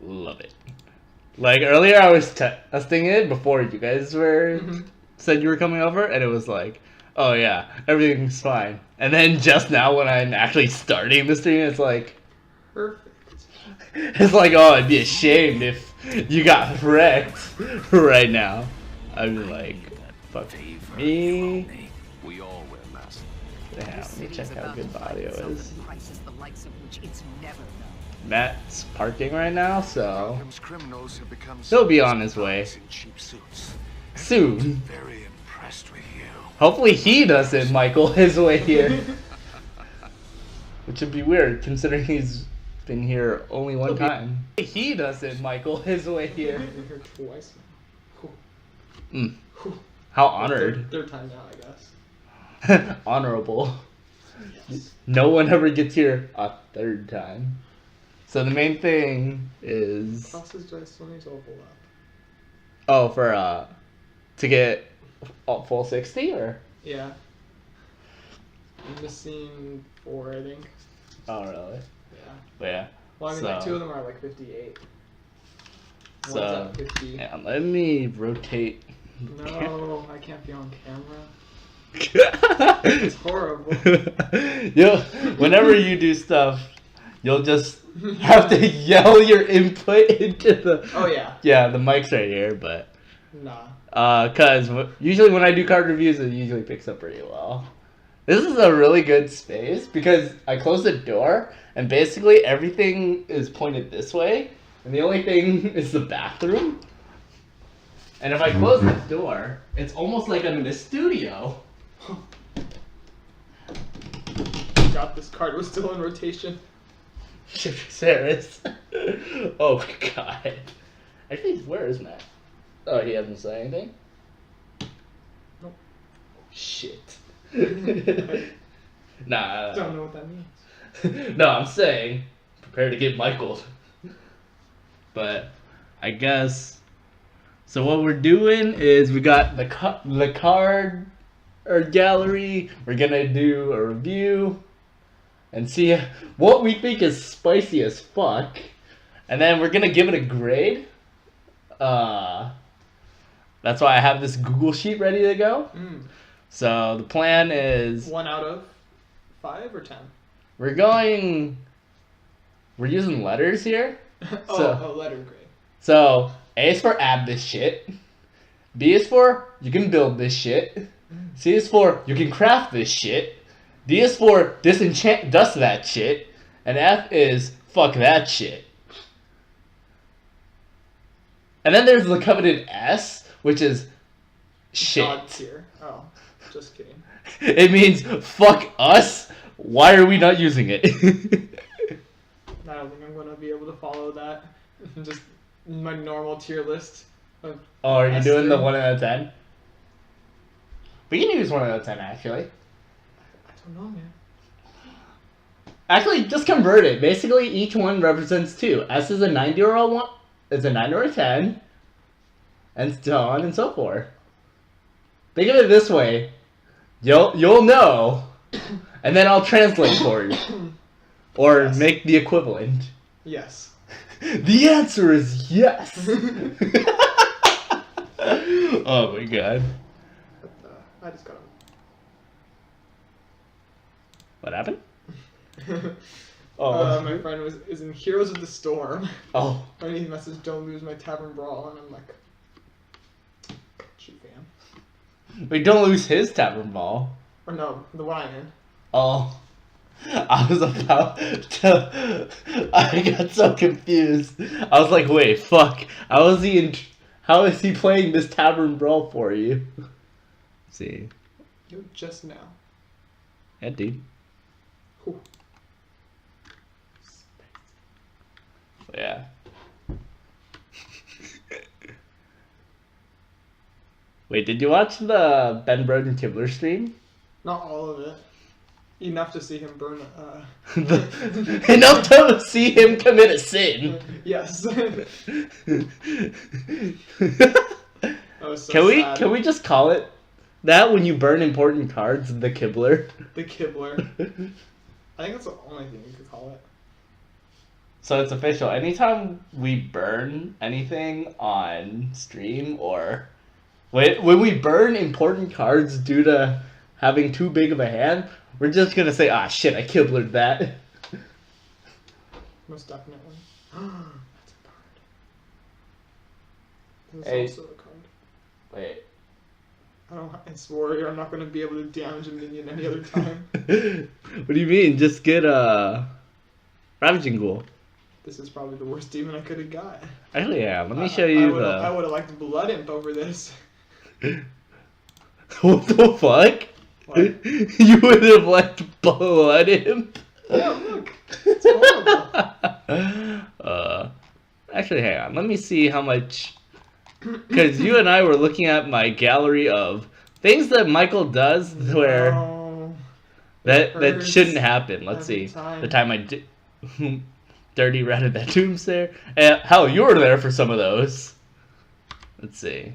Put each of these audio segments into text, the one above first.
love it. Like earlier, I was testing it before you guys were said you were coming over, and it was like, oh yeah, everything's fine. And then just now, when I'm actually starting the stream, it's like, perfect. It's like, oh, I'd be ashamed if you got wrecked right now. I'd be like, fuck me. We all wear masks. Damn, let me check how good the audio is. Prices the likes of which it's never known. Matt's parking right now, so Gotham's criminals have become he'll be on his way in cheap suits. soon. Very impressed with you. Hopefully he doesn't, Michael, his way here. Which would be weird, considering he's been here only one time. He doesn't, Michael, his way here. Been here twice now. Mm. How honored. Third time now, I guess. Honorable. Yes. No one ever gets here a third time. So the main thing is... Process do I still need to overlap? Oh, for, to get full 60, or? Yeah. I'm missing 4, I think. Oh, really? Yeah. But yeah. Well, I mean, like, 2 of them are like 58. One's So, at 50. yeah, let me rotate. No, I can't be on camera. It's horrible. Whenever you do stuff, you'll just have to yell your input into the... Oh, yeah. Yeah, the mic's right here, but... Nah. Cause usually when I do card reviews, it usually picks up pretty well. This is a really good space because I closed the door and basically everything is pointed this way, and the only thing is the bathroom. And if I close the door, it's almost like I'm in a studio. Got this card was still in rotation. Saris. Oh my god. Actually, where is Matt? Oh, he hasn't said anything? Nope. Shit. I Nah. don't know what that means. No, I'm saying, prepare to get Michael'd. But, I guess... So what we're doing is we got the card or gallery. We're gonna do a review and see what we think is spicy as fuck. And then we're gonna give it a grade. That's why I have this Google sheet ready to go. So the plan is 1 out of 5 or 10? we're using letters here. Letter grade. So A is for add this shit. B is for you can build this shit. C is for you can craft this shit. D is for dust that shit. And F is fuck that shit. And then there's the coveted S, which is shit. God tier. Oh, just kidding. It means fuck us. Why are we not using it? I don't think I'm gonna be able to follow that. Just my normal tier list. Of Oh, are you S doing the tier. 1 out of 10? We can use 1 out of 10 actually. I don't know, man. Actually, just convert it. Basically, each one represents 2. S is a 90 or a 1. It's a 9 or a 10. And so on and so forth. Think of it this way. You'll know. And then I'll translate for you. Or Yes. make the equivalent. Yes. The answer is yes. Oh my god. But, I just got What happened? him. Oh. My friend is in Heroes of the Storm. Oh. And he messaged, "Don't lose my Tavern Brawl," and I'm like, shoot, fam. Wait, don't lose his tavern ball. Or no, the one I'm in. Oh. I was about to... I got so confused. I was like, wait, fuck. How is he playing this tavern brawl for you? Let's see. You just now. Yeah, dude. Whew. Yeah. Wait, did you watch the Ben Broden Kibler stream? Not all of it. Enough to see him burn. Enough to see him commit a sin. Yes. That was so sad. Can we just call it that when you burn important cards, the Kibler? The Kibler. I think that's the only thing you could call it. So it's official. Anytime we burn anything on stream or when we burn important cards due to having too big of a hand, we're just gonna say, ah, shit, I kibbled that. Most definitely. That's a card. This Hey. is also a card. Wait. It's Warrior. I'm not going to be able to damage a minion any other time. What do you mean? Just get a Ravaging Ghoul. This is probably the worst demon I could have got. Actually, yeah. Let me show you I would have liked Blood Imp over this. What the fuck? What? You would have liked Blood Imp? Yeah, look. It's horrible. Actually, hang on. Let me see how much. Because you and I were looking at my gallery of things that Michael does where No. that hurts shouldn't happen. Let's every see. time. The time I dirty ratted that tombstone. Hell, you were there for some of those. Let's see.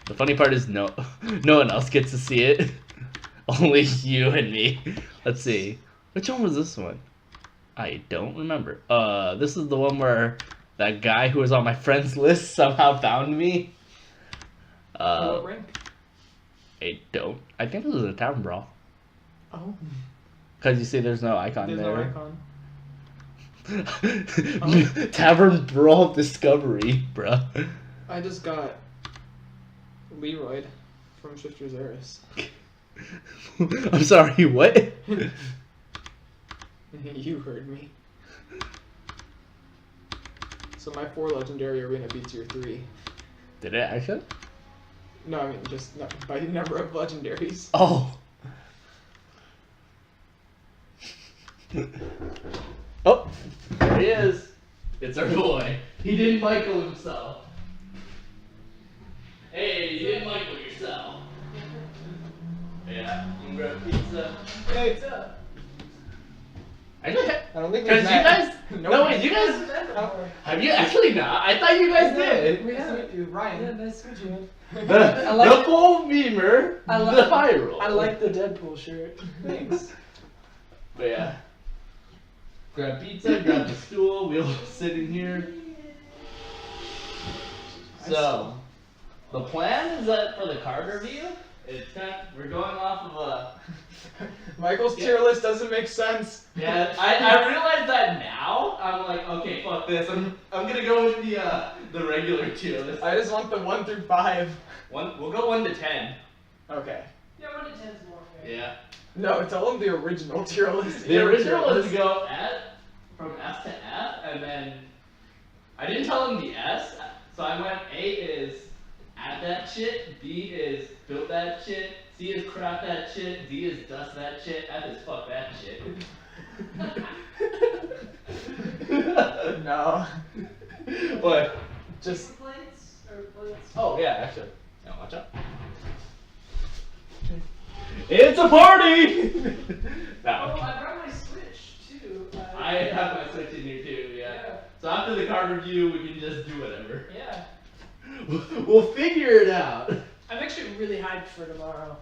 The funny part is no one else gets to see it. Only you and me. Let's see. Which one was this one? I don't remember. This is the one where that guy who was on my friends list somehow found me. What rank? I don't. I think this was a Tavern Brawl. Oh. Because you see there's no icon There's there. no icon. Tavern Brawl Discovery, bruh. I just got Leroy from Shifter's Eris. I'm sorry, what? You heard me. So my 4 legendary arena beats your 3. Did it actually? No, I mean just by the number of legendaries. Oh. Oh, there he is. It's our boy. He didn't Michael himself. Hey, you didn't Michael yourself. Yeah, you can grab pizza. Hey, what's up? I don't think because we've you met. guys. No, No, wait, you guys. Have you actually not? I thought you guys did. We have you, Ryan. Yeah, nice to meet you. The, I like the it. full beamer, I the like- viral. I like the Deadpool shirt. Thanks. But yeah. Grab pizza, grab the stool, we'll sit in here. So, the plan is that for the card review, we're going off of a. Michael's tier list doesn't make sense. Yeah, I realize that now. I'm like, okay, fuck this. I'm gonna go with the regular tier list. I just want the 1 through 5. We'll go 1 to 10. Okay. Yeah, 1 to 10 is more fair. Yeah. No, tell him the original tier list. The original tier was list. to go from S to F, and then I didn't tell him the S, so I went A is add that shit, B is build that shit, C is craft that shit, D is dust that shit, F is fuck that shit. No. What? Just. Plates or plates? Oh yeah, actually. Yeah, watch out. It's a party! Oh, No. I brought my Switch too. I have my Switch in here too, yeah. Yeah. So after the card review, we can just do whatever. Yeah. We'll figure it out. I'm actually really hyped for tomorrow.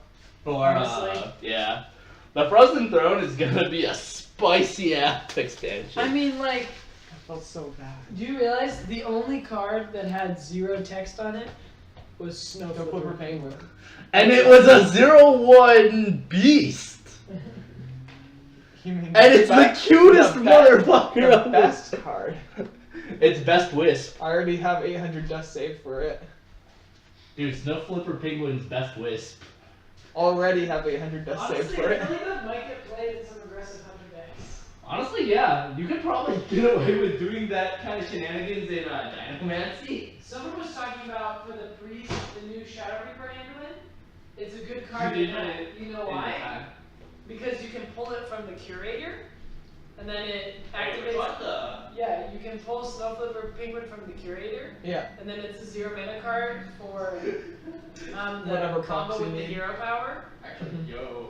For, Honestly. yeah. The Frozen Throne is gonna be a spicy ass expansion. I mean, like, I felt so bad. do you realize the only card that had 0 text on it was Snow No Flipper Flipper Penguin. and it was a 0-1 beast. You mean And it's the cutest motherfucker The of best card. It's Best Wisp. I already have 800 dust saved for it. Dude, Snow Flipper Penguin's Best Wisp. Already have 800 dust saved Honestly, for I it. feel like that might get played in some aggressive hunter decks. Honestly, yeah. You could probably get away with doing that kind of shenanigans in Dinomancy. Someone was talking about for the priest, the new Shadow Reaper Amulet. It's a good card You to did have. it You know in why? time. Because you can pull it from the curator, and then it Wait, activates. what the? Yeah, you can pull Snow Flipper Penguin from the curator, Yeah. and then it's a 0 mana card for the Whatever combo procs you with the need. hero power. Actually, yo.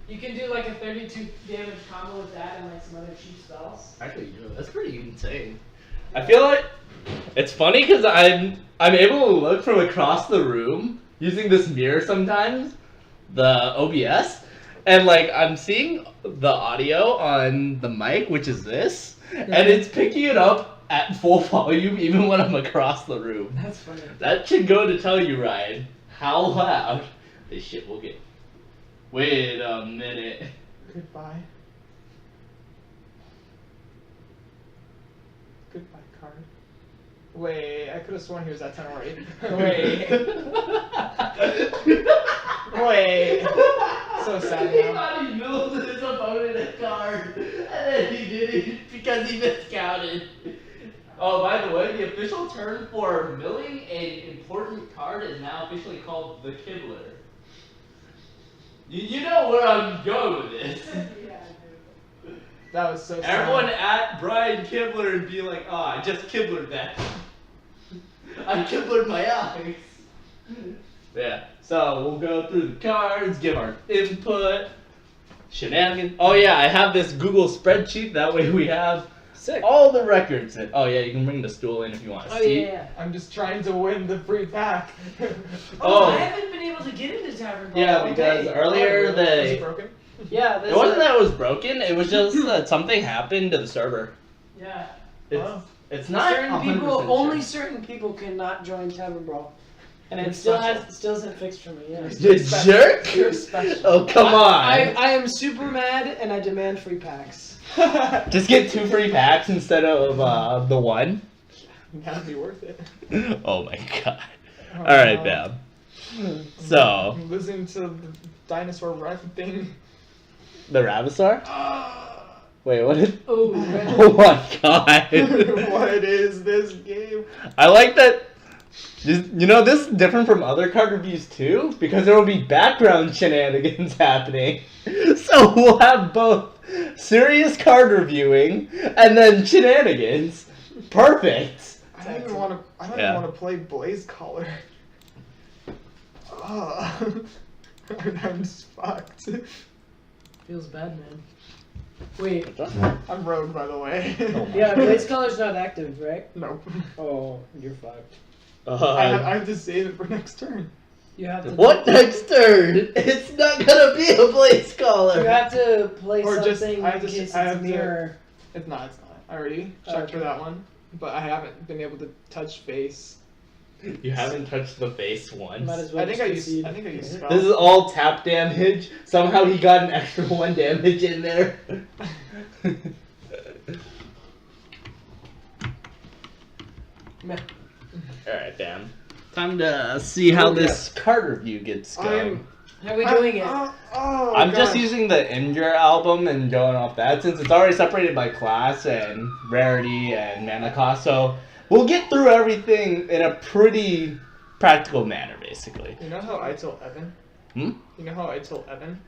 You can do like a 32 damage combo with that and like some other cheap spells. Actually, yo, that's pretty insane. I feel like it's funny because I'm able to look from across the room using this mirror sometimes, the OBS, And like I'm seeing the audio on the mic, which is this, and it's picking it up at full volume even when I'm across the room. That's funny. That should go to tell you, Ryan, how loud this shit will get. Wait a minute. Goodbye. Goodbye card. Wait, I could have sworn he was at 10 already. Wait. Wait. So sad He now. thought he milled his opponent a card, and then he did it because he miscounted. Oh, by the way, the official term for milling an important card is now officially called the Kibbler. You know where I'm going with this. Yeah, I do. That was so sad. Everyone at Brian Kibbler and be like, oh, I just Kibblered that. I Kibblered my eyes. Yeah, so we'll go through the cards, give our input, shenanigans. Oh yeah, I have this Google spreadsheet, that way we have Sick. all the records. Oh yeah, you can bring the stool in if you want to Oh see. yeah. I'm just trying to win the free pack. Oh. I haven't been able to get into Tavern Brawl Yeah, all because day. earlier Was it they... broken? Yeah, It wasn't that it was broken, it was just that something happened to the server. Yeah. It's, Oh. it's not certain 100% people, sure. only certain people cannot join Tavern Brawl, and You're it still special. still isn't fixed for me. Yeah. You jerk! You're special. Oh, come on! I am super mad, and I demand free packs. Just get 2 free packs instead of the 1. That'd be worth it. Oh my god. Oh, Alright, no. Bam. So, I'm listening to the dinosaur run thing. the Ravisar? Wait, what is... Oh, Oh my god. What is this game? I like that... You know, this is different from other card reviews too, because there will be background shenanigans happening. So we'll have both serious card reviewing and then shenanigans. Perfect. I don't even want to. I don't Yeah. even want to play Blaze Collar. I'm just fucked. feels bad, man. Wait, I'm rogue, by the way. Oh my yeah, Blaze Collar's not active, right? Nope. Oh, you're fucked. I have to save it for next turn. You have to. What next turn? It's not gonna be a Blaze Caller. You have to play Or just- something I in just- case I it's have to- mirror. It's not. It's not. I already checked for Okay. that one, but I haven't been able to touch face. You haven't touched the face once. Might as well I think just I used. concede. I think I used spell. This is all tap damage. Somehow he got an extra 1 damage in there. Meh. Alright, Bam. Time to see how this card review gets going. How are we doing it? I'm just using the Indra album and going off that since it's already separated by class and rarity and mana cost. So we'll get through everything in a pretty practical manner, basically. You know how I told Evan? Hmm? You know how I told Evan?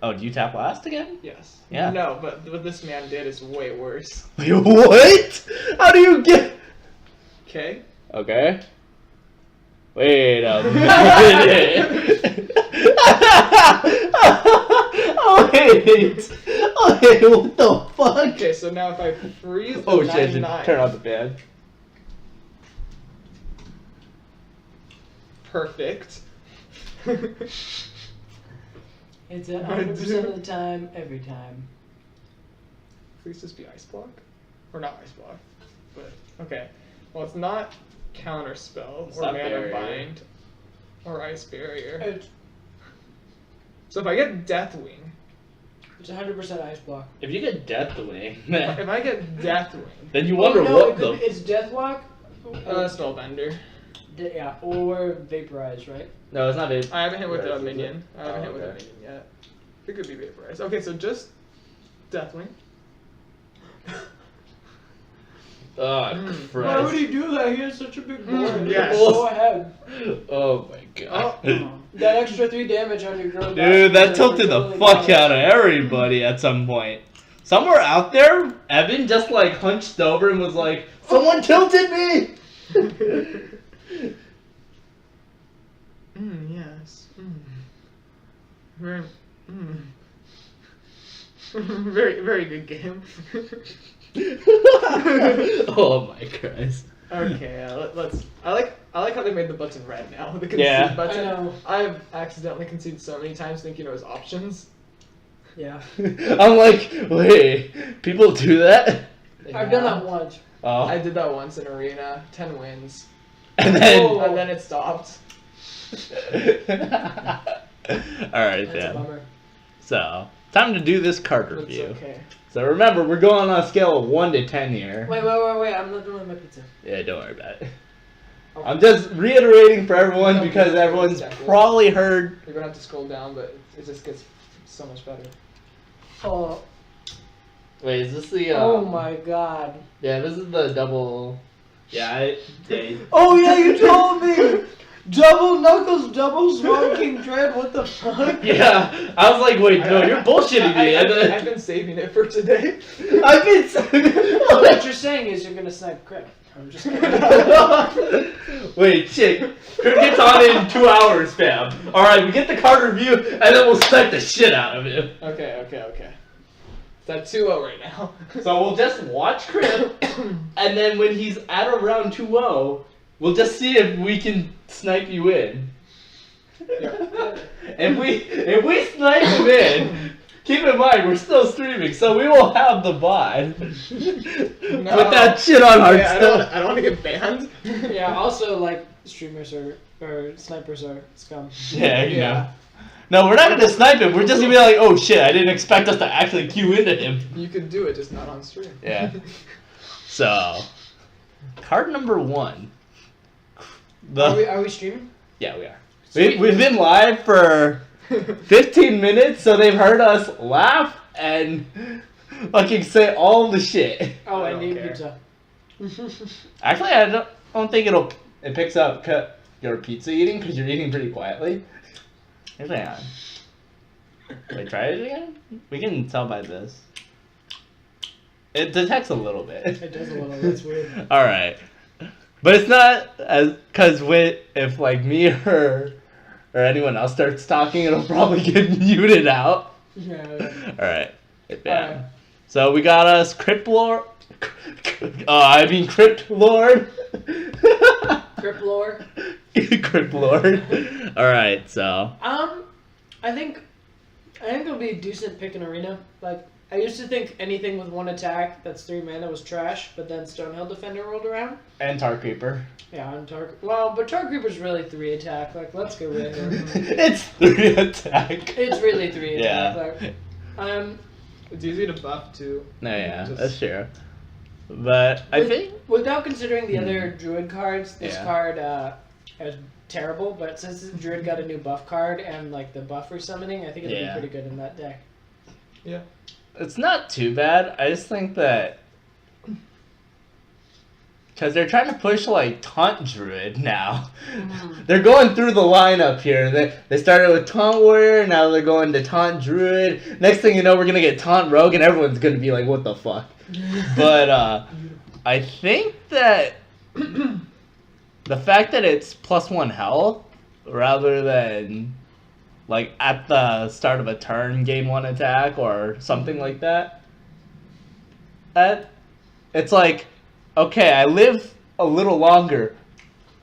Oh, do you tap last again? Yes. Yeah. No, but what this man did is way worse. Wait, what? How do you get... Okay. Okay. Wait a minute. Oh, wait. Okay, what the fuck? Okay, so now if I freeze the Oh shit, I should 9/9, turn on the fan. perfect. It's at I 100% do. of the time, every time. Please just be ice block, or not ice block, but okay. Well, it's not counter spell It's or not mana barrier. bind or ice barrier. It's, So if I get Deathwing, it's 100% ice block. If you get Deathwing, if I get Deathwing, then you wonder Oh, no, what it could, the... it's Deathwalk. Spellbender. Yeah, or Vaporize, right? No, it's not it. I haven't hit with a Right, is minion. it? I haven't Oh, hit with a okay. minion yet. It could be vaporized. Okay, so just Deathwing. Oh, Mm. Christ. Why would he do that? He has such a big board. yes. Go ahead. Oh my god. That extra 3 damage on your girl. Dude, that tilted the fuck out of everybody at some point. Somewhere out there, Evan just like hunched over and was like, "Someone tilted me!" Yes. Very, very, very good game. Oh my Christ. Okay, let's. I like how they made the button red now. The concede Yeah. button. I know. I've accidentally conceded so many times thinking it was options. Yeah. I'm like, wait, people do that? I've done that once. Oh. I did that once in arena. 10 wins. And then. Oh. And then it stopped. Alright, That's a then. bummer. So, time to do this card It's review. okay. So remember, we're going on a scale of 1 to 10 here. Wait. I'm not doing my pizza. Yeah, don't worry about it. Okay. I'm just reiterating for everyone Okay. because everyone's Exactly. probably heard. You're gonna have to scroll down, but it just gets so much better. Oh. Wait, is this the? Oh my god. Yeah, this is the double. Yeah. Oh yeah, you told me. Double knuckles, double smoking dread. What the fuck? Yeah, I was like, wait, no, you're bullshitting me. I've been saving it for today. I've been. So what you're saying is you're gonna snipe Crit. I'm just kidding. Wait, chick. Crit gets on in 2 hours, fam. Alright, we get the card review, and then we'll snipe the shit out of him. Okay. It's at 2-0 right now. So we'll just watch Crit, and then when he's at around 2-0, we'll just see if we can snipe you in. If we snipe him in, keep in mind we're still streaming, so we will have the VOD. No. Put that shit on our Yeah, stuff. I don't want to get banned. Yeah. Also, like streamers or snipers are scum. Yeah, you Yeah. know. No, we're not gonna snipe him. We're just gonna be like, oh shit, I didn't expect us to actually queue into him. You could do it, just not on stream. Yeah. So, card number 1. Are we streaming? Yeah, we are. We've been live for 15 minutes, so they've heard us laugh and fucking say all the shit. Oh, I I don't need care. pizza. Actually, I don't think it picks up your pizza eating because you're eating pretty quietly. Actually, hang on. Wait, try it again? We can tell by this. It detects a little bit. It does a little. That's weird. Alright. But it's not as, cause if like me or anyone else starts talking, it'll probably get muted out. Yeah. Alright. Alright. So we got us Crypt Lord. Crypt Lord. Crip lore. Crypt Lord. Alright, so. I think it'll be a decent pick in arena. Like I used to think anything with 1 attack that's 3 mana was trash, but then Stonehill Defender rolled around. And Tar Creeper. Yeah, and but Tar Creeper's really 3 attack. Like let's go with it. It's 3 attack. It's really 3 Yeah. attack. Like, It's easy to buff too. No, yeah, Just- that's true. But I think. without considering the other Druid cards, this Yeah. card is terrible. But since the Druid got a new buff card and like the buff for summoning, I think it'll Yeah. be pretty good in that deck. Yeah. It's not too bad. I just think that because they're trying to push like Taunt Druid now. They're going through the lineup here. They started with Taunt Warrior, now they're going to Taunt Druid. Next thing you know, we're gonna get Taunt Rogue, and everyone's gonna be like, "What the fuck?" But I think that the fact that it's +1 health rather than like at the start of a turn gain 1 attack or something like that. It's like, okay, I live a little longer,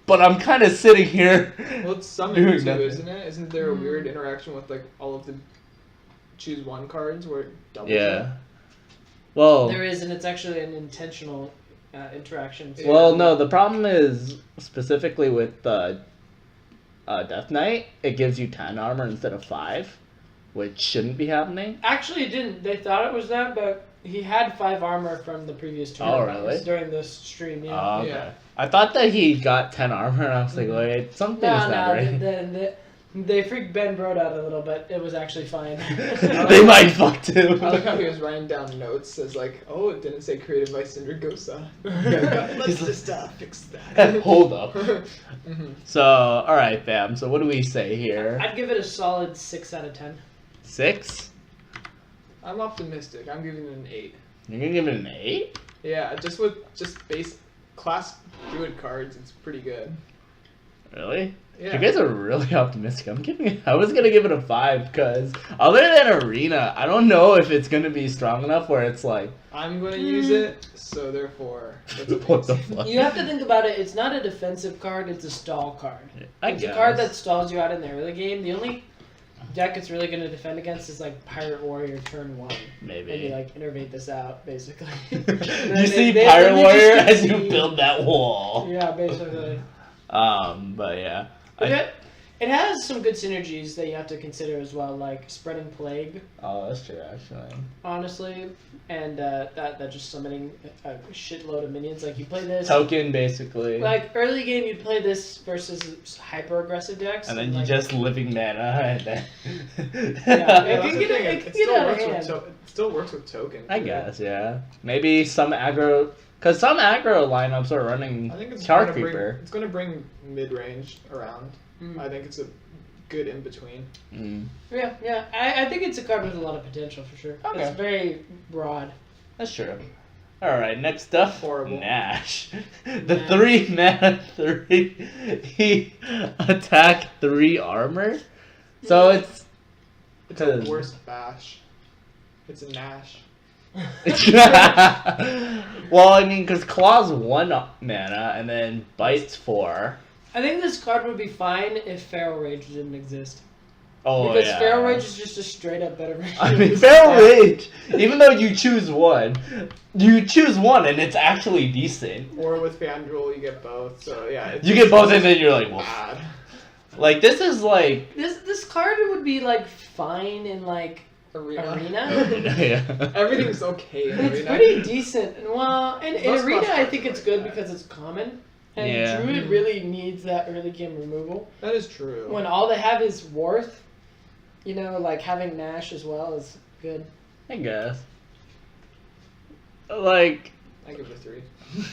but I'm kind of sitting here. Well, it's doing summoning too, nothing. isn't it? Isn't there a weird interaction with like all of the choose 1 cards where it doubles Yeah. it? Well, There is, and it's actually an intentional interaction. So well, no. The problem is specifically with Death Knight. It gives you 10 armor instead of 5, which shouldn't be happening. Actually, it didn't. They thought it was that, but he had 5 armor from the previous tournament. Oh, really? During this stream, yeah. Oh, okay. Yeah. I thought that he got 10 armor, and I was like, wait, something's not right. They freaked Ben Brode out a little, but it was actually fine. They might fuck too. I like how he was writing down notes as like, oh, it didn't say created by Cindergosa. He's Let's just fix that. Hold up. Mhm. So, alright, fam. So, what do we say here? I'd give it a solid 6 out of 10. 6? I'm optimistic. I'm giving it an 8. You're gonna give it an 8? Yeah, just with base class druid cards, it's pretty good. Really? Yeah. You guys are really optimistic. I was gonna give it a 5 because other than arena, I don't know if it's gonna be strong enough where it's like, I'm gonna use it, so therefore. That's what the amazing. fuck? You have to think about it. It's not a defensive card. It's a stall card. I It's guess. a card that stalls you out in the early game. The only deck it's really going to defend against is like Pirate Warrior turn 1. Maybe. And you like innervate this out, basically. You see Pirate Warrior as you build that wall. Yeah, basically. But yeah. It has some good synergies that you have to consider as well, like Spreading Plague. Oh, that's true, actually. Honestly, and that just summoning a shitload of minions. Like you play this Token, basically. Like early game, you play this versus hyper aggressive decks, And then you like, just living mana, and then. Yeah, It still works with token. I too. guess, yeah. Maybe some aggro. Because some aggro lineups are running I think it's Card gonna bring, Creeper. it's going to bring mid range around. I think it's a good in between. Yeah. I think it's a card with a lot of potential for sure. Okay. It's very broad. That's true. Alright, next up. Horrible. Nash. The Nash. 3 mana 3. He attack 3 armor. So it's. It's the worst bash. It's a Nash. Well, I mean, because Claw's 1 mana and then Bite's 4. I think this card would be fine if Feral Rage didn't exist. Oh, Because yeah. Feral Rage is just a straight up better version. I of mean, this Feral card. Rage, even though you choose one and it's actually decent. Or with FanDuel, you get both. So yeah, it's You get both and then you're like, well, bad. like, this is like. This card would be like fine in like Arena. Yeah. Everything's okay in It's Arena. pretty decent. And well, in Most Arena, I cards think are it's like good that. because it's common. And Yeah. Druid really needs that early game removal. That is true. When all they have is Worth, like having Nash as well is good. I guess. Like, I give it a 3.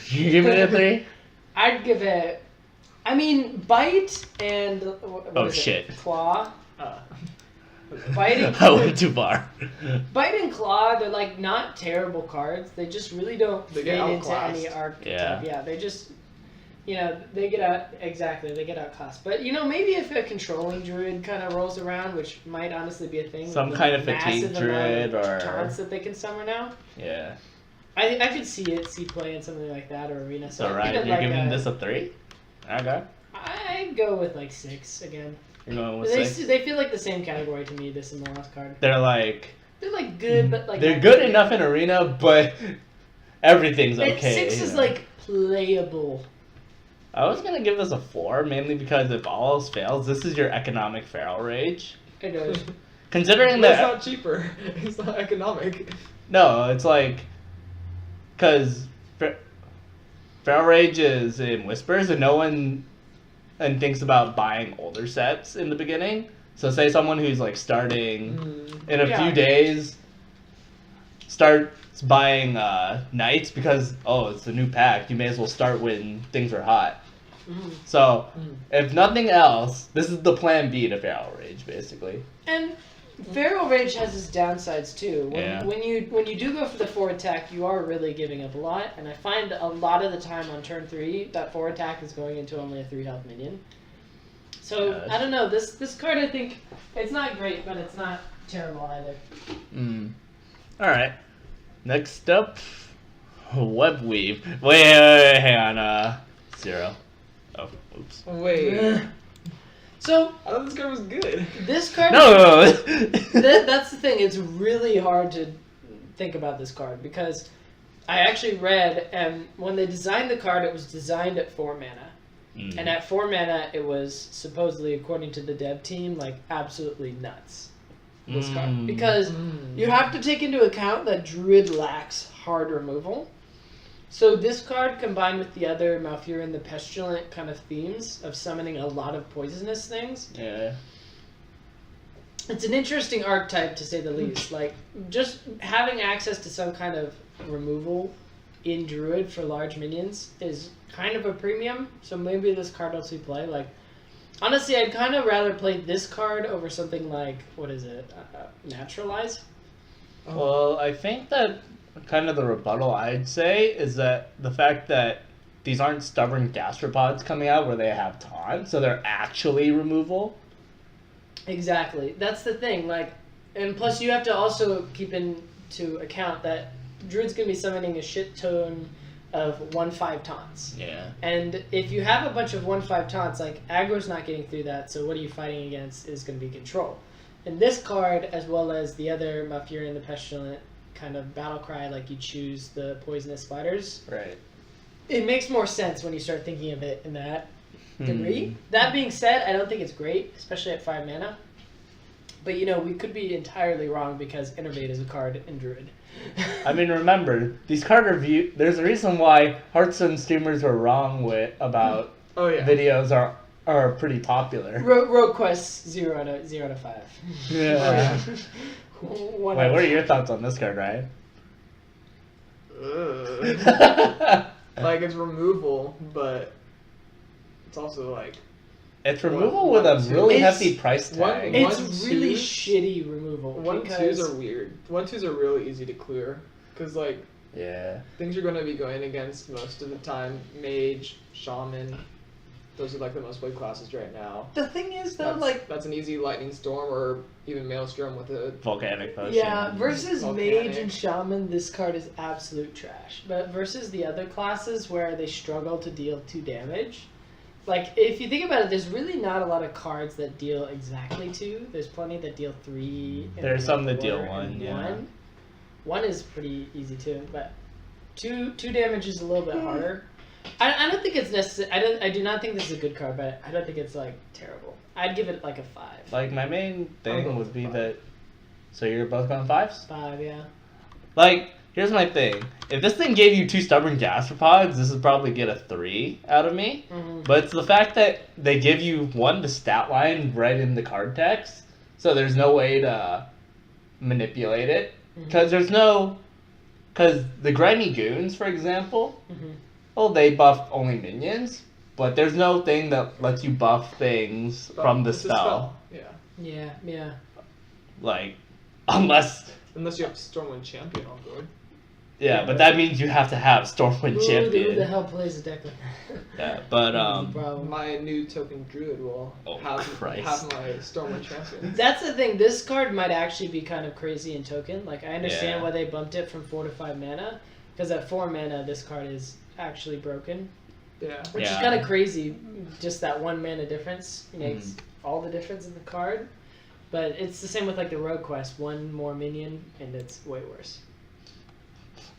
you give it a 3? I'd give it. I mean, Bite and what Oh, is it? shit. Claw. Bite and I went too far. Bite and Claw, they're like not terrible cards. They just really don't They fit get into outclassed. any archetype. Yeah. Yeah, they just, they get outclassed. But maybe if a controlling druid kind of rolls around, which might honestly be a thing. Some with kind the of fatigue massive amount druid of or- taunts that they can summon now. Yeah. I could see play in something like that or Arena. So So, I'd right, give it you're like giving this a 3? Okay. I'd go with like 6 again. You're going with They 6? they feel like the same category to me. This and the last card. They're like. They're like good, but like They're not good great. enough in Arena, but everything's Like okay. 6 is you know? like playable. I was gonna give this a 4, mainly because if all else fails, this is your economic Feral Rage. It is. Considering But it's that. not cheaper. It's not economic. No, it's like. Because Feral Rage is in Whispers, and no one thinks about buying older sets in the beginning. So, say someone who's like starting in a Yeah. few days starts buying Knights because, it's a new pack. You may as well start when things are hot. Mhm. So, if nothing else, this is the plan B to Feral Rage, basically. And Feral Rage has its downsides too. Yeah. When you do go for the 4 attack, you are really giving up a lot, and I find a lot of the time on turn 3 that 4 attack is going into only a 3 health minion. So Yeah, I don't know. This card, I think it's not great, but it's not terrible either. Alright. Next up, Web Weave. Wait, hang on. 0. Oh, oops. Wait. So I thought this card was good. this card. No. That's the thing. It's really hard to think about this card because I actually read, and when they designed the card, it was designed at 4 mana. And at 4 mana, it was supposedly, according to the dev team, like absolutely nuts. This card, because you have to take into account that Druid lacks hard removal. So this card, combined with the other Malfurion the Pestilent kind of themes of summoning a lot of poisonous things, Yeah. it's an interesting archetype to say the least. Like, just having access to some kind of removal in Druid for large minions is kind of a premium, so maybe this card will see play. Like, honestly, I'd kind of rather play this card over something like, what is it, Naturalize? Well, I think that kind of the rebuttal I'd say is that the fact that these aren't stubborn gastropods coming out where they have taunt, so they're actually removal. Exactly. That's the thing. Like, and plus you have to also keep into account that Druid's going to be summoning a shit ton of 1/5 taunts. Yeah. And if you have a bunch of 1/5 taunts, like, aggro's not getting through that, so what are you fighting against is going to be control. in this card, as well as the other Malfurion the Pestilent kind of battle cry, like you choose the poisonous spiders, Right. it makes more sense when you start thinking of it in that degree. That being said, I don't think it's great, especially at 5 mana. But we could be entirely wrong because Innervate is a card in Druid. I mean, remember, these card review. There's a reason why Hearthstone streamers were wrong about Oh yeah. videos are pretty popular. Rogue Quest 0 out of 5. Yeah. One Wait, out what of are your thoughts on this card, Ryan? Ugh. Like it's removal, but it's also like It's removal One, with a two. really It's- hefty price tag. One- It's really twos? shitty removal. 1/2s because are weird. 1/2s are really easy to clear because like Yeah. things you're going to be going against most of the time. Mage, Shaman, those are like the most played classes right now. The thing is, though, That's an easy Lightning Storm or even Maelstrom with a Volcanic potion. yeah, versus Volcanic. Mage and Shaman, this card is absolute trash. But versus the other classes where they struggle to deal 2 damage, like, if you think about it, there's really not a lot of cards that deal exactly 2. There's plenty that deal 3. And There's some that 4 deal and 1, yeah. 1 is pretty easy too, but 2 damage is a little bit harder. I don't think it's necessary. I do not think this is a good card, but I don't think it's like terrible. I'd give it like a 5. Like, my main thing going would be 5. that. So you're both going 5s? 5, yeah. Like, here's my thing. If this thing gave you 2 stubborn gastropods, this would probably get a 3 out of me. Mm-hmm. But it's the fact that they give you the stat line right in the card text, so there's no way to manipulate it. Because because the Grimy Goons, for example, they buff only minions, but there's no thing that lets you buff things from the It's a spell. Yeah. Yeah. Like, unless... Unless you have Stormwind Champion on board. Yeah, but that means you have to have Stormwind Who the Champion. hell plays a deck like that? Yeah, but Problem. My new token Druid will Oh, have Christ. my Stormwind Champion. That's the thing. This card might actually be kind of crazy in token. Like, I understand Yeah. why they bumped it from 4 to 5 mana, because at 4 mana, this card is actually broken, Yeah. which is Yeah. kind of crazy. Just that 1 mana difference makes all the difference in the card. But it's the same with like the Rogue Quest. 1 more minion, and it's way worse.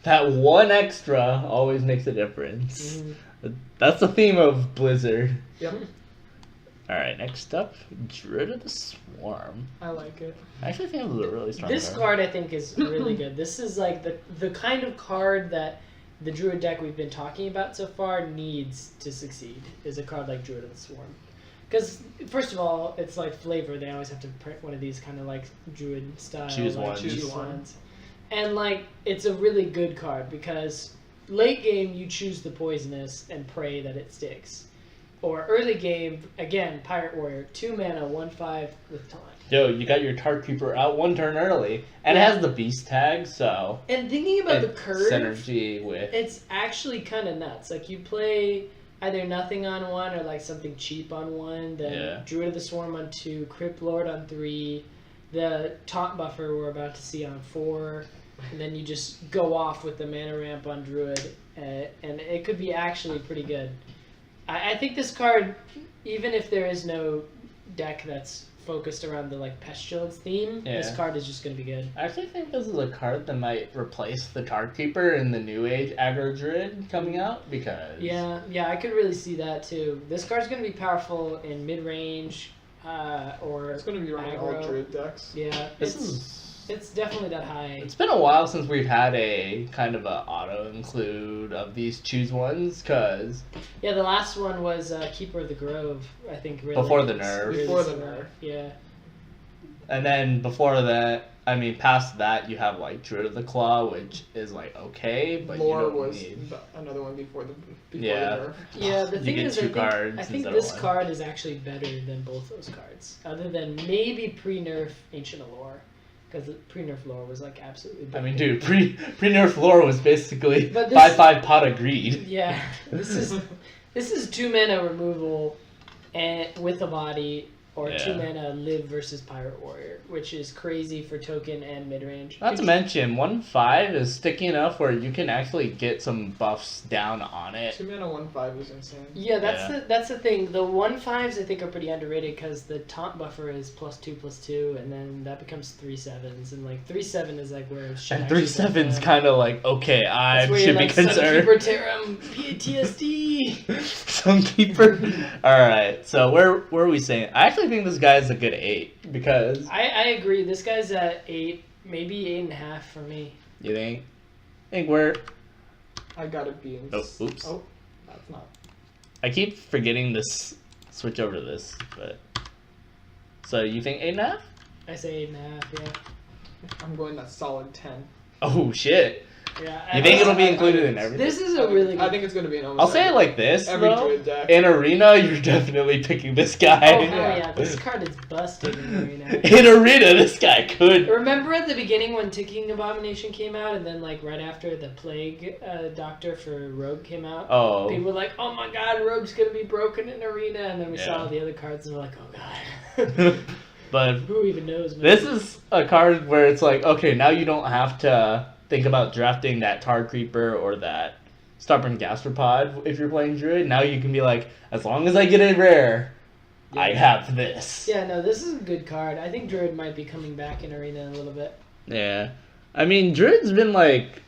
that one extra always makes a difference. That's the theme of Blizzard. Yep. Alright, next up, Druid of the Swarm. I like it. I actually think it was a really strong This card, I think, is really good. This is like the kind of card that the Druid deck we've been talking about so far needs to succeed, is a card like Druid of the Swarm. Because, first of all, it's like flavor. They always have to print one of these kind of like Druid style. Choose like, one. Choose Choose one. ones. And like, it's a really good card because late game you choose the poisonous and pray that it sticks. Or early game, again, Pirate Warrior, 2 mana, 1/5 with taunt. Yo, you got your Tar Creeper out 1 turn early, and it has the Beast tag, so And thinking about the it's curve, synergy with. it's actually kind of nuts. Like, you play either nothing on 1 or like something cheap on 1, then Yeah. Druid of the Swarm on 2, Crypt Lord on 3, the taunt buffer we're about to see on 4, and then you just go off with the mana ramp on Druid, and it could be actually pretty good. I think this card, even if there is no deck that's focused around the like Pestilence theme, this Yeah. card is just going to be good. I actually think this is a card that might replace the Tar Creeper in the New Age Aggro Druid coming out, because... Yeah, I could really see that too. This card's going to be powerful in mid-range, or It's going to be running all aggro. Druid decks. Yeah, it's definitely that high. It's been a while since we've had a kind of a auto-include of these choose ones, because... Yeah, the last one was Keeper of the Grove, I think. Really Before the was nerf. really Before the smart. nerf. Yeah. And then before that, I mean, past that, you have like Druid of the Claw, which is like okay, but Lore you don't was need. another one before the Yeah. nerf. Yeah, the You thing get is, 2 I think, cards I think instead of this 1. card is actually better than both those cards, other than maybe pre-nerf Ancient Allure, because pre-nerf lore was like absolutely. I mean, broken. dude, pre-nerf lore was basically But this- 5/5 pot of greed. Yeah, this is 2 mana removal, and with a body, or Yeah. 2 mana live versus Pirate Warrior, which is crazy for token and mid range. Not to mention, 1/5 is sticky enough where you can actually get some buffs down on it. 2 mana 1/5 is insane. Yeah, Yeah. that's the thing. The 1/5s I think are pretty underrated because the taunt buffer is +2/+2, and then that becomes 3/7s, and like 3/7 is like where shit And actually 3/7's goes kind of like, okay, I That's where should you're be like, concerned. Sunkeeper Terram, PTSD. Sunkeeper. Alright, so where are we saying? I actually think this guy's a good 8 because. I agree. This guy's at 8, maybe 8.5 for me. You think? I think we're. I gotta be in. Oh, oops. Oh, that's not. I keep forgetting this. Switch over to this, but. So you think 8.5? I say 8.5. Yeah. I'm going that solid 10. Oh shit! Yeah. You think it'll be I- included I- in everything? This is a really. I Good... think it's gonna be an almost. I'll say it like this every though. druid deck. In arena, you're definitely picking this guy. Oh hell Yeah. yeah! This card is busted in arena. In arena, this guy could. Remember at the beginning when Ticking Abomination came out, and then like right after the Plague Doctor for Rogue came out, Oh. people were like, "Oh my God, Rogue's gonna be broken in arena," and then we Yeah. saw the other cards, and we're like, "Oh God." But Who even knows, man? this is a card where it's like, okay, now you don't have to think about drafting that Tar Creeper or that Stubborn Gastropod if you're playing Druid. Now you can be like, as long as I get a rare, I have this. Yeah, no, this is a good card. I think Druid might be coming back in arena a little bit. Yeah. I mean, Druid's been like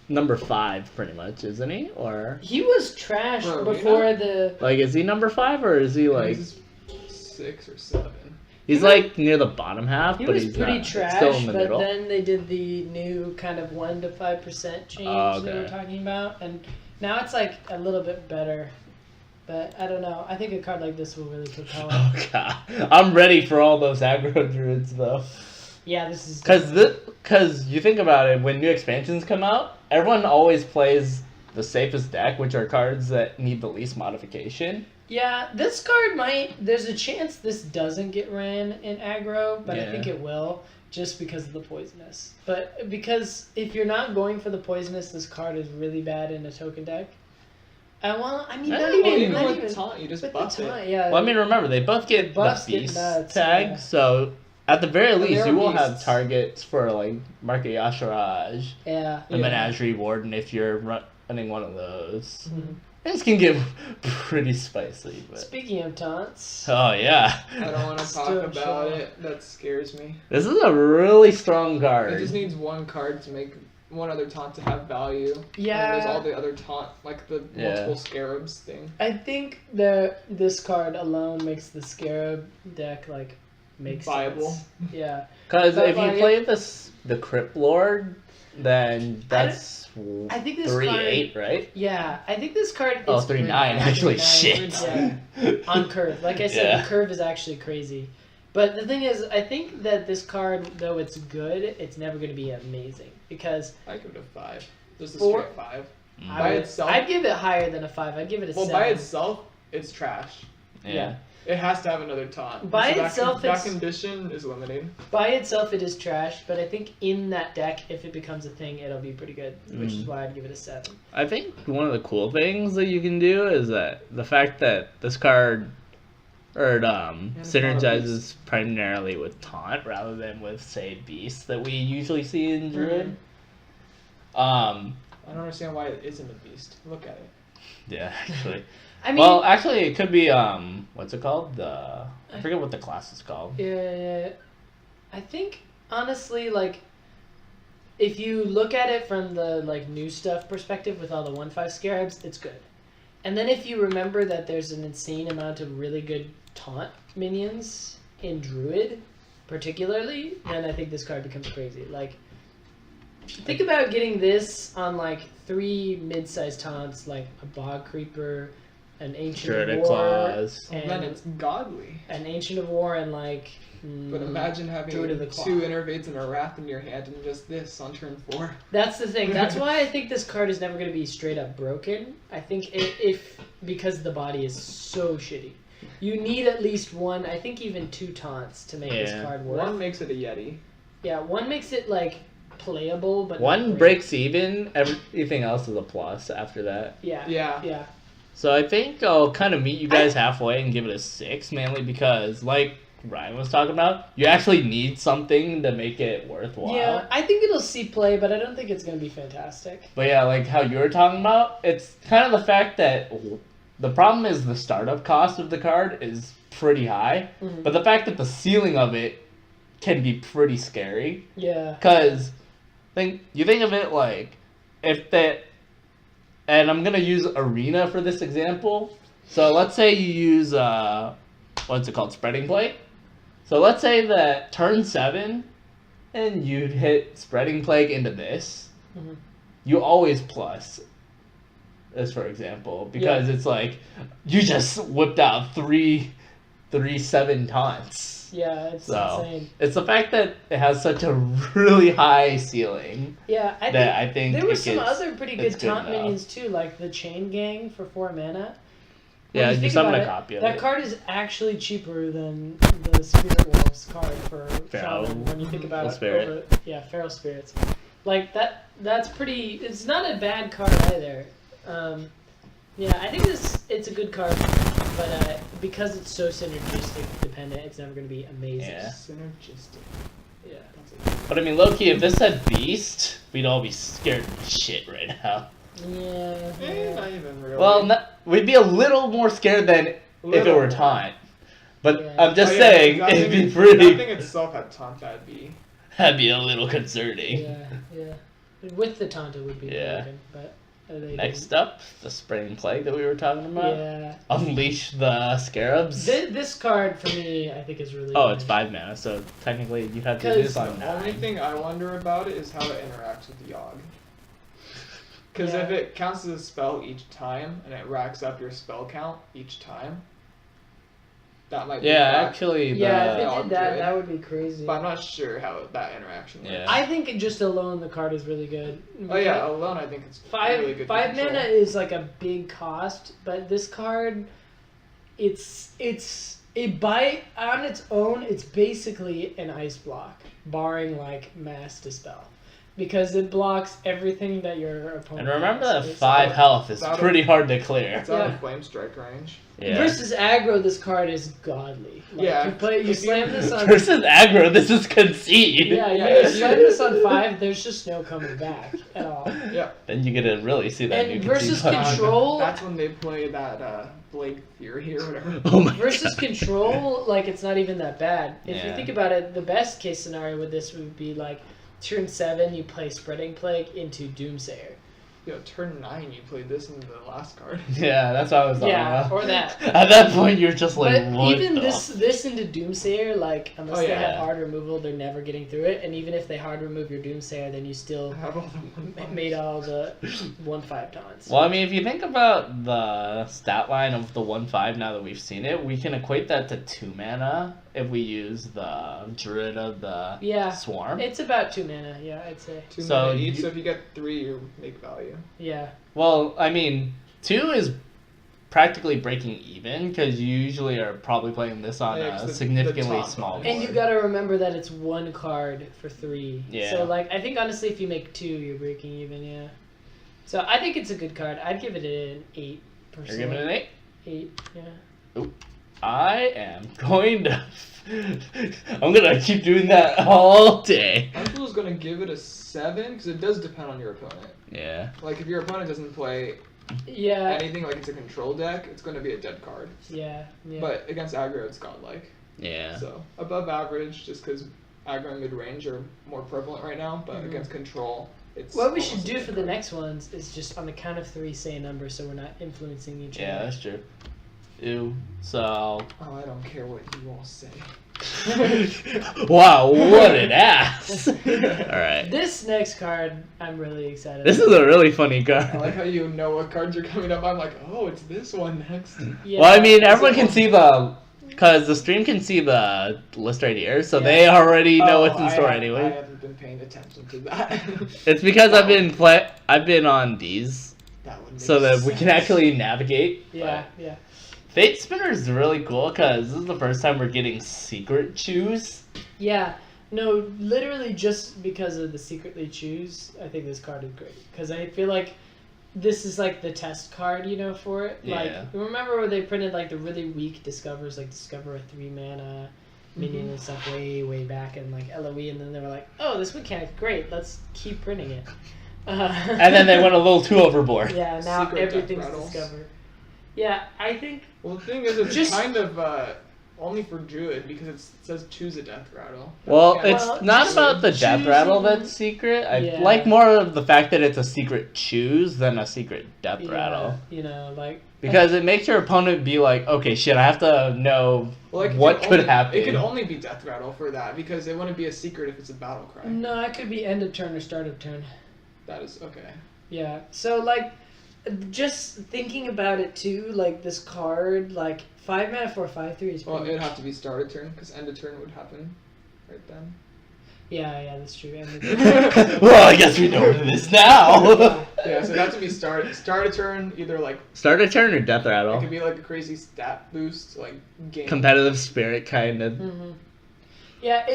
number 5 pretty much, isn't he? Or He was trash For before arena? the. like, is he number 5 or is he like? He's 6 or 7. He's like near the bottom half, He but was he's pretty not. trash, Still in the but middle. then they did the new kind of 1 to 5% change Oh, they were okay. talking about, and now it's like a little bit better. But I don't know. I think a card like this will really propel it. Oh god, I'm ready for all those aggro druids though. Yeah, this is. Because you think about it, when new expansions come out, everyone always plays the safest deck, which are cards that need the least modification. Yeah, this card might. There's a chance this doesn't get ran in aggro, but I Yeah. think it will, just because of the poisonous. But because if you're not going for the poisonous, this card is really bad in a token deck. I mean, not Well, even. even not with even taunt, you just with buff the it. taunt, yeah. Well, I mean, remember, they both get buffs the get beast nuts, tag, yeah. so at the very And least, they're you will have beasts. targets for, like, Market Yasharaj, yeah. the Yeah. Menagerie Warden, if you're running one of those. Mhm. This can get pretty spicy, but... Speaking of taunts, Oh, yeah. I don't want to talk Still about sure. it. That scares me. This is a really strong card. It just needs one card to make one other taunt to have value. Yeah. And there's all the other taunt, like the Yeah. multiple scarabs thing. I think this card alone makes the Scarab deck like make Viable. sense. Yeah. Because But, if you like, play the Crypt Lord, then that's I think this 3/8, right? Yeah, I think this card. Oh, is 3/9, pretty- actually. 3/9, Shit. yeah. On curve, like I said, Yeah. the curve is actually crazy. But the thing is, I think that this card, though it's good, it's never going to be amazing because I give it a 5. Just a Four- straight 5. Mm. By itself- I'd give it higher than a 5. I'd give it a Well, 7. by itself, it's trash. Yeah. It has to have another taunt. By that itself, that it's- condition is limiting. By itself, it is trash, but I think in that deck, if it becomes a thing, it'll be pretty good, which is why I'd give it a 7. I think one of the cool things that you can do is that the fact that this card synergizes primarily with taunt rather than with, say, beast that we usually see in Druid. I don't understand why it isn't a beast. Look at it. Yeah, actually. I mean, Well, actually, it could be what's it called? I forget what the class is called. yeah, I think honestly, like, if you look at it from the like new stuff perspective with all the 1/5 scarabs, it's good. And then if you remember that there's an insane amount of really good taunt minions in Druid, particularly, then I think this card becomes crazy. Like, think about getting this on like 3 mid-sized taunts, like a Bog Creeper, an Ancient Druidic of War, Claws. And then it's godly. an Ancient of War, and like. But imagine having Druid of the Claw. 2 Innervates and a Wrath in your hand and just this on turn 4. That's the thing. That's why I think this card is never going to be straight up broken. I think if because the body is so shitty, you need at least 1. I think even 2 taunts to make this Yeah. card work. 1 makes it a Yeti. Yeah, 1 makes it like playable, but not One great. breaks even, everything else is a plus after that. Yeah. Yeah. Yeah. So I think I'll kind of meet you guys halfway and give it a 6, mainly because, like Ryan was talking about, you actually need something to make it worthwhile. Yeah, I think it'll see play, but I don't think it's gonna be fantastic. But yeah, like how you were talking about, it's kind of the fact that the problem is the startup cost of the card is pretty high, but the fact that the ceiling of it can be pretty scary. Yeah. Because you think of it like, if that, and I'm going to use Arena for this example. So let's say you use, what's it called, Spreading Plague. So let's say that turn 7, and you'd hit Spreading Plague into this. You always plus this, for example, because it's like, you just whipped out three 7 taunts. Yeah, it's insane. It's the fact that it has such a really high ceiling. Yeah, I think there were some other pretty good taunt minions too, like the Chain Gang for 4 mana. Yeah, you summon a copy of it. That card is actually cheaper than the Spirit Wolves card for Shaman when you think about it. Feral Spirits. Like that's pretty. It's not a bad card either. Yeah, I think it's a good card, but because it's so synergistic dependent, it's never going to be amazing. Yeah. Synergistic. Yeah. But I mean, low-key, if this had Beast, we'd all be scared of shit right now. Yeah. Not even really. Well, we'd be a little more scared than if it were Taunt. But Yeah. I'm just saying, it'd be pretty... That thing itself had taunt, that'd be a little concerning. Yeah. With the taunt, it would be broken, but... Next up, the Spreading Plague that we were talking about. Yeah. Unleash the Scarabs. This card, for me, I think is really Oh, good. it's 5 mana, so technically you'd have to do this on 9. The only thing I wonder about it is how it interacts with the Yogg. Because if it counts as a spell each time, and it racks up your spell count each time, that might be actually, if it did that, that would be crazy. But I'm not sure how that interaction works. Yeah. I think just alone the card is really good. Oh yeah, alone I think it's really good. 5 mana is like a big cost, but this card, it's on its own, it's basically an ice block, barring like Mass Dispel. Because it blocks everything that your opponent And remember has. that 5 health is pretty hard to clear. It's out of Flame Strike range. Yeah. Versus aggro, this card is godly. Like, you slam this on... Versus aggro, this is concede. You slam this on 5, there's just no coming back at all. Yeah. Then you get to really see that And new versus concede control... That's when they play that Blade Fury or whatever. Oh my versus God. control, like, it's not even that bad. If you think about it, the best case scenario with this would be, like, turn 7, you play Spreading Plague into Doomsayer. Yeah, turn 9, you played this into the last card. Yeah, that's what I was talking about. Or that. At that point, you're just like, But what even the this into Doomsayer, like, unless they have yeah. hard removal, they're never getting through it. And even if they hard remove your Doomsayer, then you still Have all the made all the 1/5 taunts. Well, I mean, if you think about the stat line of the 1/5 now that we've seen it, we can equate that to 2 mana if we use the Druid of the Swarm. It's about 2 mana, yeah, I'd say. 2 So mana each, you- so if you get 3, you make value. Yeah. Well, I mean, 2 is practically breaking even, because you usually are probably playing this on a significantly top small board. And you gotta remember that it's 1 card for 3. Yeah. So, like, I think honestly, if you make 2, you're breaking even, yeah. So, I think it's a good card. I'd give it an 8. You're giving it an 8? 8, yeah. Oop. I am going to... I'm going to keep doing that all day. I was gonna give it a 7, because it does depend on your opponent. Yeah. Like, if your opponent doesn't play Yeah. anything like it's a control deck, it's gonna be a dead card. Yeah. But against aggro, it's godlike. Yeah. So, above average, just because aggro and mid-range are more prevalent right now, but against control, it's... What we should almost a do dead for the card. next ones is just on the count of 3 say a number so we're not influencing each Yeah, other. that's true. Ew. So... Oh, I don't care what you all say. Wow, what an ass! Alright. This next card, I'm really excited This about. is a really funny I card. like how you know what cards are coming up. I'm like, oh, it's this one next. Yeah. Well, I mean, everyone can see the... Because the stream can see the list right here, so they already know what's in store I anyway. haven't been paying attention to that. It's because I've been on these, That one so makes that we can sense. actually navigate. Yeah, yeah. Fate Spinner is really cool because this is the first time we're getting secret choose. Yeah. No, literally just because of the secretly choose, I think this card is great. Because I feel like this is like the test card, for it. Yeah. Like, remember when they printed like the really weak Discovers, like Discover a 3-mana minion and stuff way back in like LOE, and then they were like, oh, this mechanic's great, let's keep printing it. And then they went a little too overboard. Yeah, now Secret death everything's rattles. Discover. Yeah, I think. Well, the thing is, it's Just- kind of only for Druid because it says choose a death rattle. Well, Yeah. it's Well, not just about the death choosing- rattle that's secret. I Yeah. like more of the fact that it's a secret choose than a secret death rattle. Like. Because it makes your opponent be like, okay, shit, I have to know what could happen. It could only be death rattle for that because it wouldn't be a secret if it's a battle cry. No, it could be end of turn or start of turn. That is okay. Yeah. So like, just thinking about it too, like this card, like 5 mana for 5/3 is Well, pretty. it'd have to be start of turn because end of turn would happen right then. Yeah, that's true. End of turn. Well, I guess we know what it is now. Yeah, so it'd have to be start of turn, either like Start a turn or death it rattle. could be like a crazy stat boost, like game. Competitive spirit, kind of. Yeah,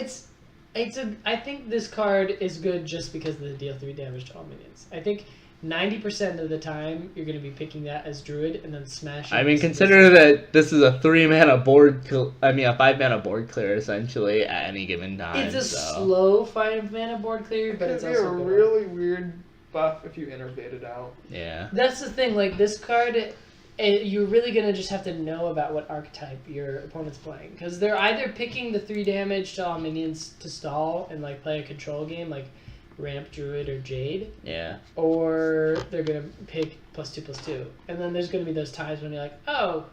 I think this card is good just because of the deal 3 damage to all minions. I think 90% of the time you're going to be picking that as Druid and then smashing. I mean, consider that this is a 3-mana board. A 5-mana board clear essentially at any given time. It's a so. slow 5-mana board clear, but It it's could be also a good. really weird buff if you innervate it out. Yeah. That's the thing. Like this card, you're really gonna just have to know about what archetype your opponent's playing, because they're either picking the 3 damage to all minions to stall and like play a control game like Ramp Druid or Jade, Yeah. or they're gonna pick +2/+2, and then there's gonna be those times when you're like, oh,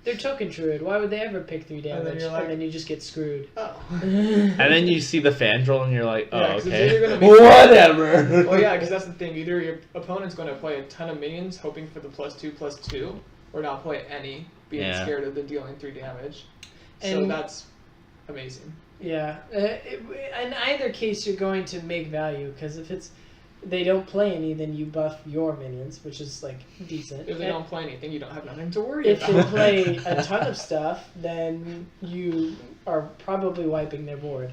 they're token Druid. Why would they ever pick 3 And then damage? you're like- and then you just get screwed. Oh. And then you see the Fandral and you're like, oh, Yeah, 'cause it's okay. either gonna be- Whatever. Well, yeah, because that's the thing. Either your opponent's going to play a ton of minions, hoping for the +2/+2, or not play any, being Yeah. scared of the dealing 3 damage. So And- that's amazing. Yeah, in either case, you're going to make value, because if they don't play any, then you buff your minions, which is like decent. If they And don't play anything, you don't have nothing to worry if they about. play a ton of stuff, then you are probably wiping their board.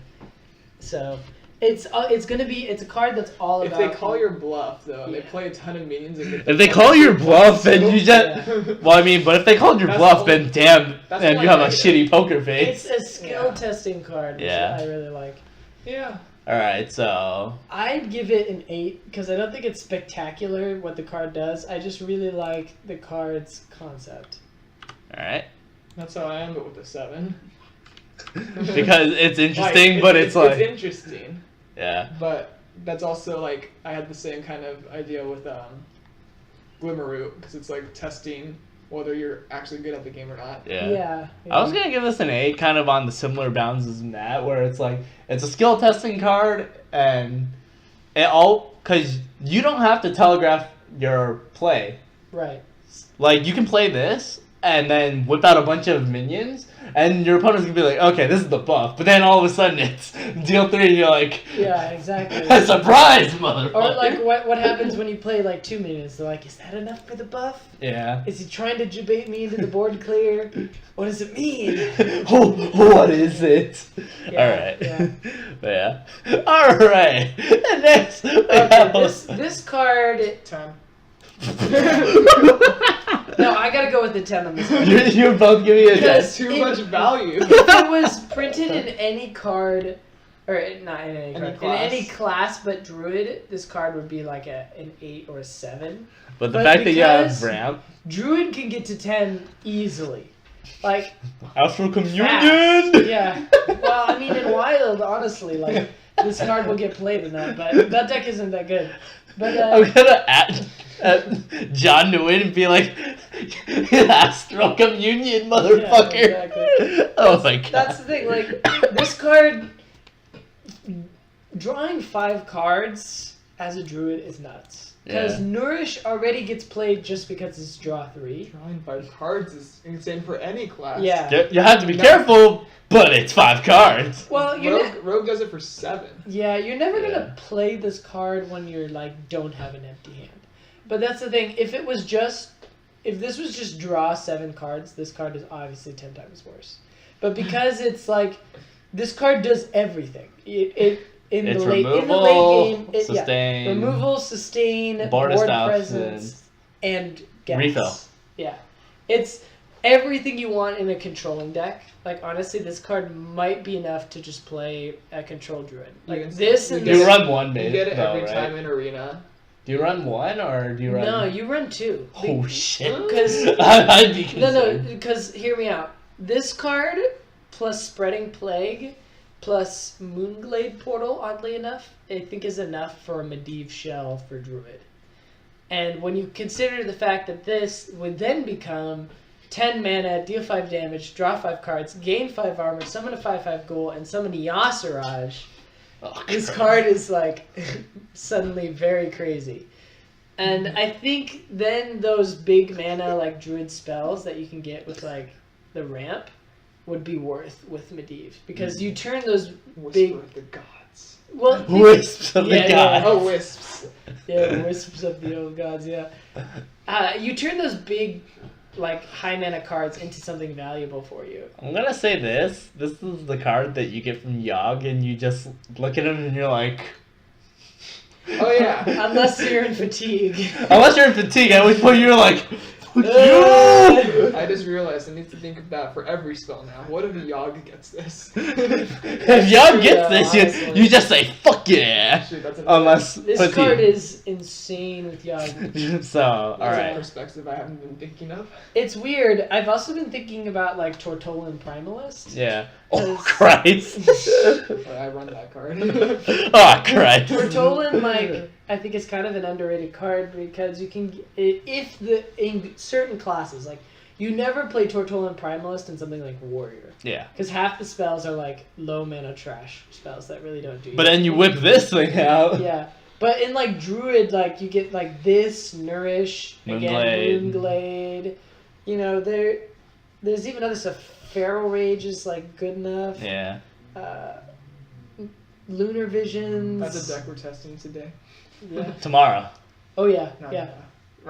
So it's a card that's all If about. they call your bluff, though, and they Yeah. play a ton of minions, and get If they call your bluff, then you just. Yeah. Well, I mean, but if they called your That's bluff, the then damn, that's then the you have a negative. shitty poker face. It's a skill testing card, which Yeah. I really like. Yeah. Alright, so. I'd give it an 8 because I don't think it's spectacular what the card does. I just really like the card's concept. Alright. That's how I am, but with a 7. Because it's interesting, but it's like. It's interesting. Yeah. But that's also like I had the same kind of idea with Glimmerroot because it's like testing whether you're actually good at the game or not. Yeah. I was gonna give this an 8, kind of on the similar bounds as Matt, where it's like it's a skill testing card, and because you don't have to telegraph your play. Right. Like you can play this and then whip out a bunch of minions, and your opponent's gonna be like, okay, this is the buff, but then all of a sudden it's deal 3, and you're like, Yeah, exactly. surprise, motherfucker. Or like what happens when you play like 2 minions? They're like, is that enough for the buff? Yeah. Is he trying to bait me into the board clear? What does it mean? What is it? Yeah, Alright. yeah. But yeah. Alright. And next we Okay, have- this card. 10. No, I gotta go with the 10 on this one. You're both giving me a Yes. test. Too It- much value. If it was printed in any card, or not in any card, class. in any class but Druid, this card would be like an 8 or a 7. But the But fact that you have because- ramp, Druid can get to 10 easily. Like, Astral Communion. fast. Yeah. Well, I mean, in Wild, honestly, like, this card will get played in that, but that deck isn't that good. But, I'm gonna at John Nguyen and be like, Astral Communion, motherfucker. Yeah, exactly. Oh my god. That's the thing, like, this card, drawing 5 cards as a Druid is nuts. Because Yeah. Nourish already gets played just because it's draw 3. Drawing 5 cards is insane for any class. Yeah. You have to be careful, but it's 5 cards. Well, Rogue does it for 7. yeah, you're never Yeah. gonna play this card when you're like don't have an empty hand. But that's the thing. If this was just draw 7 cards, this card is obviously 10 times worse. But because it's like this card does everything. In It's the late removal, game, sustain, removal, sustain, board board establishment. presence, and gas. Refill. Yeah. It's everything you want in a controlling deck. Like, honestly, this card might be enough to just play a control druid. Like, can- this you and get You this. run one, You maybe. get it every right? time in arena. Do you run one or do you run? No, you run two. Oh shit! 'Cause- I'd be No, concerned. because hear me out. This card plus Spreading Plague plus Moonglade Portal, oddly enough, I think is enough for a Medivh Shell for Druid. And when you consider the fact that this would then become 10 mana, deal 5 damage, draw 5 cards, gain 5 armor, summon a 5/5 ghoul, and summon a Yasiraj, Oh, this Christ. card is like suddenly very crazy. And I think then those big mana like druid spells that you can get with like the ramp would be worth with Medivh. Because you turn those Whisper big of the gods. well Wisps of Yeah, the yeah. gods. Oh, wisps. yeah, wisps of the old gods, yeah. You turn those big like high mana cards into something valuable for you. I'm gonna say this. This is the card that you get from Yogg, and you just look at him and you're like, Oh yeah. Unless you're in fatigue. unless you're in fatigue, at which point you're like, you. I just realized I need to think of that for every spell now. What if Yogg gets this? If Yogg gets this, honestly. you just say fuck yeah. Shoot, that's Unless This fatigue. card is insane with Yogg. So all that's a right. perspective I haven't been thinking of. It's weird. I've also been thinking about like Tortolan Primalist. Yeah. Oh Because- Christ. But I run that card. Oh Christ. Tortolan, like, I think it's kind of an underrated card because you can, if the in certain classes, like, you never play Tortolan Primalist in something like Warrior Yeah. because half the spells are like low mana trash spells that really don't do. But then you whip this thing out. Yeah, but in like Druid, like you get like this Nourish again, Moonglade. Moonglade. You know, there's even other stuff. Feral Rage is like good enough. Yeah. Lunar Visions. That's a deck we're testing today. Yeah. Tomorrow. Oh yeah. No, Yeah. no.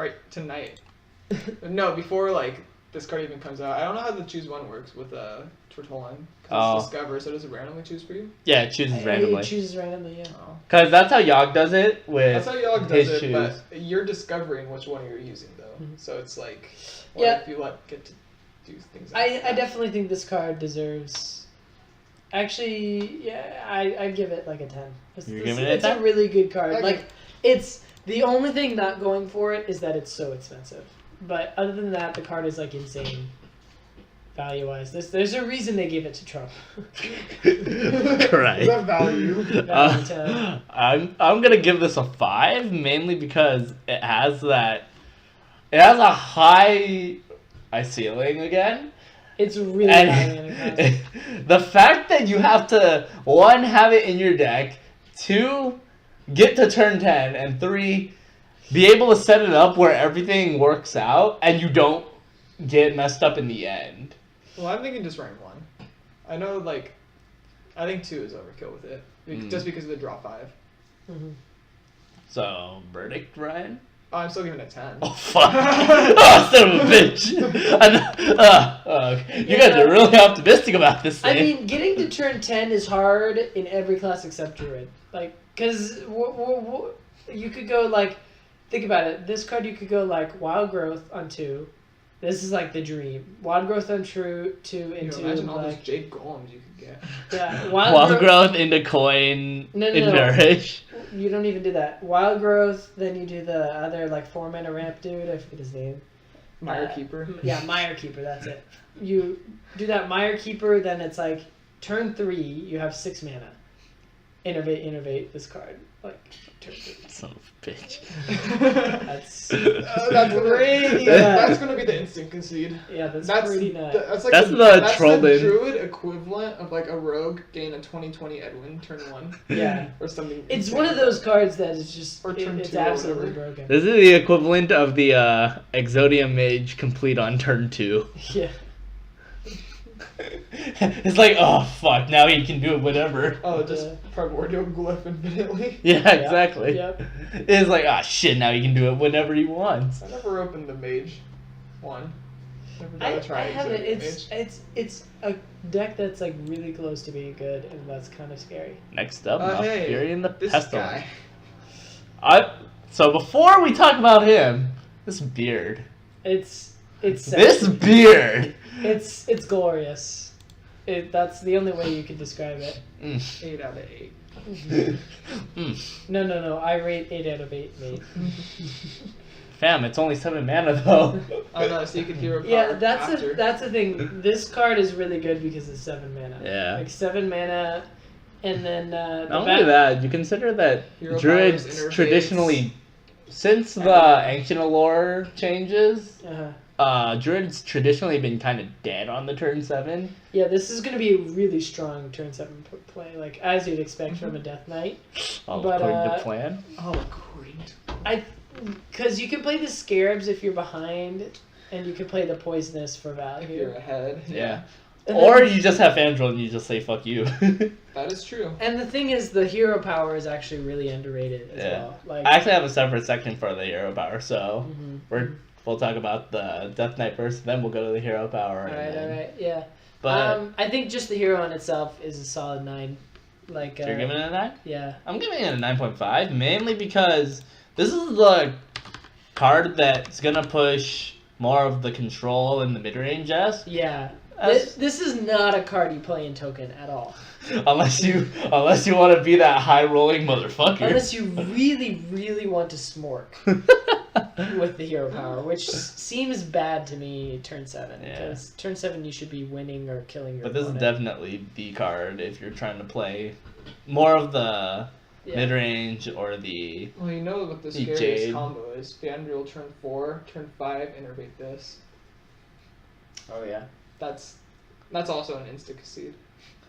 Right, tonight. No, before like this card even comes out. I don't know how the choose one works with Tortolan. Oh. It's Discover, so does it randomly choose for you? Yeah, it chooses It randomly. chooses randomly. Yeah. Oh. Cause that's how Yogg does it with That's how Yogg his does it, shoes. but you're discovering which one you're using though. Mhm. So it's like, what Yeah. if you get to do things? I after that? definitely think this card deserves. Actually, yeah, I'd give it like a 10. You're giving it a It's a 10? really good card. Okay. Like, it's the only thing not going for it is that it's so expensive. But other than that, the card is like insane, value wise. There's a reason they gave it to Trump. Correct. Is that value? Value 10. I'm gonna give this a 5 mainly because it has a high ceiling again. It's really high mana cost. And the fact that you have to 1 have it in your deck, 2 get to turn 10, and 3 be able to set it up where everything works out and you don't get messed up in the end. Well, I'm thinking just rank 1. I know, like, I think 2 is overkill with it, just because of the draw 5. Mhm. So verdict, Ryan. Oh, I'm still giving it 10. Oh fuck! Oh, son of a bitch! Okay. You guys are really optimistic about this I thing. mean, getting to turn 10 is hard in every class except Druid. Like, because you could go, like, think about it. This card, you could go, like, Wild Growth on 2. This is, like, the dream. Wild Growth on 2 into, Imagine all those like, Jade Golems you could get. yeah, Wild growth into coin, No, into nourish. You don't even do that. Wild Growth, then you do the other, like, 4 mana ramp dude. I forget his name. Mire Keeper. Yeah, Mire Keeper, that's it. You do that Mire Keeper, then it's like turn 3, you have 6 mana. Innovate this card. Like turn 3. Son of a bitch. That's That's pretty that's gonna be the instant concede. yeah, that's That's pretty nuts. That's like That's the, the that's trolled the in. druid equivalent of like a rogue gain a 20/20 Edwin turn 1 Yeah. or something. It's insane one of like those cards that is just Or turn it's 2 or absolutely whatever. broken. This is the equivalent of the Exodia Mage complete on turn 2. Yeah. It's like, oh fuck, now he can do it whatever. that. Oh, just primordial glyph infinitely. Yeah, exactly. Yep. It's like, ah shit, now he can do it whenever he wants. I never opened the mage one. Never got I to try haven't. Exotic It's a deck that's like really close to being good, and that's kind of scary. Next up, Hey, Fury and the this Pestilence. guy. So before we talk about him, This beard. It's This sexy. beard. It's glorious. That's the only way you could describe it. 8 out of 8. No. I rate 8 out of 8, mate. Fam, it's only 7 mana though. Oh no, so you could hero power Yeah, after. that's the thing. This card is really good because it's 7 mana. Yeah. Like 7 mana, and then Not only that, you consider that Hero powers, druids interface. traditionally, since the Ancient Allure changes, Uh-huh. druids traditionally been kind of dead on the turn 7. Yeah, this is going to be a really strong turn 7 play, like as you'd expect from a Death Knight. All But, according to plan. Oh, according to. Because you can play the Scarabs if you're behind, and you can play the Poisonous for If value. you're ahead. Yeah. And Or then- you just have Fandral and you just say fuck you. That is true. And the thing is, the hero power is actually really underrated as Yeah. well. Like, I actually have a separate section for the hero power, so Mhm. we'll talk about the Death Knight first, then we'll go to the hero power. Alright, yeah. But I think just the hero on itself is a solid 9. Like, you're giving it a 9? yeah. I'm giving it a 9.5, mainly because this is the card that's gonna push more of the control in the mid-range S. Yeah. As- This is not a card you play in Token at all. unless you want to be that high-rolling motherfucker. Unless you really, really want to smork with the hero power, which seems bad to me turn 7. Yeah. Because turn 7 you should be winning or killing your But this is opponent. definitely the card if you're trying to play more of the Yeah. mid-range or the... Well, you know what the The scariest Jade. combo is. Fandral turn 4, turn 5, innervate this. Oh, yeah. That's also an insta concede,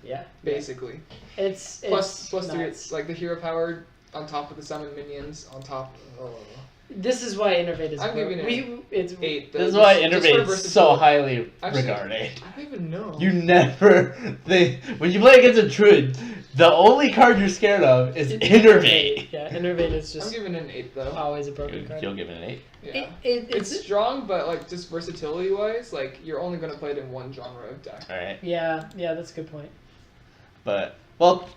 Yeah. basically. It's Plus your, nuts. like the hero power on top of the summon minions on top. Oh. This is why Innervate is I'm giving it's 8. This is why Just for Innervate's so versatility. highly Actually, regarded. I don't even know. You never... when you play against a Druid, the only card you're scared of is Innervate. Yeah, Innervate is I'm just giving it an 8 though. always a broken card. You'll give it an 8. Yeah. It's It's strong, but like just versatility wise, like you're only gonna play it in one genre of deck. Alright. yeah, that's a good point. But, well,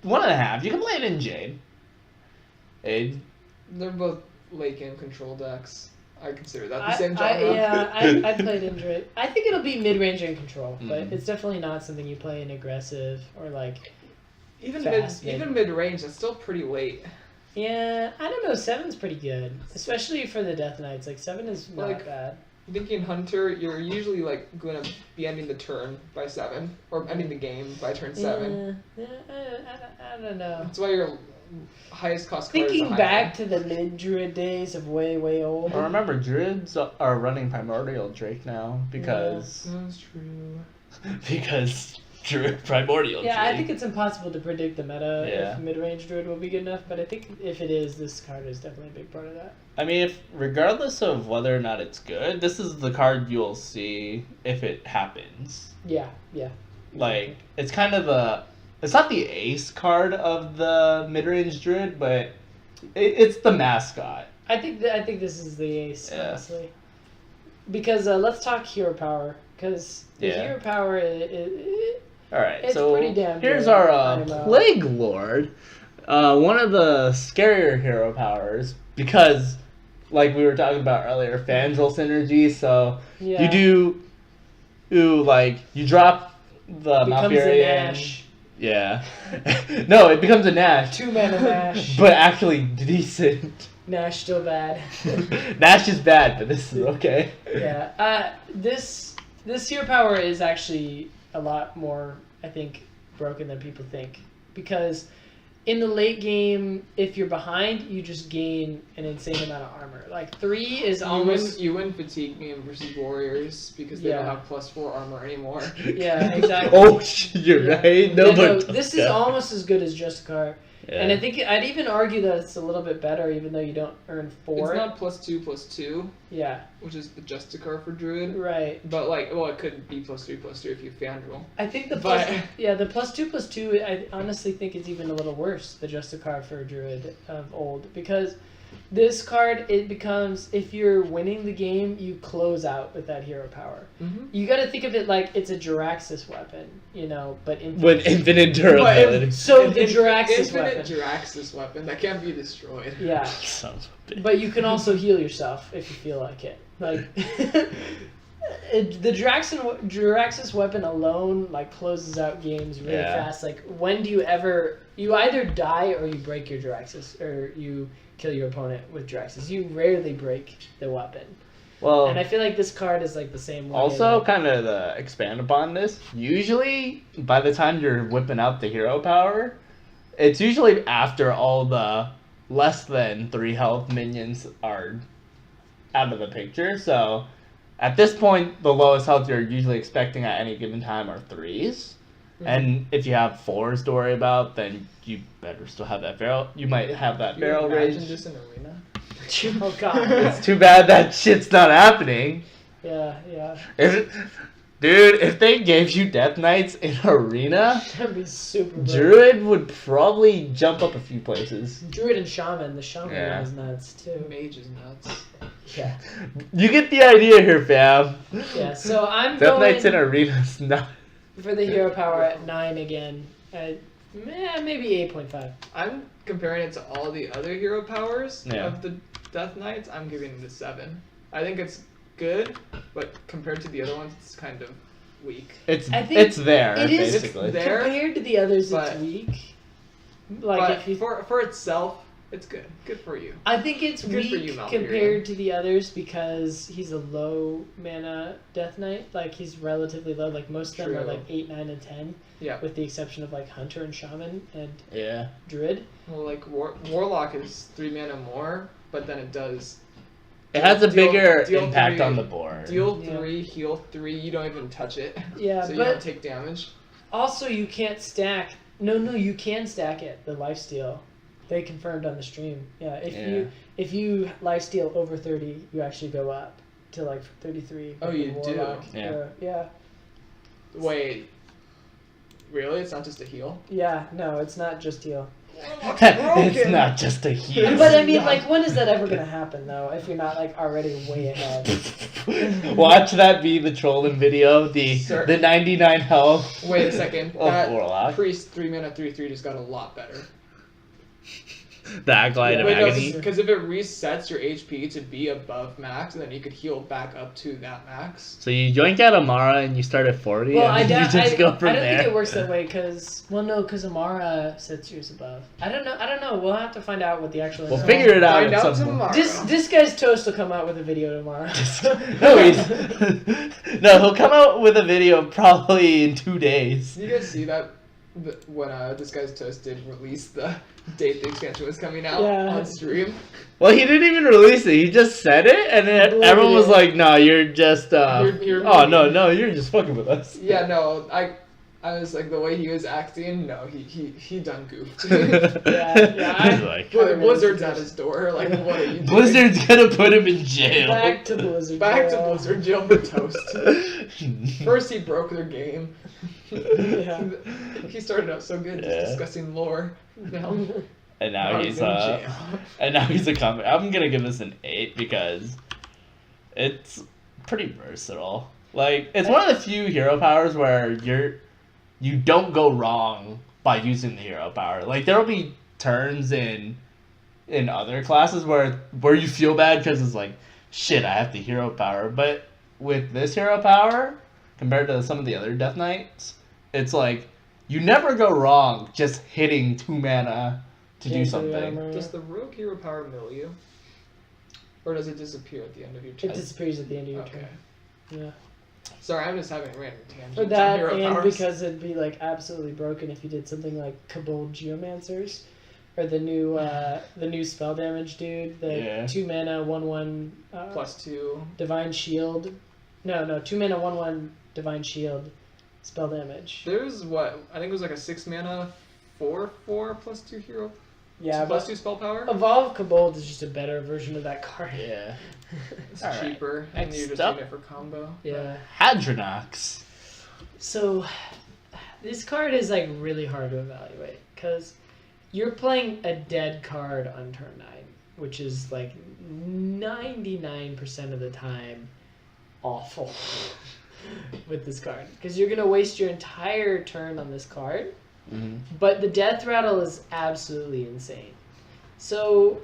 1.5. You can play it in Jade. They're both late game control decks. I consider that the I same genre. played Innervate. I think it'll be mid-range and control, but Mhm. it's definitely not something you play in aggressive or like. even fast mid range, that's still pretty late. Yeah, I don't know. 7's pretty good, especially for the Death Knights. Like 7 is not Like, bad. Thinking Hunter, you're usually like gonna be ending the turn by 7 or ending the game by turn 7. Yeah, I don't know. That's why your highest cost card is a Thinking high back one. to the mid-druid days of way old. Well, remember, Druids are running Primordial Drake now because... That's true. because Druid Primordial Yeah, Drake. I think it's impossible to predict the meta Yeah. if mid-range druid will be good enough, but I think if it is, this card is definitely a big part of that. I mean, if regardless of whether or not it's good, this is the card you'll see if it happens. Yeah. Like, it's kind of the... It's not the ace card of the mid-range druid, but it's the mascot. I think this is the ace, Yeah. honestly. Because let's talk hero power, because the Yeah. hero power Alright, It's so pretty damn here's good. our I'm, Plague Lord. One of the scarier hero powers, because, like we were talking about earlier, Fandral synergy, so yeah, you you drop the becomes a Malfurion. Nash. Yeah. No, it becomes a Nash. 2 mana Nash. But actually decent. Nash still bad. Nash is bad, but this is okay. Yeah. This hero power is actually a lot more, I think, broken than people think. Because in the late game, if you're behind, you just gain an insane amount of armor. Like 3 is almost You win fatigue game versus warriors because they don't Yeah. have +4 armor anymore. Yeah, exactly. Oh, you're Yeah. right. Yeah, no, but this is almost as good as Justicar. Yeah. And I think I'd even argue that it's a little bit better, even though you don't earn 4. It's not +2/+2, Yeah, which is the Justicar for Druid. right. But like, well, it could be +3/+3 if you Fandral. I think the But- the +2/+2. I honestly think is even a little worse. The Justicar for Druid of old, because This card, it becomes, if you're winning the game, you close out with that hero power. Mm-hmm. You got to think of it like it's a Jiraxis weapon, you know, but infinite. With infinite durability. So the Jiraxis infinite weapon. Jiraxis weapon that can't be destroyed. Yeah. Son of a bitch. But you can also heal yourself if you feel like it. Like the Jiraxis weapon alone like closes out games really fast. Like when do you ever? You either die or you break your Jiraxis, or you kill your opponent with Jiraxis. You rarely break the weapon. Well, And I feel like this card is like the same way. also, like, kind of to expand upon this, usually by the time you're whipping out the hero power, it's usually after all the less than 3 health minions are out of the picture. So at this point, the lowest health you're usually expecting at any given time are 3s. And if you have 4s to worry about, then you better still have that barrel. You might have that Can you barrel imagine rage. this in arena? Oh god. It's too bad that shit's not happening. Yeah, yeah. Dude, if they gave you Death Knights in Arena, That'd be super broken. Druid would probably jump up a few places. Druid and Shaman. The Shaman Yeah. one is nuts too. Mage is nuts. Yeah. You get the idea here, fam. Yeah, so I'm Death going Knights in Arena's not. for the hero power at 9 again. Maybe 8.5. I'm comparing it to all the other hero powers Yeah. of the Death Knights. I'm giving it a 7. I think it's good, but compared to the other ones, it's kind of weak. It's I think it's there it is basically. It's there, Compared to the others, but- it's weak. Like but if you, for itself, it's good. Good for you. I think it's good for weak you, Malfurion. compared to the others because he's a low mana Death Knight. Like he's relatively low. Like most of them are True. like 8, 9, and 10, Yeah. with the exception of like Hunter and Shaman and Yeah. Druid. Well, like Warlock is 3 mana more, but then it does It has a Deal- bigger deal impact 3, on the board. deal Yeah. 3, heal 3. You don't even touch it, Yeah, so you but don't take damage. also you can't stack. No, you can stack it. The lifesteal. They confirmed on the stream. Yeah, if you lifesteal over 30, you actually go up to like 33. Oh, with the you do? Warlock. Yeah. Yeah. Wait, really? It's not just a heal? Yeah. No, it's not just heal. It's not just a heal. But I mean, like, when is that ever gonna happen though? If you're not like already way ahead. Watch that be the trolling video. Sir. The 99 health. Wait a second. Of That Warlock. priest 3 mana 3/3 just got a lot better. The Acolyte of Wait, no, Agony. because if it resets your HP to be above max, then you could heal back up to that max. So you yoink out Amara and you start at 40, Well, and I then don't. you just go from I don't there. think it works that way because Amara sets yours above. I don't know. We'll have to find out what the actual. We'll figure it out Find at out some point. tomorrow. This guy's toast will come out with a video tomorrow. No, he'll come out with a video probably in 2 days. Did you guys see that? When this guy's toast did release the date the expansion was coming out Yeah. on stream. Well, he didn't even release it. He just said it, and then Blurted everyone was it. like, "No, you're just You're oh mean." no, you're just fucking with us." Yeah, no, I was like the way he was acting. No, he done goofed. Yeah. He's like, Blizzard's at his door. Like, what are you doing? Blizzard's gonna put him in jail. Back to Blizzard. Back to jail. Blizzard jail for toast. First he broke their game. Yeah. He started out so good, just Yeah. discussing lore. Now, And now now he's in jail. and now he's a comic. I'm gonna give this an 8 because it's pretty versatile. Like it's one of the few hero powers where you don't go wrong by using the hero power. Like there'll be turns in other classes where you feel bad because it's like shit, I have the hero power. But with this hero power, compared to some of the other Death Knights, it's like you never go wrong just hitting 2 mana to do something. Does the rogue hero power mill you? Or does it disappear at the end of your turn? It disappears at the end of your Okay. turn. Yeah. Sorry, I'm just having random tangents For on that, hero and powers. because it'd be like absolutely broken if you did something like Kobold Geomancers, or the new spell damage dude, the Yeah. 2 mana 1/1 +2. Divine Shield. No, 2 mana 1/1 Divine Shield spell damage. There's what? I think it was like a 6 mana 4/4 +2 hero. Yeah, but +2 spell power. Evolve Kobold is just a better version of that card. Yeah. It's Alright. cheaper, and Next you're just up. using it for combo. Yeah. Hadronox. So, this card is like really hard to evaluate because you're playing a dead card on turn 9 which is like 99% of the time awful with this card. Because you're going to waste your entire turn on this card, but the death rattle is absolutely insane. So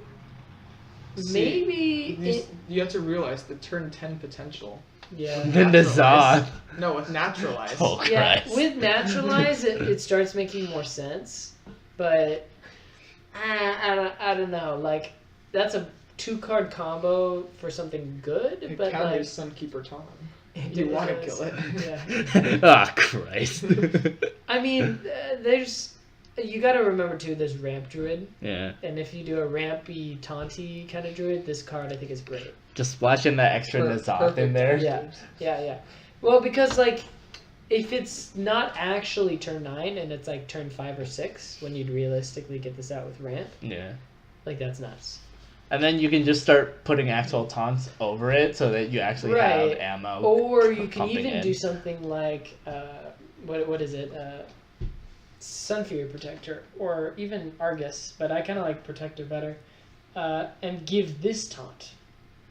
maybe you have to realize the turn 10 potential. yeah. Then the Zoth. No, with naturalize. Oh, Yeah, Christ. with naturalize, it starts making more sense, but I don't know. Like, that's a 2-card combo for something good, It but like, counters Sunkeeper Tom. You want to kill it. Yeah. Ah, Christ. I mean, you got to remember too. There's ramp druid, Yeah. and if you do a rampy taunty kind of druid, this card I think is great. Just splashing that extra Nazoth in there. Yeah. Well, because like, if it's not actually turn 9 and it's like turn 5 or 6 when you'd realistically get this out with ramp, Yeah. like that's nuts. And then you can just start putting actual taunts over it so that you actually have Right. ammo. Or you can pumping even in. do something like what is it? Sunfury Protector, or even Argus, but I kind of like Protector better. And give this taunt.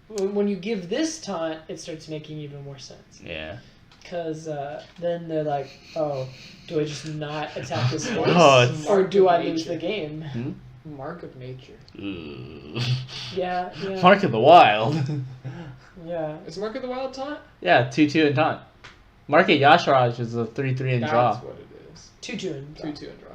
When you give this taunt, it starts making even more sense. Yeah. Because then they're like, oh, do I just not attack this face? Oh, it's- or do I lose Nature. the game? Mark of Nature. Ooh. Yeah. Mark of the Wild. Yeah. Is Mark of the Wild taunt? Yeah, 2/2 and taunt. Mark of Yasharaj is a 3/3 and That's draw. what it is. 2/2 and draw. 2/2 and draw.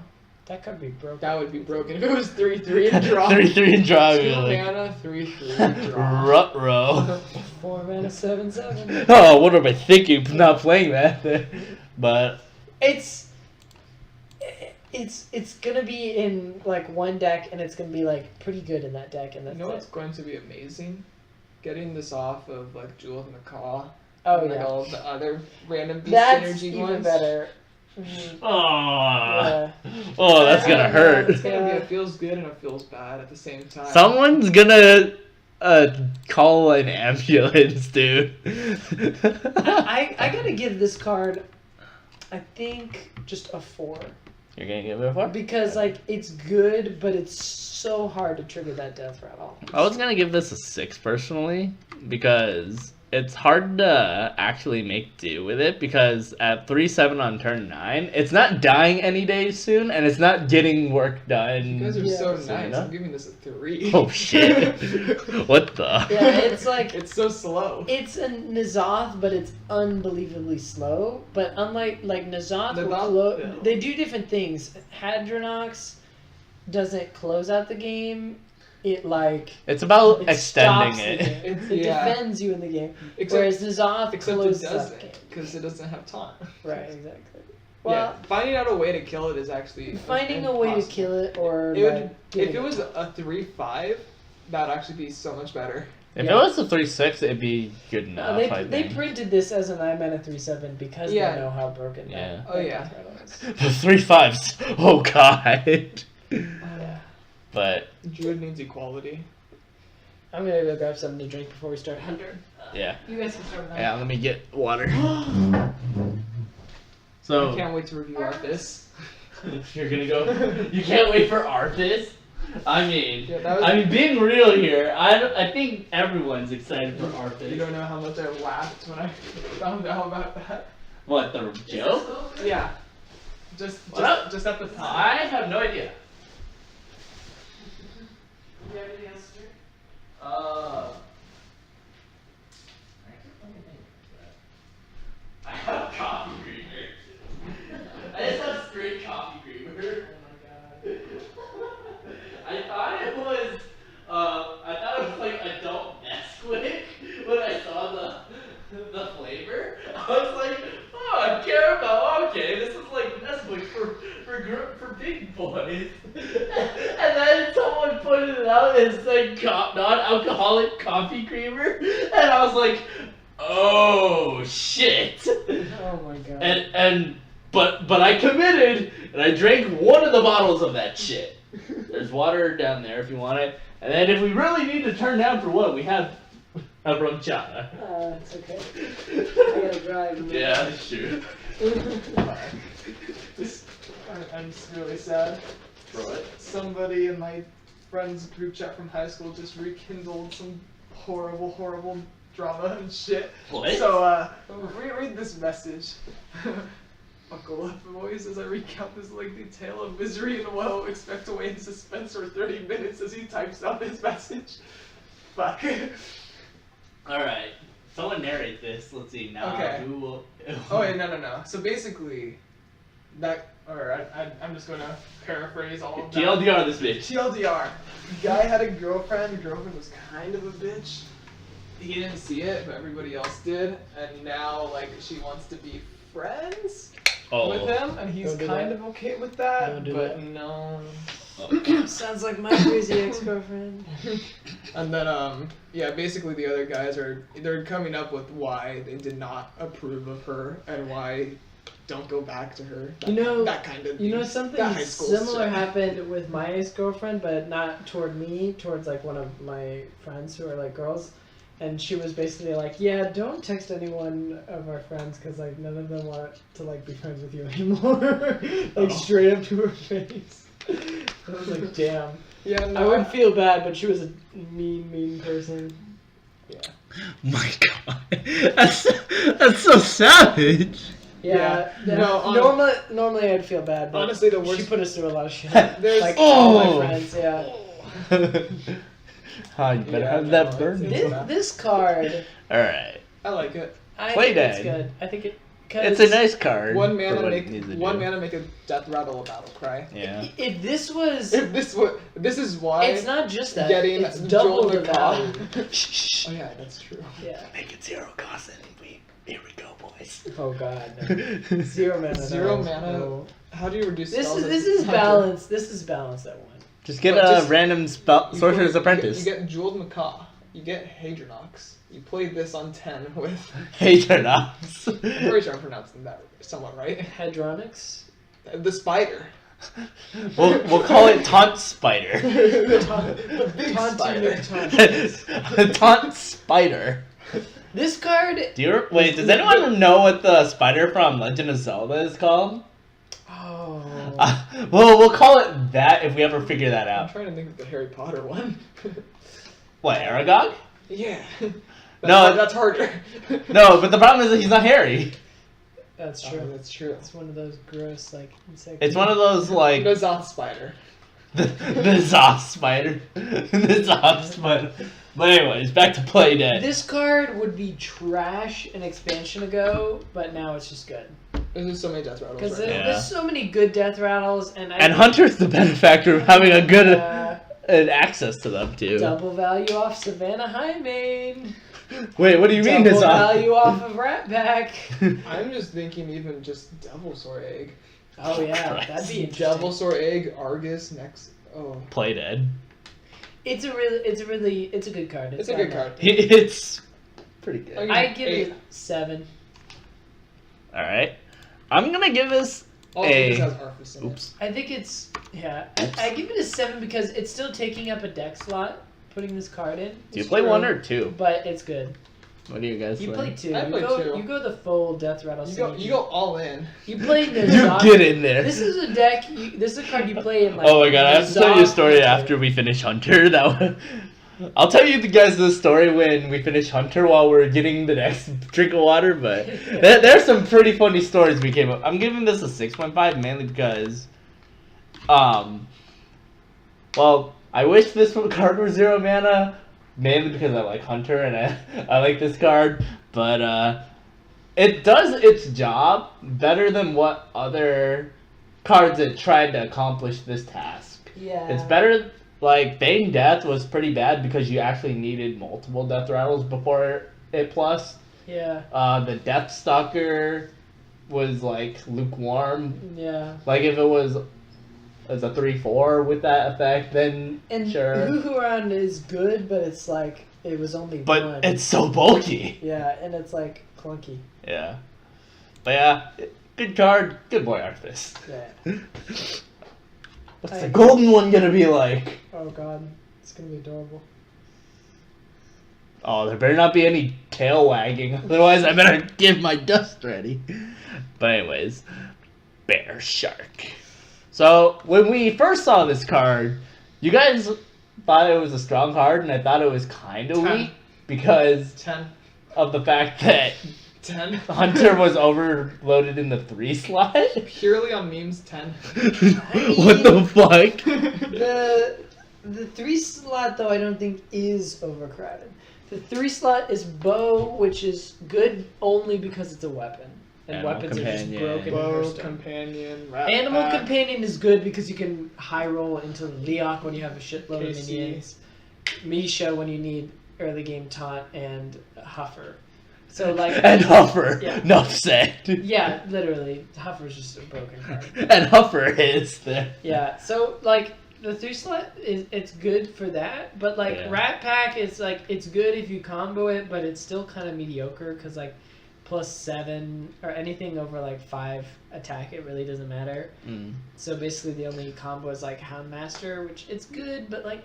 That could be broken. That would be broken if it was 3/3 and draw. 3/3 and draw. 2 Really. mana, 3/3 draw. Rut-row. 4 mana, 7/7. Oh, what am I thinking? Not playing that. But It's gonna be in like one deck, and it's gonna be like pretty good in that deck, and You that's know what's it. going to be amazing? Getting this off of like Jewel of Macaw. Oh and, like, yeah, all the other random beast that's synergy even ones. better. oh, Yeah. oh, that's gonna hurt. It's gonna be it feels good and it feels bad at the same time. Someone's gonna call an ambulance, dude. I gotta give this card, I think, just a 4. You're gonna give it a 4? Because like it's good, but it's so hard to trigger that death rattle. I was gonna give this a 6 personally, because it's hard to actually make do with it, because at 3/7 on turn 9, it's not dying any day soon, and it's not getting work done. You guys are Yeah. so Soon nice. enough. I'm giving this a 3. Oh shit. What the? Yeah, it's like It's so slow. it's a Nazoth, but it's unbelievably slow. But unlike like Nazoth, Yeah. they do different things. Hadronox doesn't close out the game. It like It's about it extending stops the it. game. It's- It yeah. defends you in the game. Except, Whereas Nazoth except it closes out the doesn't, game. because it doesn't have taunt. Right, exactly. Yeah, Well, finding out a way to kill it is actually finding a way to impossible. kill it, or It would, like, if getting it was a 3/5, that'd actually be so much better. If Yeah. it was a 3/6, it'd be good enough, I they think. printed this as an I-mana 3/7 because Yeah. they know how broken Yeah. that Oh, yeah. death rattle is. The 3/5s. Oh god. Yeah. But Druid needs equality. I'm gonna go grab something to drink before we start Hunter. yeah. You guys can start now. Yeah, let me get water. I So can't wait to review Arthas. you're gonna go. You can't wait for Arthas. I mean, Yeah, that was- being real here. I think everyone's excited for You Arthas. don't know how much I laughed when I found out about that. What, the joke? Yeah. Just What up? just at the time. I have no idea. You have anything else to drink? I have coffee creamer. I just have straight coffee creamer. Oh my god. I thought it was like adult Nesquik when I saw the flavor. I was like, oh, caramel. Okay, this is like Nesquik for big boys. And then someone pointed it out as like non-alcoholic coffee creamer, and I was like, oh shit. Oh my god. But I committed, and I drank one of the bottles of that shit. There's water down there if you want it. And then if we really need to turn down for one, we have a rum chata. It's okay. I gotta drive. Yeah, that's true. I'm just really sad. For what? Somebody in my friends group chat from high school just rekindled some horrible drama and shit. What? So, read this message. Buckle up, boys, as I recount this lengthy tale of misery and woe. Expect to wait in suspense for 30 minutes as he types out his message. Fuck. Alright. Someone narrate this. Let's see. Now Okay. who will... Oh, wait, no. So basically, I'm just gonna paraphrase all of that. TLDR this bitch. TLDR. Guy had a girlfriend. The girlfriend was kind of a bitch. He didn't see it, but everybody else did. And now, like, she wants to be friends with him, and he's Don't do kind that. of okay with that. Don't do but that. no. Sounds like my crazy ex-girlfriend. And then, yeah, basically the other guys they're coming up with why they did not approve of her and why don't go back to her. That kind of. You know something that high school similar shit. happened with my ex-girlfriend, but not toward me, towards like one of my friends who are like girls, and she was basically like, yeah, don't text anyone of our friends because like none of them want to like be friends with you anymore. Like straight up to her face. I was like, damn. Yeah, I no. would feel bad, but she was a mean person. Yeah. My god. That's so savage. Yeah. Yeah. No, normally I'd feel bad, but honestly, the she worst. put us through a lot of shit. There's- Like all my Oh. friends, yeah. Oh, you better Yeah, have no, that it's- burn. it's- This card, Alright. I like it. I Play think it's dead. good. I think it. It's a nice card. One for mana what it needs to make do. a death rattle a battle cry. Yeah. If this was, This is why it's not just that. getting It's double the Macaw- value. Shh. Oh yeah, that's true. Yeah. Make it 0 cost and here we go, boys. Oh god. No. 0 mana. Zero no. mana. No. How do you reduce This spells? is as Hunter? balance. This is balance that one. Just get But a just- random spell, You Sorcerer's play- Apprentice. You get Jeweled Macaw. You get Hadronox. You play this on 10 with. Hadronox. I'm pretty sure I'm pronouncing that somewhat right. Hadronics. The spider. We'll call it Taunt Spider. The big spider. Taunt Spider. This card. Wait, does anyone know what the spider from Legend of Zelda is called? Oh. Well, we'll call it that if we ever figure that I'm out. trying to think of the Harry Potter one. What, Aragog? Yeah. No. That's harder. No, but the problem is that he's not hairy. That's Oh, true. that's true. It's one of those gross like insect. It's one of those, like, The Zoth spider. the Zoth Spider. The Zoth Spider. But anyways, back to Play Dead. This card would be trash an expansion ago, but now it's just good. There's just so many death rattles Because right now. Yeah. there's so many good death rattles, and And Hunter's the benefactor of having a good uh, access to them, too. double value off Savannah Highmane. Wait, what do you mean Double it's off? value off of Rat Pack. I'm just thinking even just Devilsaur Egg. Oh yeah, Christ. that'd be interesting. Devilsaur Egg, Argus, next. Oh. Play Dead. It's a good card. It's a good card. It's pretty good. Like- I give Eight. it 7. Alright. I'm gonna give this All a... these has Arthas in it. Oops. I think it's Oops. I give it a 7 because it's still taking up a deck slot. Putting this card in. Do you It's play true. 1 or 2? But it's good. What do you guys You play? play 2. I You play go, 2. You go the full death rattle. You go all in. You play the You Zoc- get in there. This is a deck. This is a card you play in like. Oh my god, I have to tell you a Zoc- story after we finish Hunter. I'll tell you guys the story when we finish Hunter while we're getting the next drink of water, but there's some pretty funny stories we came up. I'm giving this a 6.5 mainly because, well, I wish this card were 0 mana, mainly because I like Hunter and I like this card, but it does its job better than what other cards that tried to accomplish this task. Yeah. It's better. Like, Bane Death was pretty bad because you actually needed multiple Death Rattles before it plus. Yeah. The Death Stalker was, like, lukewarm. Yeah. Like, if it was as a 3/4 with that effect, then And sure. Huhuran is good, but it's like it was only But one. it's so bulky. Yeah, and it's like clunky. Yeah. But yeah, good card. Good boy, Arthas. Yeah. What's the golden one gonna be like? Oh god, it's gonna be adorable. Oh, there better not be any tail wagging, otherwise I better get my dust ready. But anyways, Bear Shark. So, when we first saw this card, you guys thought it was a strong card, and I thought it was kind of 10. weak because 10. of the fact that 10. Hunter was overloaded in the 3 slot. Purely on memes, 10. What the fuck? The 3 slot though I don't think is overcrowded. The 3 slot is bow, which is good only because it's a weapon. And Animal weapons are just companion. broken in Bow, Hearthstone. companion, rat Animal pack, companion is good because you can high roll into Leok when you have a shitload of KC. minions. Misha when you need early game taunt, and Huffer. So like And Huffer. Yeah. Enough said. Yeah, literally. Huffer's just a broken card. And Huffer is there. Yeah, so like the 3 slot it's good for that, but like Yeah. Rat Pack is like it's good if you combo it, but it's still kind of mediocre because like +7 or anything over like 5 attack, it really doesn't matter. Mm. So basically the only combo is like Houndmaster, which it's good, but like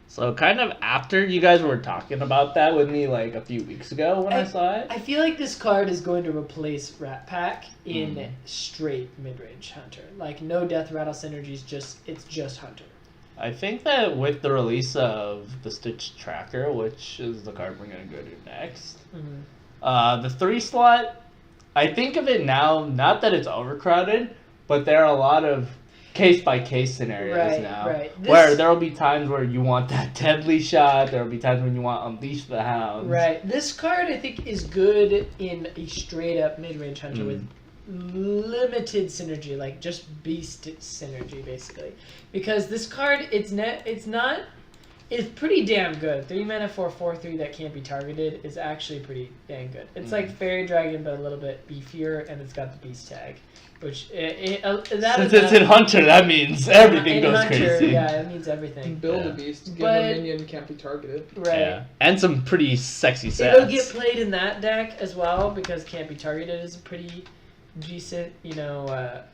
So kind of after you guys were talking about that with me like a few weeks ago when I saw it. I feel like this card is going to replace Rat Pack in straight mid-range Hunter. Like no Death Rattle synergies, it's just Hunter. I think that with the release of the Stitch Tracker, which is the card we're going to go to next, the 3 slot, I think of it now, not that it's overcrowded, but there are a lot of case-by-case scenarios now. Right. Where there will be times where you want that deadly shot, there will be times when you want Unleash the Hounds. Right. This card, I think, is good in a straight-up mid-range Hunter with limited synergy, like just beast synergy, basically. Because this card, it's pretty damn good. 3 mana for 4/3 that can't be targeted is actually pretty dang good. It's like Fairy Dragon, but a little bit beefier, and it's got the beast tag. Which, Since it's in Hunter, that means everything in goes Hunter, crazy. Yeah, it means everything. Build Yeah. a beast, give But- a minion, can't be targeted. Right. Yeah. And some pretty sexy sets. It'll get played in that deck as well because can't be targeted is a pretty decent,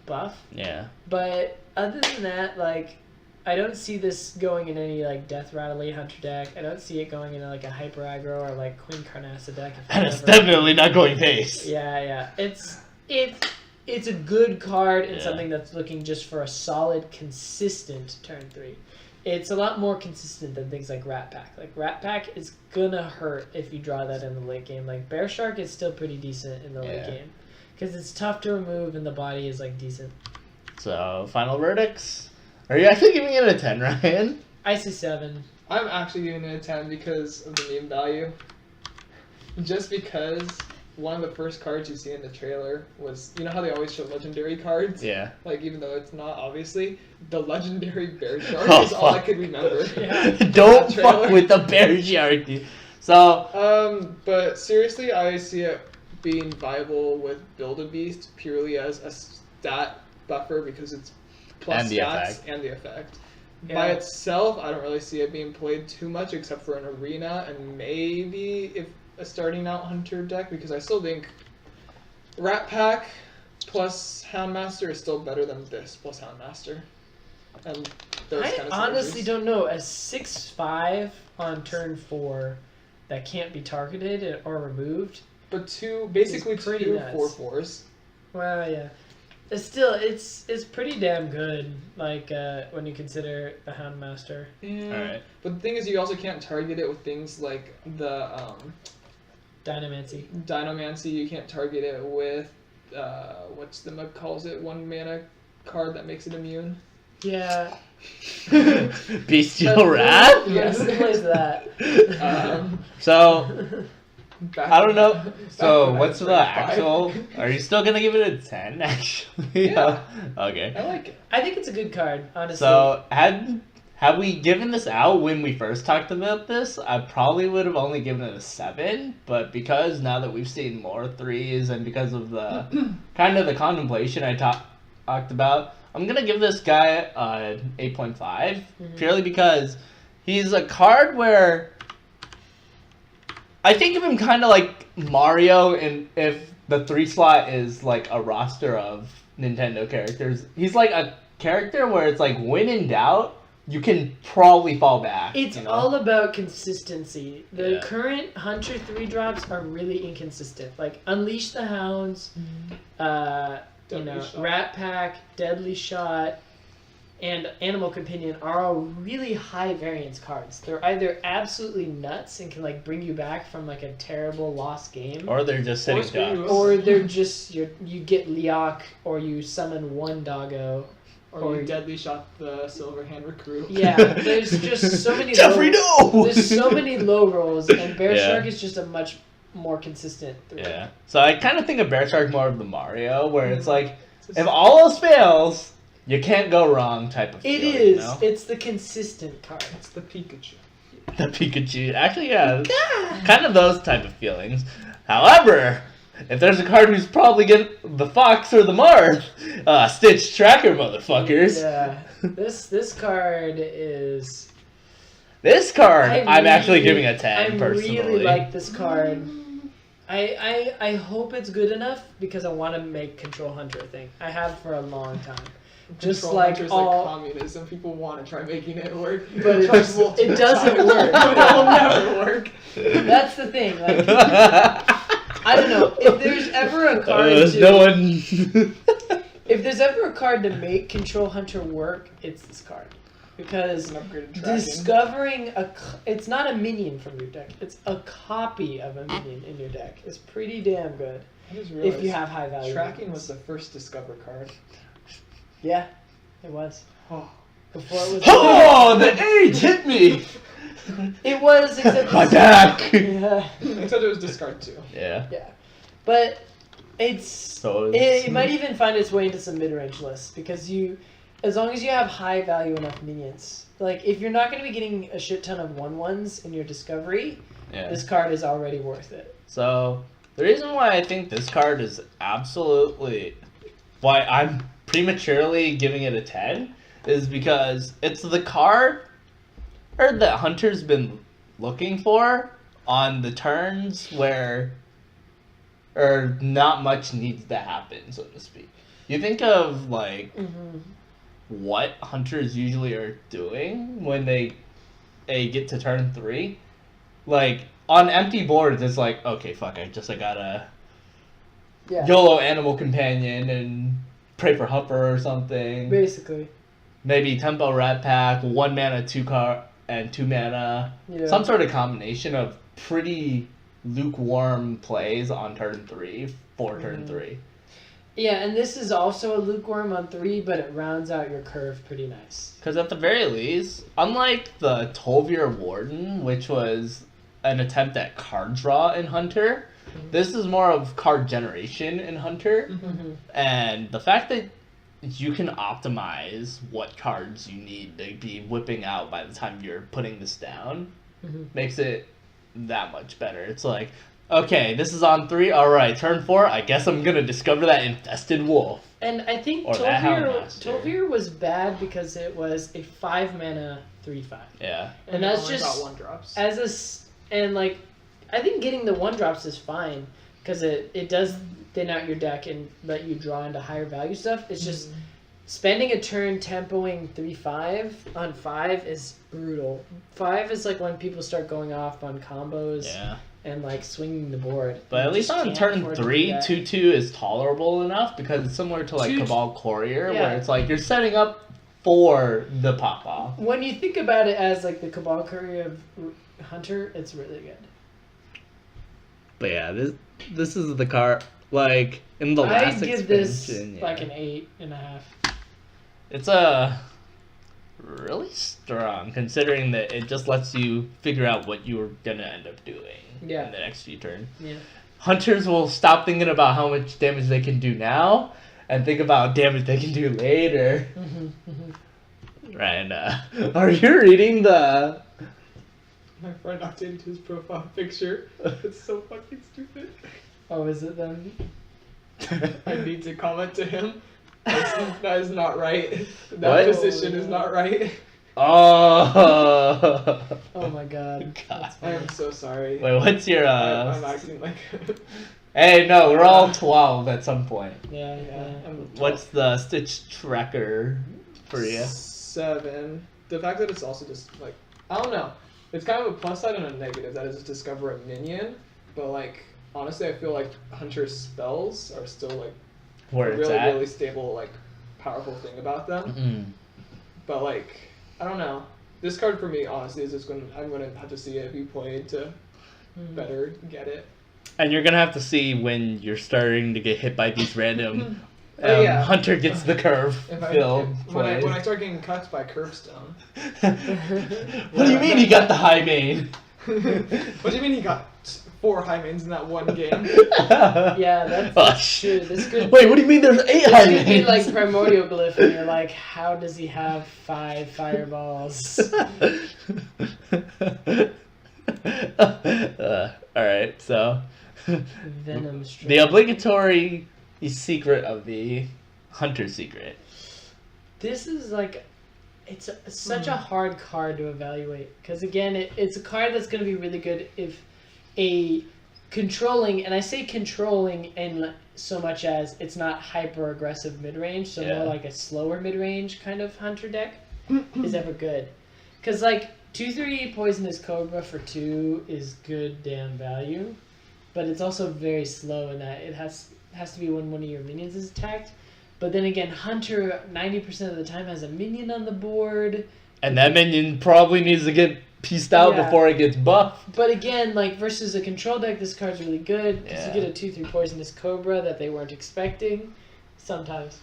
buff. Yeah. But other than that, like, I don't see this going in any like Death Rattle Hunter deck. I don't see it going in like a Hyper Aggro or like Queen Carnassa deck. if And it it's ever- definitely not going face. Yeah. It's a good card and Yeah. something that's looking just for a solid, consistent turn 3. It's a lot more consistent than things like Rat Pack. Like Rat Pack is gonna hurt if you draw that in the late game. Like Bear Shark is still pretty decent in the late Yeah. game because it's tough to remove and the body is like decent. So, final verdicts? Are you actually giving it a 10, Ryan? I say 7. I'm actually giving it a 10 because of the meme value. Just because one of the first cards you see in the trailer was, you know how they always show legendary cards? Yeah. Like, even though it's not, obviously, the legendary Bear Shark Oh, is all I fuck. could remember. Yeah. Don't That fuck trailer. with the Bear Shark. So, But seriously, I see it being viable with Build-A-Beast purely as a stat buffer because it's plus And the stats effect. and the effect. Yeah. By itself, I don't really see it being played too much except for an arena and maybe if a starting out Hunter deck because I still think Rat Pack plus Houndmaster is still better than this plus Houndmaster. And those I kind of honestly synergies. don't know. A 6/5 on turn 4 that can't be targeted or removed. But basically It's pretty two nuts. 4/4s. Well, yeah. It's pretty damn good. Like when you consider the Houndmaster. Yeah. Alright. But the thing is, you also can't target it with things like the Dynamancy. Dinomancy. You can't target it with what's the mug calls it 1 mana card that makes it immune. Yeah. Bestial Wrath? Yes, who plays that? So, Back I don't know. back So, when I what's was the grade 5. actual? Are you still gonna give it a 10, actually? Yeah. Okay. I like it. I think it's a good card, honestly. So, had we given this out when we first talked about this, I probably would have only given it a 7, but because now that we've seen more 3s and because of the kind of the contemplation I talked about, I'm going to give this guy an 8.5 purely because he's a card where I think of him kind of like Mario, and if the 3 slot is like a roster of Nintendo characters, he's like a character where it's like when in doubt, you can probably fall back. It's you know? all about consistency. The Yeah. current Hunter 3 drops are really inconsistent. Like Unleash the Hounds, Deadly Shot. Rat Pack, Deadly Shot, and Animal Companion are all really high variance cards. They're either absolutely nuts and can like bring you back from like a terrible lost game, Or they're just sitting ducks. or they're just you get Leok, or you summon one doggo, Or you deadly shot the silver hand recruit. Yeah, there's just so many. Jeffrey, no! There's so many low rolls, and Bear Yeah. Shark is just a much more consistent. Yeah. So I kind of think of Bear Shark more of the Mario, where it's like, if all else fails, you can't go wrong type of It feeling, is. You know? It's the consistent card. It's the Pikachu. The Pikachu. Actually, yeah. Kind of those type of feelings. However, if there's a card who's probably getting the Fox or the Marth, Stitch Tracker, motherfuckers. Yeah. This card is. This card, I'm actually really- giving a 10, I personally. really like this card. I hope it's good enough because I want to make Control Hunter a thing. I have for a long time. Just Control like Hunter's all- like communism. People want to try making it work. But it Tries multiple it doesn't times. work. It'll never work. That's the thing. Like, I don't know if there's ever a card to no one. if there's ever a card to make Control Hunter work, it's this card. Because An upgraded tracking. discovering it's not a minion from your deck. It's a copy of a minion in your deck. It's pretty damn good I just if realized you have high value. tracking minions. was the first discover card. Yeah, it was. Oh. Before it was. Oh, the age hit me! It was, except My back! Yeah, Except it was discard 2. Yeah. yeah, but it's. So It might even find its way into some mid-range lists because as long as you have high value enough minions, like if you're not going to be getting a shit ton of 1/1s in your discovery, Yeah. this card is already worth it. So the reason why I think this card is absolutely why I'm prematurely giving it a 10 is because it's the card that Hunter's been looking for on the turns where not much needs to happen, so to speak. You think of like what Hunters usually are doing when they get to turn 3. Like on empty boards, it's like, okay, fuck, I gotta Yeah, YOLO Animal Companion and pray for Hupper or something. basically. Maybe Tempo Rat Pack, 1 mana, 2 and 2 mana. Yeah. Some sort of combination of pretty lukewarm plays on turn 3 for turn 3. Yeah, and this is also a lukewarm on 3, but it rounds out your curve pretty nice. Because at the very least, unlike the Tolvir Warden, which was an attempt at card draw in Hunter, this is more of card generation in Hunter. And the fact that you can optimize what cards you need to be whipping out by the time you're putting this down makes it that much better. It's like, okay, this is on 3, alright, turn 4, I guess I'm gonna discover that infested wolf. And I think Or that Houndmaster. Tolvir was bad because it was a 5 mana 3/5. Yeah. And that's only just got 1-drops. and like I think getting the 1-drops is fine because it does thin out your deck and let you draw into higher value stuff. It's just spending a turn tempoing 3/5 on 5 is brutal. 5 is like when people start going off on combos Yeah. and like swinging the board. But at You least just on can't turn afford to do 3, that. 2/2 is tolerable enough because it's similar to like 2/2 Cabal Courier, yeah. where it's like you're setting up for the pop off. When you think about it as like the Cabal Courier of Hunter, it's really good. But yeah, this is the card. Like in the last I'd give this expansion, like yeah. an 8.5. It's really strong considering that it just lets you figure out what you were gonna end up doing in the next few turns. Yeah. Hunters will stop thinking about how much damage they can do now and think about damage they can do later. Right, and are you reading the... My friend updated his profile picture. It's so fucking stupid. Oh, is it then? I need to comment to him. That is not right. That What? position is not right. Oh! Oh my god. God. I am so sorry. Wait, what's your, I'm acting like. Hey, no, we're all 12 at some point. Yeah, Yeah. I'm What's the Stitch tracker for you? 7. The fact that it's also just like, I don't know. It's kind of a plus side and a negative that is discover a minion, but like honestly, I feel like Hunter's spells are still like Where a it's really at? really stable like powerful thing about them. But like, I don't know. This card for me, honestly, is just I'm gonna have to see it be played to better get it. And you're gonna have to see when you're starting to get hit by these random Oh, yeah. Hunter gets the curve When plays. I start getting cut by Curbstone. What do you mean he got the high main? What do you mean he got 4 high mains in that one game? Yeah, that's true. This could Wait, what do you mean there's 8 high this could be mains? like Primordial Glyph, and you're like, how does he have 5 fireballs? Alright, so Venom Strike. the obligatory secret of the Hunter secret. This is like, it's such a hard card to evaluate, because again, it's a card that's going to be really good if a controlling, and I say controlling in so much as it's not hyper aggressive mid range, so more like a slower mid range kind of Hunter deck is ever good. Because like 2/3 Poisonous Cobra for 2 is good damn value, but it's also very slow in that it has to be when one of your minions is attacked. But then again, Hunter 90% of the time has a minion on the board. And that minion probably needs to get pieced out before it gets buffed. But again, like versus a control deck, this card's really good because Yeah. you get a 2/3 Poisonous Cobra that they weren't expecting sometimes.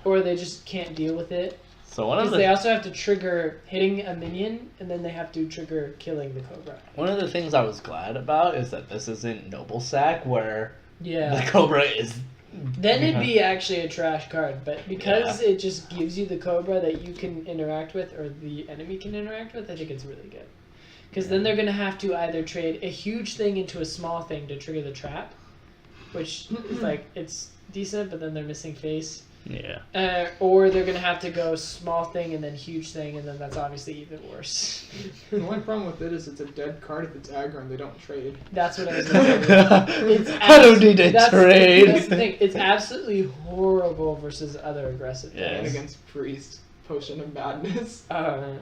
Or they just can't deal with it. So one of Because they the also have to trigger hitting a minion, and then they have to trigger killing the Cobra. one of the things I was glad about is that this isn't Noble Sack where Yeah. the Cobra is. Then it'd be actually a trash card, but because it just gives you the Cobra that you can interact with, or the enemy can interact with, I think it's really good. Because then they're going to have to either trade a huge thing into a small thing to trigger the trap, which is like, it's decent, but then they're missing face. Yeah. Or they're going to have to go small thing and then huge thing, and then that's obviously even worse. The only problem with it is it's a dead card if it's aggro and they don't trade. That's what I was going to say. I don't need to trade. That's the thing. It's absolutely horrible versus other aggressive Yeah. decks. And against Priest, Potion of Madness. Oh,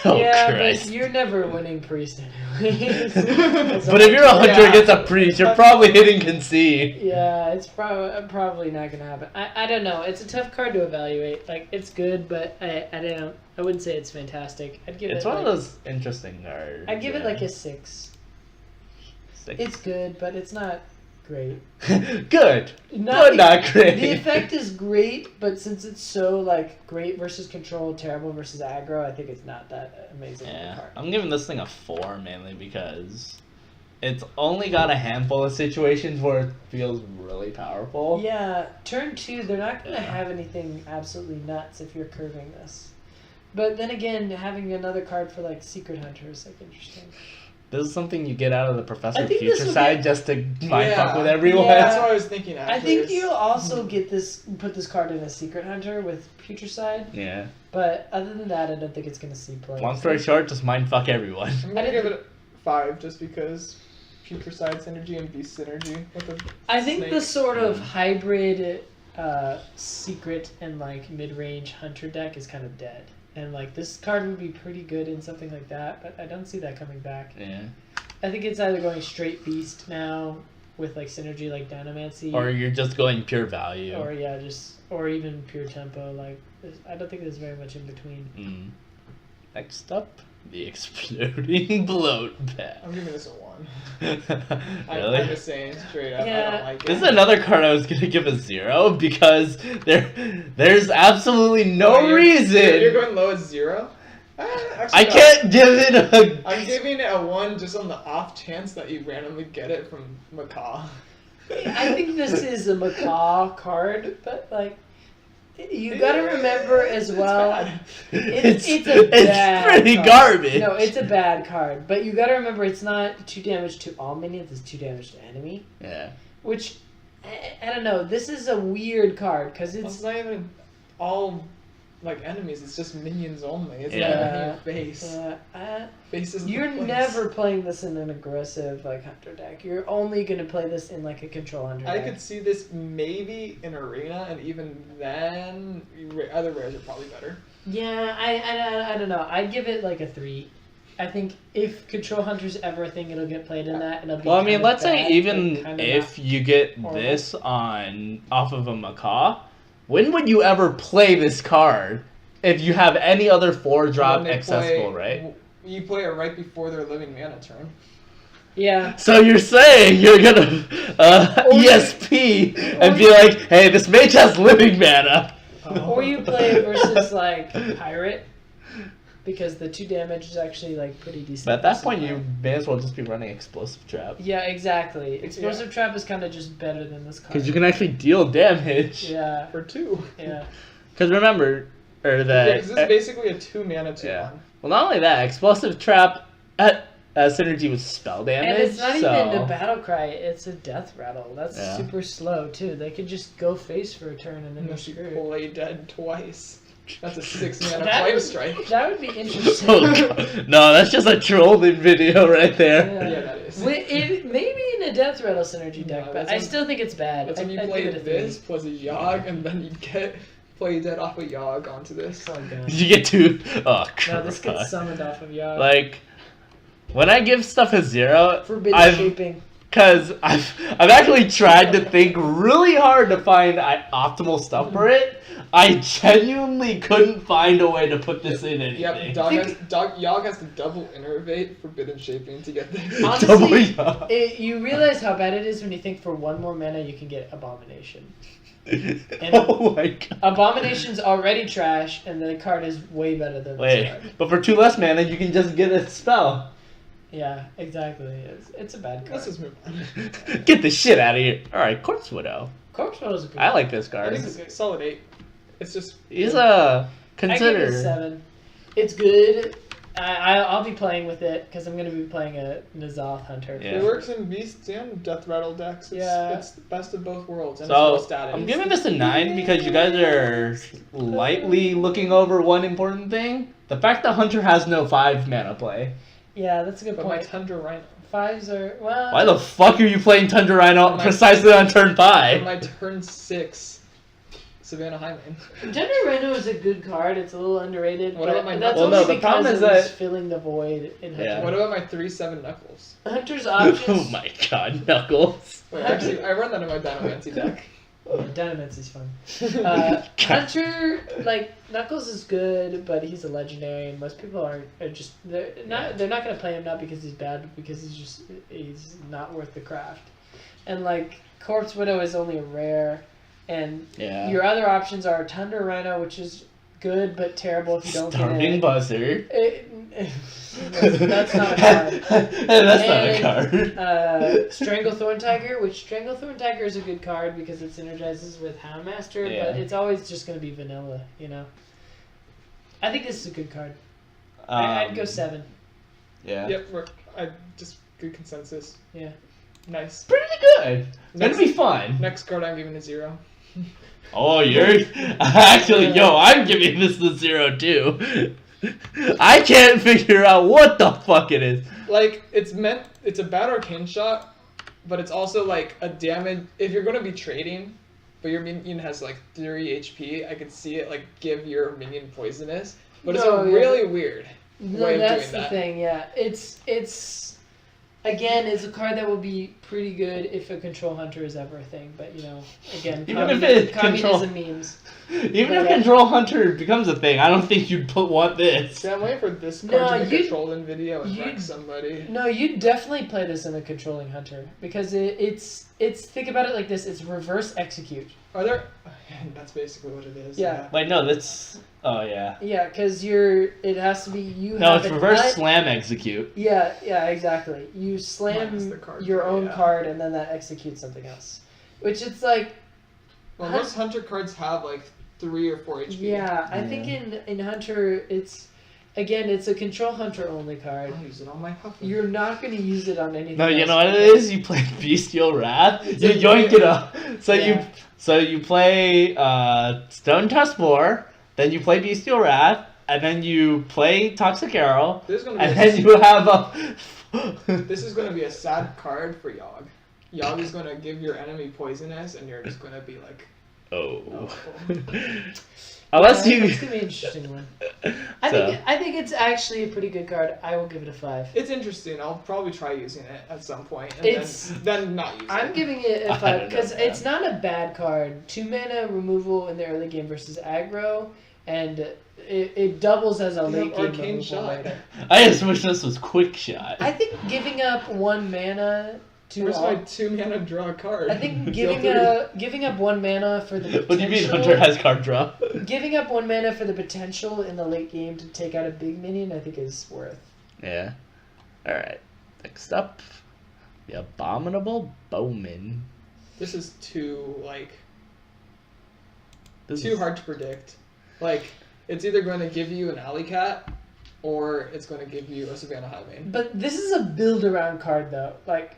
Yeah, Christ. but you're never winning Priest anyways. But if you're a Hunter against a Priest, you're probably hitting Concede. Yeah, it's probably not gonna happen. I don't know. It's a tough card to evaluate. Like, it's good, but I wouldn't say it's fantastic. I'd give It's it one of like, those interesting cards. I'd give it like a 6. It's good, but it's not great. Good. Not But not great. The effect is great, but since it's so like great versus control, terrible versus aggro, I think it's not that amazing of a Yeah, card. I'm giving this thing a 4 mainly because it's only got a handful of situations where it feels really powerful. Yeah, turn 2, they're not going to have anything absolutely nuts if you're curving this. But then again, having another card for like Secret Hunter is like interesting. This is something you get out of the Professor I think this Future will side get- just to mind fuck with Yeah. everyone. Yeah. That's what I was thinking. Actually, I think is- you'll also put this card in a Secret Hunter with Future Side, Yeah. but other than that, I don't think it's going to see play. Long story short, just mind fuck everyone. I'm gonna give it a 5 just because Future Side synergy and Beast synergy with the I think snake. the sort of hybrid secret and like mid-range hunter deck is kind of dead. And like this card would be pretty good in something like that, but I don't see that coming back. Yeah. I think it's either going straight beast now with like synergy like Dynamancy, Or you're just going pure value. or even pure tempo. Like I don't think there's very much in between. Next up, the exploding bloat bat. I'm giving this a 1. I'm Really? just saying straight up. I Yeah. don't like it. This is another card I was gonna give a 0 because there's absolutely no Oh, reason. You're going low as 0? Actually, I no. can't give it a. I'm giving it a 1 just on the off chance that you randomly get it from Macaw. I think this is a macaw card, but like you gotta remember as well. bad. It's a bad pretty card. garbage. No, it's a bad card. But you gotta remember it's not 2 damage to all minions, it's 2 damage to enemy. Yeah. Which, I don't know, this is a weird card, because It's it's... not even all like enemies, it's just minions only. It's Yeah. not even your face. Face is You're the place. never playing this in an aggressive, like, hunter deck. You're only gonna play this in, like, a control hunter I deck. could see this maybe in arena, and even then, other rares are probably better. Yeah, I don't know. I'd give it, like, a 3. I think if Control Hunter's ever a thing, it'll get played in that, and it'll be Well, I mean, kind of let's bad, say but even kind of if not you get horrible. this off of a macaw, when would you ever play this card if you have any other 4-drop When they accessible, play- right? You play it right before their living mana turn. Yeah. So you're saying you're gonna ESP and be like, hey, this mage has living mana. Or you play it versus like pirate, because the 2 damage is actually like pretty decent. But at that versus point, pirate. you may as well just be running explosive trap. Yeah, exactly. Explosive trap is kind of just better than this card. Because you can actually deal damage. Yeah. For 2. Yeah. Because remember, or Yeah, that. 'cause this is basically a 2 mana 2-1. Yeah. Well, not only that, explosive trap synergy with spell damage. And it's not so... even a battle cry; it's a death rattle. That's Yeah. super slow too. They could just go face for a turn and then they're Unless you screwed. play dead twice. That's a 6 mana That flame would- strike. That would be interesting. Oh, God. No, that's just a trolling video right there. Yeah, that is. Maybe in a death rattle synergy deck, No, but that's I when- still think it's bad. That's when you I'd play give it a this 3. plus a Yogg, and then you get play dead off a Yogg onto this. Oh god. You get to. Oh, No, this gets Christ. summoned off of Yogg. Like, when I give stuff a 0, Forbidden shaping. Because I've actually tried to think really hard to find optimal stuff for it. I genuinely couldn't find a way to put this in anything. Yep, Yogg has to double innervate Forbidden Shaping to get this. Double Honestly, Yogg. you realize how bad it is when you think for 1 more mana you can get Abomination. Oh my god. Abomination's already trash, and the card is way better than this Wait, card. but for 2 less mana, you can just get a spell. Yeah, exactly. It's a bad card. Let's just move on. Get the shit out of here. Alright, Corpse Widow. Corpse Widow is a good I like this I card. think it's a solid 8. It's just. He's I give it a consider. 7. It's good. I'll be playing with it because I'm going to be playing a N'Zoth Hunter. Yeah. It works in Beast and Death Rattle decks. It's the best of both worlds. And it's So low status. I'm giving this a 9 because you guys are lightly looking over one important thing. The fact that Hunter has no 5 mana play. Yeah, that's a good But my point. Tundra Rhino. 5s are, well... Why the fuck are you playing Tundra Rhino precisely on turn On 5? my turn 6, Savannah Highland. Tundra Rhino is a good card. It's a little underrated. What but about my that's Well, only no, the because problem it is was that- filling the void in Hunter. Yeah. What about my 3/7 Knuckles? Hunter's Oh options... my god, Knuckles. Wait, actually, I run that in my Dynamancy deck. Dynamits is fun. Hunter, like, Knuckles is good, but he's a legendary, and most people are just they're not going to play him not because he's bad, but because he's not worth the craft. And like Corpse Widow is only a rare, and Yeah. your other options are Tundra Rhino, which is good but terrible if you don't Starving get it. Buzzer. That's not a card. That's not a card. Stranglethorn Tiger, which Stranglethorn Tiger is a good card because it synergizes with Houndmaster, Yeah. but it's always just going to be vanilla, you know? I think this is a good card. I'd go 7. Yeah. Yep, just good consensus. Yeah. Nice. Pretty good. It's gonna be fun. Next card I'm giving a 0. Oh, you're actually, I'm giving this the 0 too. I can't figure out what the fuck it is. Like, it's a bad arcane shot, but it's also like a damage. If you're gonna be trading, but your minion has like 3 HP, I could see it like give your minion poisonous. But it's No, a yeah. really weird No, way of that's doing the that. thing, yeah. It's again, it's a card that will be pretty good if a control hunter is ever a thing, but you know, again, Even if it's communism memes. Even if Yeah. Control Hunter becomes a thing, I don't think you'd want this. See, I'm waiting for this card No, to be you- controlled in video and you- wreck somebody. No, you definitely play this in a controlling hunter because it's think about it like this: it's reverse execute. Are there? That's basically what it is. Yeah. Like, no, that's. Oh, yeah. Yeah, because it has to be you. No, have it's an reverse un- slam execute. Yeah, exactly. You Minus slam the card your draw, own yeah. card and then that executes something else, which it's like. Well, most hunter cards have like 3 or 4 HP. Yeah, I think in Hunter it's a control hunter only card. I'll use it on my Huffle. You're not going to use it on anything. No, you else. know what it is? You play Bestial Wrath, you a yoink it up. Yeah. So you play Stone Tusk 4, then you play Bestial Wrath, and then you play Toxic Arrow, This is gonna be and then you have a. This is gonna be a sad card for Yogg. Yogg is gonna give your enemy poisonous, and you're just gonna be like, Oh. Unless Yeah, you. It's going to be an interesting one. I think it's actually a pretty good card. I will give it a 5. it's interesting. I'll probably try using it at some point, and It's- then not use I'm it. giving it a I 5 don't know, because man. it's not a bad card. 2 mana removal in the early game versus aggro, and it doubles as a late game arcane removal shot. later. I just wish this was quick shot. I think giving up 1 mana to Where's all, my 2 mana draw card? I think Deal giving up 1 mana for the potential. What do you mean Hunter has card draw? Giving up 1 mana for the potential in the late game to take out a big minion, I think is worth. Yeah. Alright. Next up, the Abominable Bowman. This is too This too is- hard to predict. Like, it's either going to give you an alley cat, or it's going to give you a Savannah Highmane. But this is a build around card though, like,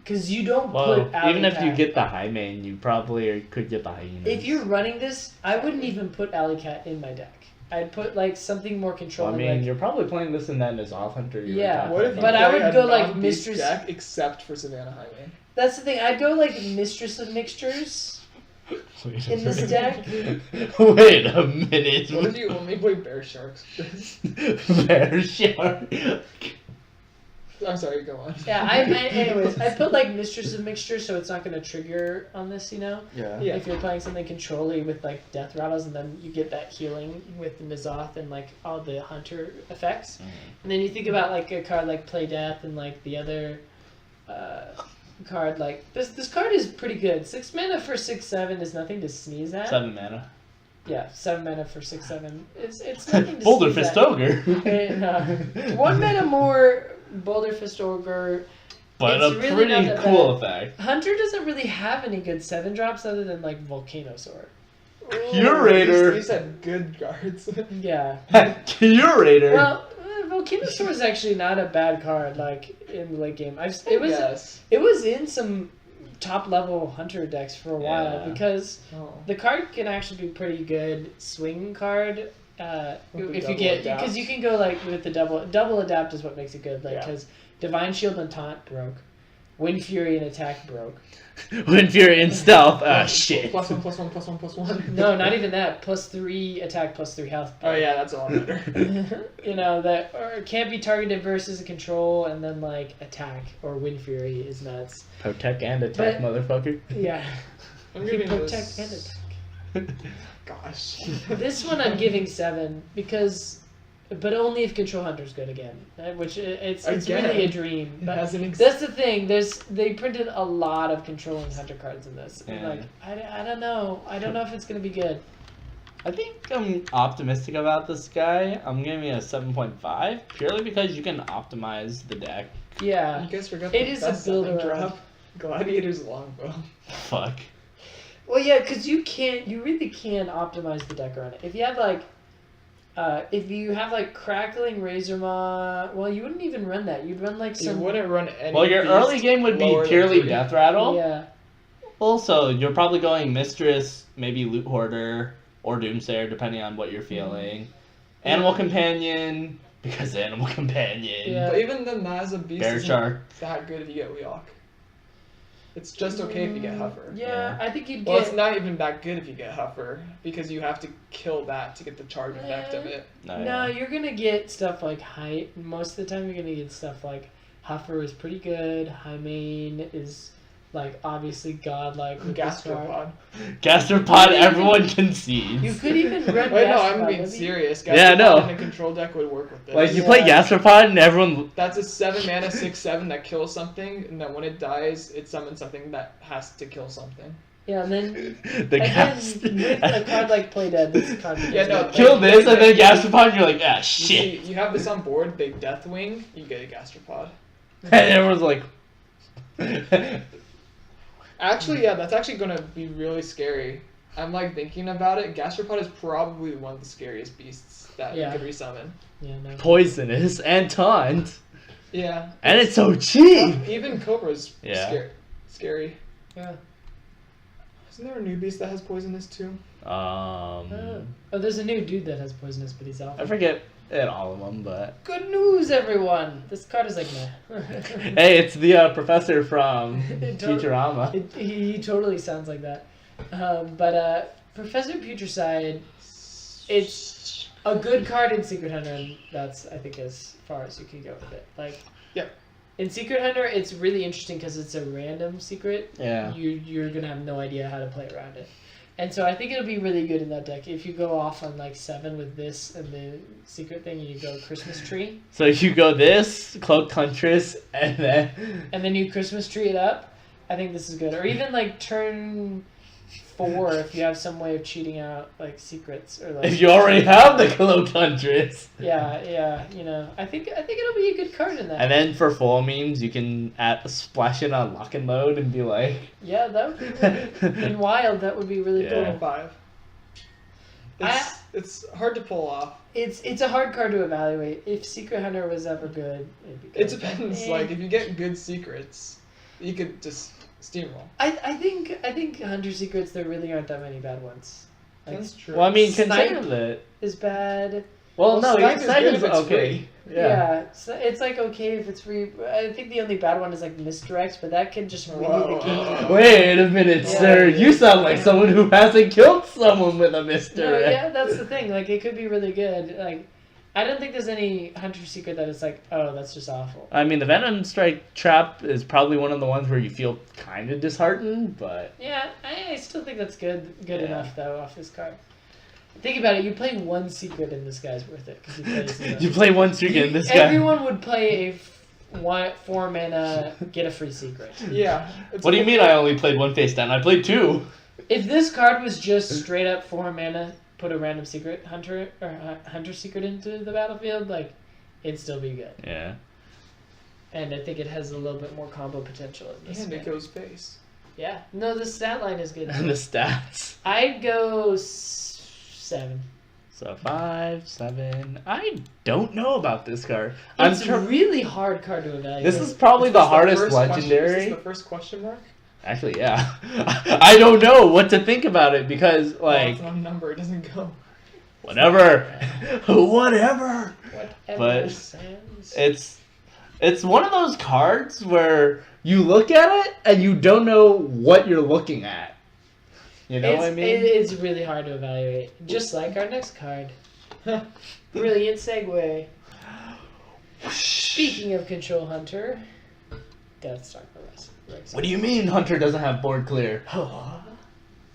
because you don't Well, put even if you Alley-Cat. get the high main, you probably could get the hyenas. If you're running this, I wouldn't even put Alley Cat in my deck. I'd put like something more Well, I controlling. mean, like, you're probably playing this in that as off Hunter. You were Yeah. talking What if you about. But I play would a go, like, non-beast Mistress- deck except for Savannah Highmane? that's the thing. I'd go like Mistress of Mixtures Wait a in this minute. deck. Wait a minute. What if you only play Bear Sharks? Bear shark. I'm sorry, go on. Yeah, anyways, I put like Mistress of Mixtures so it's not going to trigger on this, you know? Yeah. Yeah. If you're playing something controlly with like Death Rattles and then you get that healing with the N'Zoth and like all the Hunter effects. And then you think about like a card like Play Death and like the other card like this card is pretty good. 6 mana for 6/7 is nothing to sneeze at. 7 mana. Yeah, 7 mana for 6/7. It's nothing to Boulder sneeze Fist at. Ogre. And, 1 mana more Boulder Fist Ogre. But It's a really pretty not that cool bad. effect. Hunter doesn't really have any good 7 drops other than like Volcanosaur. Curator. These had good cards. Yeah. Curator. Well, Volcanosaur is actually not a bad card. Like in the late game, Yes. it was in some top level Hunter decks for a while Yeah. because Oh. the card can actually be pretty good swing card. With the If you double get adapt. because you can go like with the double adapt is what makes it good. Like Yeah. because Divine Shield and Taunt broke, Wind Fury and Attack broke. When you're in stealth, shit. +1, +1, +1, +1. No, not even that. +3 attack, +3 health. Oh yeah, that's a lot better. You know that or can't be targeted versus a control, and then like attack or Wind Fury is nuts. Protect and attack, But- motherfucker. Yeah, I'm you giving protect this. and attack. Gosh. This one I'm giving 7 because, but only if Control Hunter's good again, which it's Again. really a dream. It But has an that's the thing. They printed a lot of controlling Hunter cards in this. And Yeah. like I don't know. I don't know if it's gonna be good. I think I'm optimistic about this guy. I'm giving it a 7.5 purely because you can optimize the deck. Yeah. You guys forgot It the is a best build summon around. drop. Gladiator's Longbow. Fuck. Well, yeah, because you really can optimize the deck around it. If you have like Crackling Razor Maw, well, you wouldn't even run that. You'd run like You some. wouldn't run any. Well, your beast early game would be lower than purely 3. Death Rattle. Yeah. Also, you're probably going Mistress, maybe Loot Hoarder, or Doomsayer, depending on what you're feeling. Animal Companion, because Animal Companion. Yeah. But even then, that as a beast Bear isn't Shark. that good if you get Leok. It's just okay if you get Huffer. Yeah, I think you'd Well, get. it's not even that good if you get Huffer, because you have to kill that to get the charge effect of it. No, you're gonna get stuff like height. Most of the time, you're gonna get stuff like Huffer is pretty good. Highmane is like obviously godlike. with this card. Gastropod. Gastropod, everyone concedes. You could even run. Wait, no, Gastropod, I'm being that'd be- serious. Yeah, I know. Gastropod in a control deck would work with this. Like, you Yeah. play Gastropod and everyone... That's a 7 mana 6/7 that kills something, and then when it dies, it summons something that has to kill something. Yeah, and then the and Gast... then with a card like Play Dead, this card. Yeah, no, Kill this, and then Gastropod, you're like, ah, You shit. see, you have this on board, they Deathwing, you get a Gastropod. And everyone's like... Actually, yeah, that's actually gonna be really scary. I'm like thinking about it. Gastropod is probably one of the scariest beasts that Yeah. you could resummon. Yeah, no. Poisonous and taunt. Yeah. And it's so cheap. Even Cobra's Yeah. scary. Yeah. Isn't there a new beast that has poisonous too? Oh, there's a new dude that has poisonous, but he's I alpha. forget all of them, but... Good news, everyone! This card is like meh. Hey, it's the professor from It tot- Futurama. He totally sounds like that. But Professor Putricide, it's a good card in Secret Hunter, and that's, I think, as far as you can go with it. Like, Yep. in Secret Hunter, it's really interesting because it's a random secret. Yeah. You're gonna have no idea how to play around it. And so I think it'll be really good in that deck. If you go off on like 7 with this and the secret thing, you go Christmas tree. So you go this, Cloaked Huntress, and then you Christmas tree it up. I think this is good. Or even like turn 4 if you have some way of cheating out like secrets or like. if you already have the Cloaked Huntress. Yeah, you know. I think it'll be a good card in that. And then for full memes, you can splash it on lock and load and be like. Yeah, that would be really, in wild. That would be really Yeah. cool. 5. It's hard to pull off. It's a hard card to evaluate. If Secret Hunter was ever good, it'd be good. It depends. Like if you get good secrets, you could just steamroll. I think Hunter Secrets there really aren't that many bad ones. Like, That's true. Well, I mean, Snipe consider that. is bad. Well, no, Snipe is Snipe good is if it's okay. free. Yeah. So it's like okay if it's free. I think the only bad one is like misdirects, but that could just really Whoa. the game. Wait a minute, Yeah. sir. You sound like someone who hasn't killed someone with a misdirect. No, yeah, that's the thing. Like it could be really good. Like I don't think there's any Hunter Secret that is like, oh, that's just awful. I mean, the Venom Strike Trap is probably one of the ones where you feel kind of disheartened, but Yeah, I still think that's good Yeah. enough though off this card. Think about it. You play one secret and this guy's worth it because he plays. you play one streak and this guy. Everyone would play a 4 mana get a free secret. Yeah. What do you mean? I only played one face down. I played 2. If this card was just straight up 4 mana, put a random secret hunter or hunter secret into the battlefield, like it'd still be good. Yeah. And I think it has a little bit more combo potential in this. And it mana. goes base. Yeah. No, the stat line is good. And the stats. I'd go 7. So 5, 7. I don't know about this card. It's a really hard card to evaluate. This is probably Is the this hardest first question- legendary. Is this the first question mark? Actually, yeah. I don't know what to think about it because, Well, like, it's not a number. It doesn't go. whatever. Whatever. Whatever But Sans. It's one of those cards where you look at it and you don't know what you're looking at. You know what I mean? It's really hard to evaluate. Just like our next card. Brilliant segue. Speaking of Control Hunter, Deathstalker Rex. What do you mean Hunter doesn't have board clear?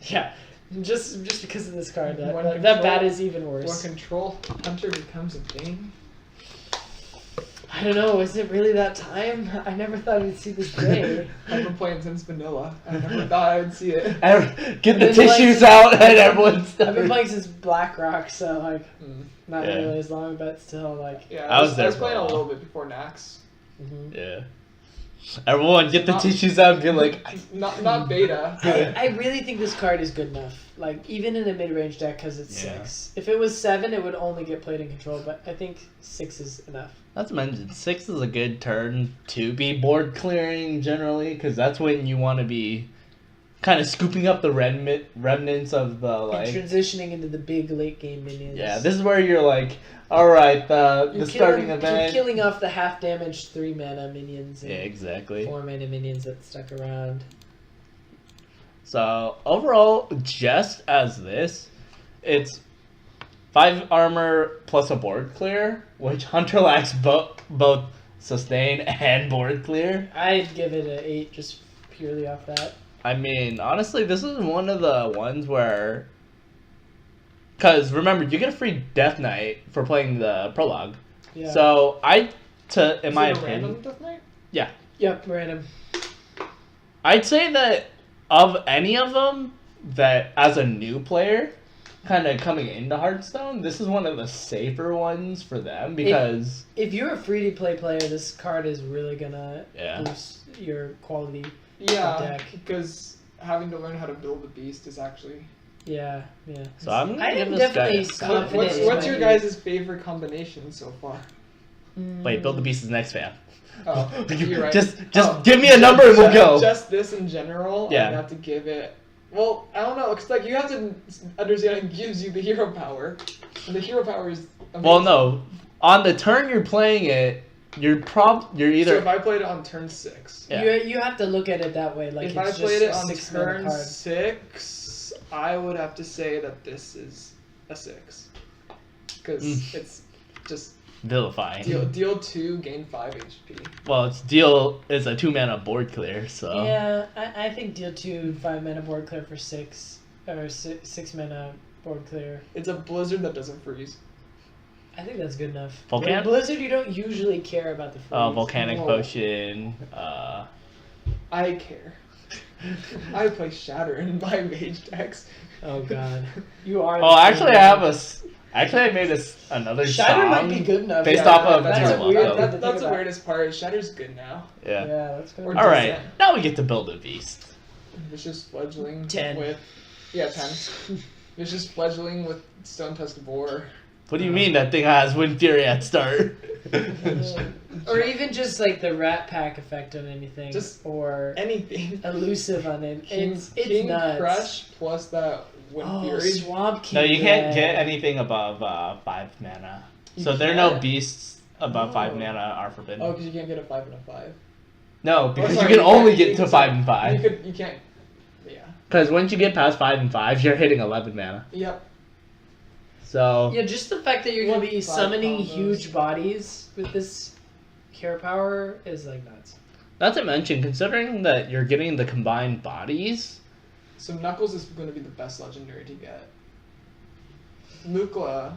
Yeah, just because of this card, One that control- bat is even When worse. Control Hunter becomes a thing. I don't know. Is it really that time? I never thought we'd see this day. I've been playing since vanilla. I never thought I'd see it. Get the I've been tissues like- out and everyone's. I've been playing since Blackrock, so like Mm. not Yeah. really as long, but still like. Yeah, I was there I was for playing a a while. little bit before Nax. Mhm. Yeah. Everyone, get the Not- tissues out and be like. Not beta. I really think this card is good enough. Like even in a mid-range deck, because it's Yeah. 6. If it was 7, it would only get played in control. But I think 6 is enough. That's mentioned. 6 is a good turn to be board clearing generally, because that's when you want to be kind of scooping up the remnants of the And like. transitioning into the big late game minions. Yeah, this is where you're like, all right, the starting You're event. killing off the half damage 3 mana minions. And Yeah, exactly. 4 mana minions that stuck around. So overall, just as this, it's 5 armor plus a board clear, which Hunter lacks both sustain and board clear. I'd give it an 8 just purely off that. I mean, honestly, this is one of the ones where, because remember, you get a free Death Knight for playing the prologue. Yeah. So in Is my it a opinion, random Death Knight? Yep, random. I'd say that of any of them, that as a new player, kind of coming into Hearthstone, this is one of the safer ones for them because If you're a free to play player, this card is really gonna Yeah. boost your quality. Yeah, Deck. because having to learn how to build the beast is actually. Yeah. So I'm gonna I give am this guy a definitely seven. confident. What's your guys' favorite combination so far? Wait, build the beast is next fan. Oh, you're right. Just Oh, give me a number and we'll go. Just this in general. Yeah. I'd have to give it. Well, I don't know. Cause like you have to understand it gives you the hero power, and the hero power is. Amazing. Well, no, on the turn you're playing it, you're either. So if I played it on turn 6. Yeah. You have to look at it that way. Like If it's I just played it a on 6 mana turn card. 6, I would have to say that this is a 6. Because it's just vilifying. deal 2, gain 5 HP. Well, it's a 2 mana board clear, so Yeah, I think deal 2 5 mana board clear for 6 or 6 mana board clear. It's a blizzard that doesn't freeze. I think that's good enough. Volcan- With Blizzard, you don't usually care about the freeze. Volcanic Whoa. Potion. I care. I play Shatter in my mage decks. Oh god, you are. Oh, actually, I have I made another Shatter song might be good enough. based Yeah, off of that's Tears a of weird- Love. that- That's the about. weirdest part. Shatter's good now. Yeah. Yeah, that's good. Or All right, does it? now we get to build a beast. Vicious fledgling 10. with 10. Vicious fledgling with Stone Tusk Boar. What do you mean that thing has Wind Fury at start? Or even just like the Rat Pack effect on anything, Just or Anything. elusive on it. It's King nuts. Crush plus that Wind Oh, Fury. Swamp King. No, you can't Red. get anything above 5 mana. You So there are no can't? beasts above 5 Oh. mana are forbidden. Oh, because you can't get a 5 and a 5. No, because sorry, you can only can't- get you to can- 5 and 5. You can't. Yeah. Because once you get past 5 and 5, you're hitting 11 mana. Yep. So Yeah, just the fact that you're gonna be 1-5 summoning combos. huge bodies with this care power is like nuts. not to mention, considering that you're getting the combined bodies, So Knuckles is going to be the best legendary to get. Nukla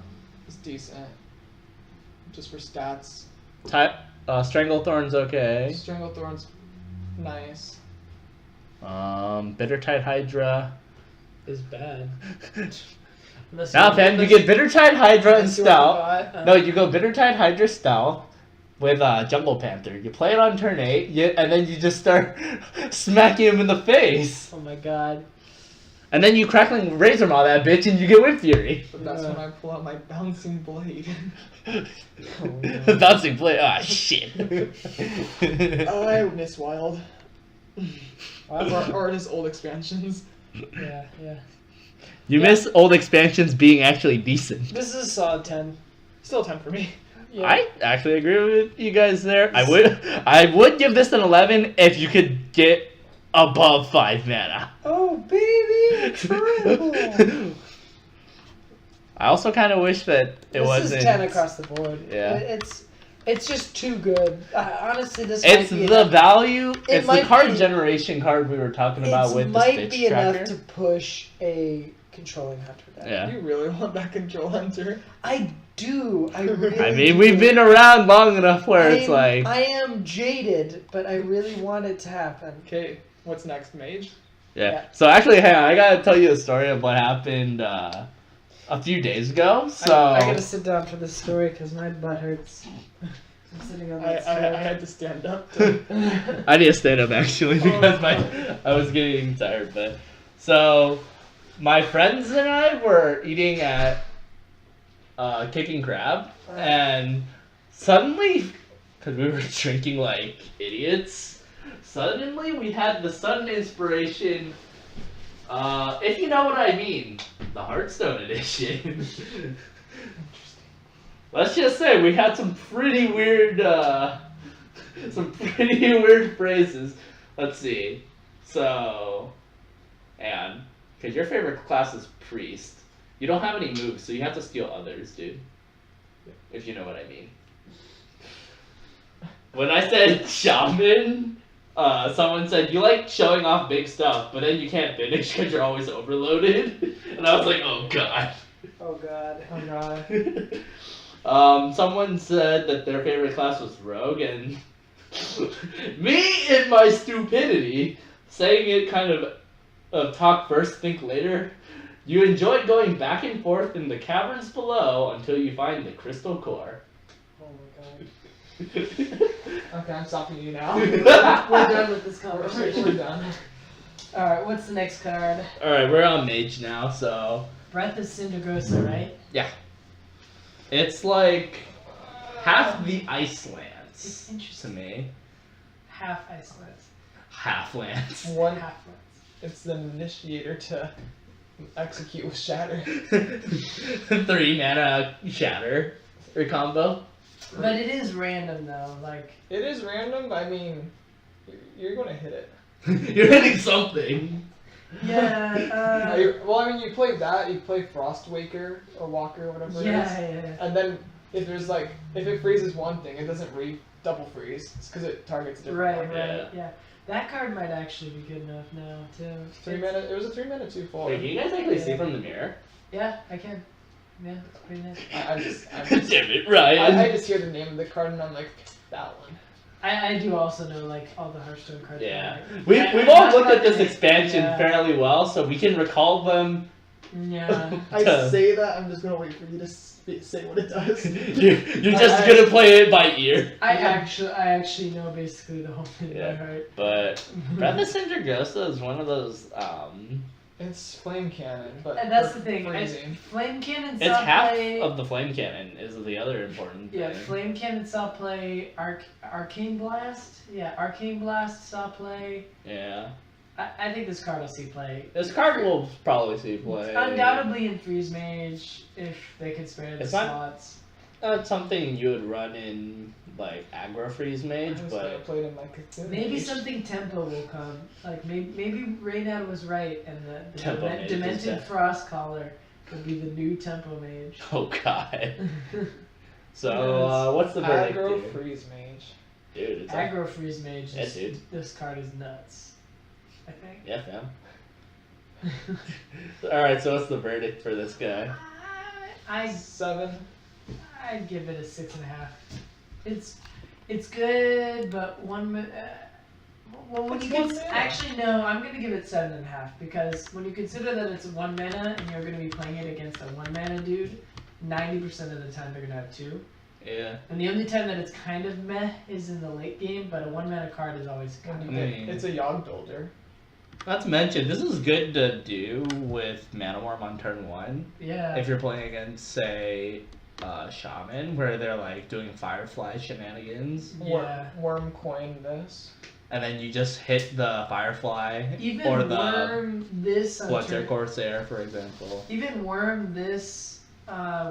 is decent. Just for stats. Stranglethorn's okay. Stranglethorn's nice. Bittertide Hydra. Is bad. Unless Nah, fam, you get Bittertide Hydra and unless you want Stout. to buy- No, you go Bittertide Hydra Stout with Jungle Panther. You play it on turn 8, and then you just start smacking him in the face. Oh my god. And then you Crackling Razor Maw that bitch and you get Wind Fury. But that's when I pull out my Bouncing Blade. no. Bouncing play. Ah, shit. Oh, I miss Wild. Wow. Or his old expansions. Yeah, yeah. You miss old expansions being actually decent. This is a solid 10. Still 10 for me. Yeah. I actually agree with you guys there. I would give this an 11 if you could get above 5 mana. Oh, baby! Triple! I also kind of wish that it this wasn't. is 10 across the board. Yeah. It's just too good. Honestly, this It's might be the enough. value. It It's the might card be- generation card we were talking about It with the might Stitch be tracker. enough to push a controlling hunter deck. Yeah. You really want that Control Hunter? I do. I really I mean, do. we've been around long enough where it's like. I am jaded, but I really want it to happen. Okay, what's next, Mage? Yeah. So actually, hang on. I gotta tell you a story of what happened a few days ago. So I gotta sit down for this story because my butt hurts. I'm sitting on I that stool. had to stand up to... I need to stand up actually because Oh. I was getting tired. But so my friends and I were eating at Kicking Crab, and suddenly, because we were drinking like idiots, suddenly we had the sudden inspiration. If you know what I mean, the Hearthstone edition. Let's just say we had some pretty weird phrases. Let's see. So, and because your favorite class is priest, you don't have any moves, so you have to steal others, dude. If you know what I mean. When I said shaman, someone said you like showing off big stuff, but then you can't finish because you're always overloaded. And I was like, oh god. Oh god. Oh god. Someone said that their favorite class was rogue, and me in my stupidity, saying it kind of talk first, think later. You enjoy going back and forth in the caverns below until you find the crystal core. Oh my god. Okay, I'm stopping you now. We're done with this We're conversation. done. Alright, what's the next card? Alright, we're on mage now, so Breath of Cindergrosa, right? yeah. It's like half the Icelands It's to interesting. me. Half Icelands. Half lands. One, Half lands. it's the initiator to execute with Shatter. 3 mana shatter or combo. But it is random though, like It is random, but I mean, you're going to hit it. You're hitting something. yeah, Well, I mean, you play that, you play Frostwaker or Walker or whatever it is. yeah. And then if there's like, if it freezes one thing, it doesn't double freeze. It's because it targets a different Right, one. right, Yeah. yeah. That card might actually be good enough now too. 3 minute. It was a 3 minute 2/4. Wait, can you guys actually see from the mirror? Yeah, I can. Yeah, it's pretty nice. I'm just Damn it, Ryan. I just hear the name of the card and I'm like, that one. I do also know like all the Hearthstone cards. Yeah. Right? We've all looked at this expansion fairly well, so we can recall them. Yeah. I say that, I'm just gonna wait for you to say what it does. You're just gonna play it by ear. I actually know basically the whole thing by heart. But Breath of Sindragosa is one of those. It's flame cannon, but And that's for the thing. freezing. Flame cannon It's saw half play. of the flame cannon is the other important Yeah, thing. Flame Cannon saw play, Arcane Blast. Yeah, Arcane Blast saw play. Yeah. I think this card will see play. This card will probably see play. Undoubtedly in Freeze Mage, if they can spare the It's not- slots. That's something you would run in like aggro freeze mage, I was but gonna play it in my Cthulhu Maybe Mage. something tempo will come. Like maybe Raynad was right, and the Tempo Mage is Demented dead. Frost Caller will be the new Tempo Mage. oh god. So what's the verdict Aggro here? freeze mage. Dude, it's Aggro Freeze Mage. Yeah, Is, dude. This card is nuts. I think. Yeah, fam. Alright, so what's the verdict for this guy? I 7. I'd give it a 6.5. It's good, but well, when It's you 1 can mana. actually no, I'm gonna give it 7.5 because when you consider that it's 1 mana and you're gonna be playing it against a 1 mana dude, 90% of the time they're gonna have 2. Yeah. And the only time that it's kind of meh is in the late game, but a 1 mana card is always kind of mean- It's a Yogg builder. Not to mention, this is good to do with Mana Worm on turn 1. yeah. If you're playing against, say, Shaman, where they're like doing Firefly shenanigans, Yeah. Worm coin this. and then you just hit the Firefly Even or the worm this on Bloodseer turn, Corsair, for example. even worm this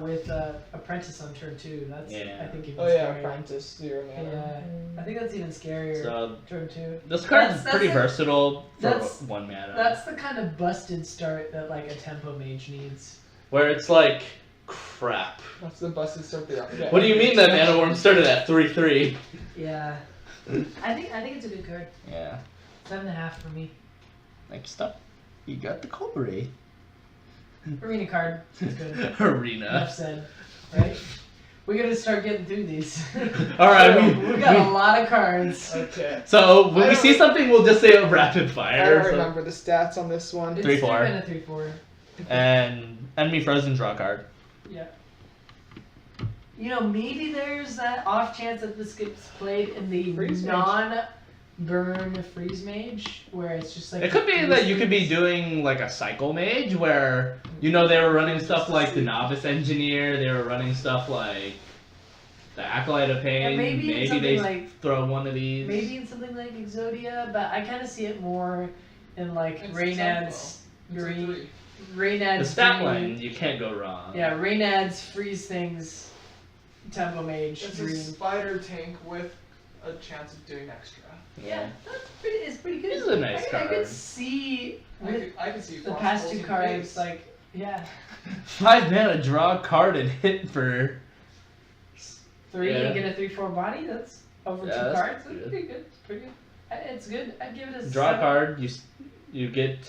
with Apprentice on turn 2. That's Yeah. I think even Oh yeah, scarier. apprentice 0 mana. Yeah, I think that's even scarier. So turn 2. this card's That's pretty it. versatile for That's- 1 mana. That's the kind of busted start that like a tempo mage needs. Where it's like, crap. That's the busted start there. Yeah. What do you mean that Mana Worm started at 3/3? Yeah, I think it's a good card. Yeah. 7.5 for me. Next up, you got the Cobra. Arena card. It's good. Enough Arena. said. Right? We gotta start getting through these. Alright, we got a lot of cards. Okay. So when I we don't- see something, we'll just say a rapid I fire. don't So- remember the stats on this one. It's 3/4. 3 mana, 3/4. And enemy frozen draw card. Yeah. You know, maybe there's that off chance that this gets played in the Freeze mage. non-burn freeze mage, where it's just like. It could be that you could be doing like a cycle mage where you know they were running stuff like the novice engineer, they were running stuff like the acolyte of pain. Yeah, maybe in they something like throw one of these. maybe in something like Exodia, but I kind of see it more in like Raynad's green. The Raynad's stat green- line, you can't go wrong. Yeah, Raynad's freeze things. Tempo mage It's a green. spider tank with a chance of doing extra. Yeah, it's pretty good. This is a nice I card. could see with I could see the Frost past 2 Pulsing cards, Face. like, yeah, 5 mana, draw a card and hit for 3 Yeah. and get a 3/4 body. That's over Yeah, 2 that's cards. pretty That's pretty good. It's pretty good. It's good. I'd give it a draw a 7, card. You get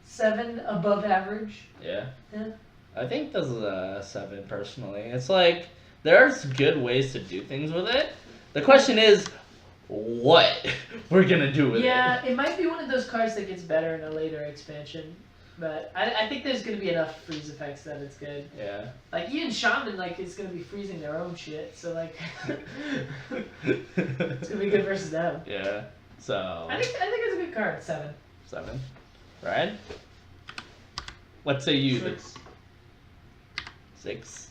7 above average. yeah. Yeah. I think this is a 7 personally. It's like there's good ways to do things with it. The question is what we're gonna do with Yeah, it. it might be one of those cards that gets better in a later expansion. But I think there's gonna be enough freeze effects that it's good. Yeah. Like even Shaman like is gonna be freezing their own shit, so like it's gonna be good versus them. Yeah. So I think it's a good card. 7. 7. Ryan? What say you? 6 6.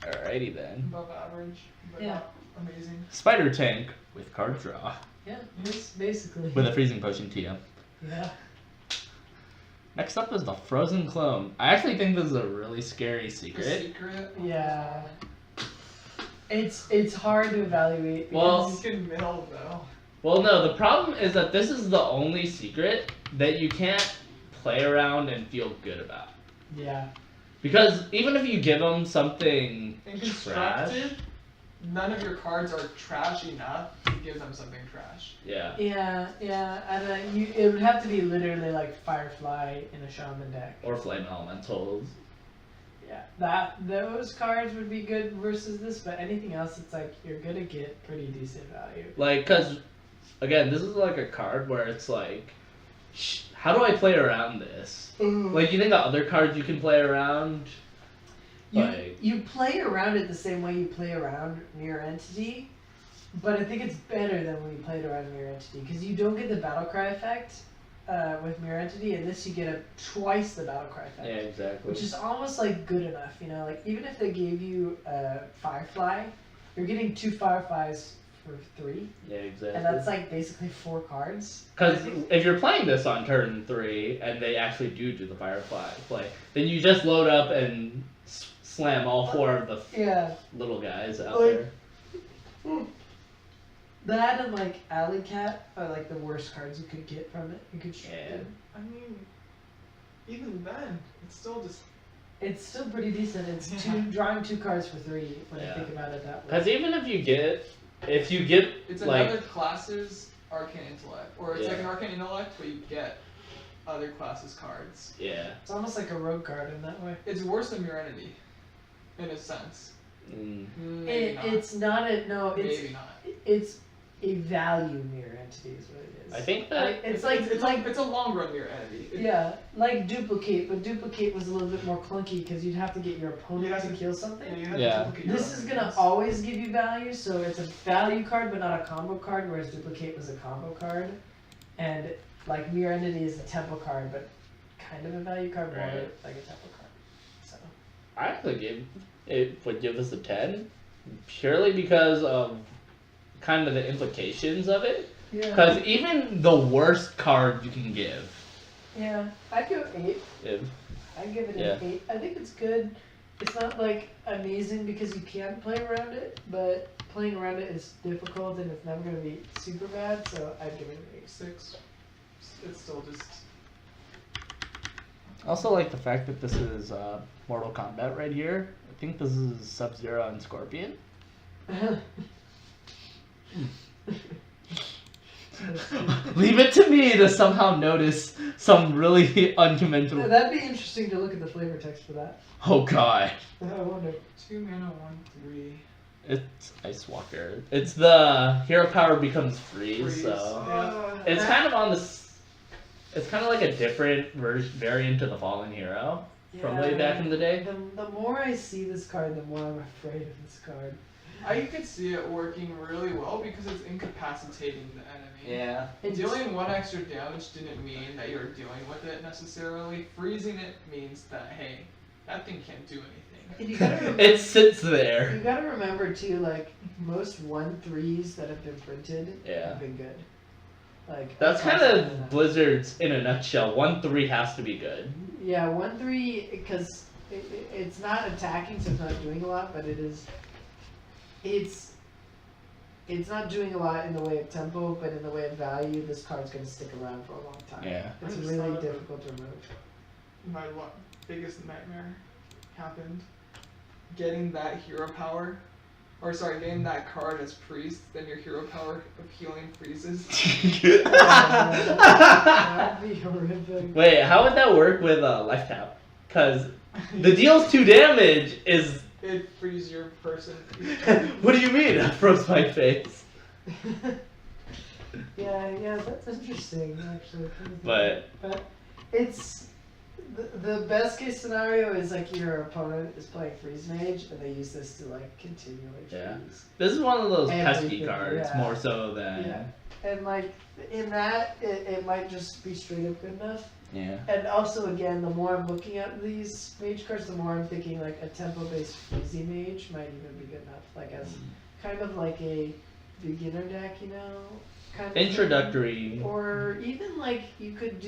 Alrighty then. above average, but Yeah. not amazing. Spider tank with card draw. Yeah, it's basically. With a freezing potion TM. Yeah. Next up is the frozen clone. I actually think this is a really scary The secret. secret. Yeah. It's hard to evaluate. Well- because- You can mill though. Well, no, the problem is that this is the only secret that you can't play around and feel good about. yeah. Because even if you give them something And trash, constructed, none of your cards are trash enough to give them something trash. Yeah. Yeah, and it would have to be literally like Firefly in a Shaman deck. Or Flame Elementals. Yeah, those cards would be good versus this, but anything else, it's like you're gonna get pretty decent value. Like, cause again, this is like a card where it's like, how do I play around this? Like, you think the other cards you can play around? You play around it the same way you play around Mirror Entity, but I think it's better than when you played around Mirror Entity because you don't get the battle cry effect with Mirror Entity, and this you get twice the battle cry effect. Yeah, exactly. Which is almost like good enough, you know. Like even if they gave you Firefly, you're getting 2 Fireflies for 3. Yeah, exactly. And that's like basically 4 cards. Because if you're playing this on turn 3 and they actually do the Firefly play, then you just load up and slam all 4 of the little guys out there. That and like Alley Cat are like the worst cards you could get from it. You could I mean, even then, it's still just. It's still pretty decent. It's drawing 2 cards for 3 when you think about it that way. Because even if you get, it's like another class's Arcane Intellect, or it's like an Arcane Intellect, but you get other classes cards. Yeah. It's almost like a rogue card in that way. It's worse than Mirror Entity, in a sense. Maybe not. It's not a no. Maybe not. It's a value Mirror Entity is what it is. I think that it's a long run Mirror Entity. Like Duplicate, but Duplicate was a little bit more clunky because you'd have to get your opponent to kill something. This is gonna always give you value, so it's a value card but not a combo card, whereas Duplicate was a combo card, and like Mirror Entity is a tempo card, but kind of a value card, more like a tempo card. So I actually would give this a 10, purely because of kind of the implications of it. yeah. Because even the worst card you can give. Yeah, I'd go 8. I'd give it an 8. I think it's good. It's not like amazing because you can play around it, but playing around it is difficult and it's never going to be super bad, so I'd give it an 8. 6. It's still just. I also like the fact that this is Mortal Kombat right here. I think this is Sub-Zero and Scorpion. Leave it to me to somehow notice some really unconventional. That'd be interesting to look at the flavor text for that. Oh god. I wonder. 2 mana, 1/3. It's Ice Walker. It's the hero power becomes freeze, so it's kind of on this. It's kind of like a different variant of the Fallen Hero from way back in the day. The more I see this card, the more I'm afraid of this card. I could see it working really well because it's incapacitating the enemy. Yeah. Dealing 1 extra damage didn't mean that you're dealing with it necessarily. Freezing it means that, hey, that thing can't do anything. And you gotta remember, It sits there. you gotta remember too, like most 1/3s that have been printed Yeah. have been good. Like That's kind awesome. of Blizzard's in a nutshell. 1/3 has to be good. Yeah, 1/3 because it's not attacking, so it's not doing a lot, but it is. It's not doing a lot in the way of tempo, but in the way of value, this card's gonna stick around for a long time. Yeah. It's I just really thought of difficult to remove. My biggest nightmare happened. Getting that hero power, getting that card as priest, then your hero power of healing freezes. That'd be horrific. Wait, how would that work with life tap? Because the deals 2 damage is. It frees your person. What do you mean? I froze my face. Yeah, that's interesting actually. But it's the best case scenario is like your opponent is playing freeze mage and they use this to like continually freeze. This is one of those pesky Everything, cards more so than. Yeah. And like in that, it might just be straight up good enough. Yeah. And also, again, the more I'm looking at these mage cards, the more I'm thinking like a tempo-based freezy mage might even be good enough, like as kind of like a beginner deck, you know, kind of introductory. thing. Or even like you could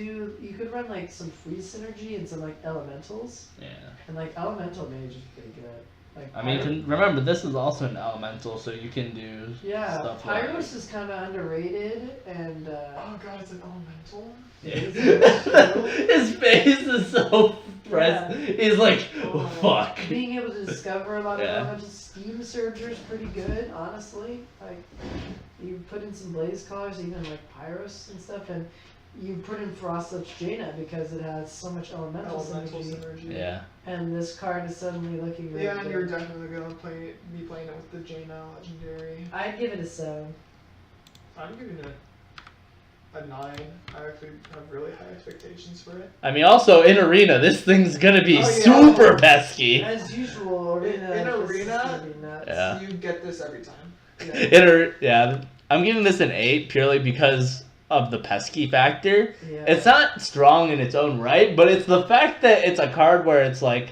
run like some freeze synergy and some like elementals. Yeah. And like elemental mage is pretty good. Like I mean, remember this is also an elemental, so you can do stuff like. Pyros is kind of underrated, and Oh god, it's an elemental. Yeah. His face is so pressed. He's like, Oh, fuck. Being able to discover a lot of Yeah. elemental steam surger is pretty good, honestly. Like, you put in some blaze colors, even like Pyros and stuff, and you put in Frostlips Jaina because it has so much elemental synergy. Yeah. And this card is suddenly looking really Yeah, and you're good. definitely gonna be playing it with the Jaina legendary. I'd give it a 7. I'm giving it a 9. I actually have really high expectations for it. I mean, also in arena, this thing's gonna be Oh, yeah. super pesky. As usual, arena. In this is arena, gonna be nuts. Yeah. You get this every time. Yeah, I'm giving this an 8 purely because of the pesky factor. Yeah. It's not strong in its own right, but it's the fact that it's a card where it's like,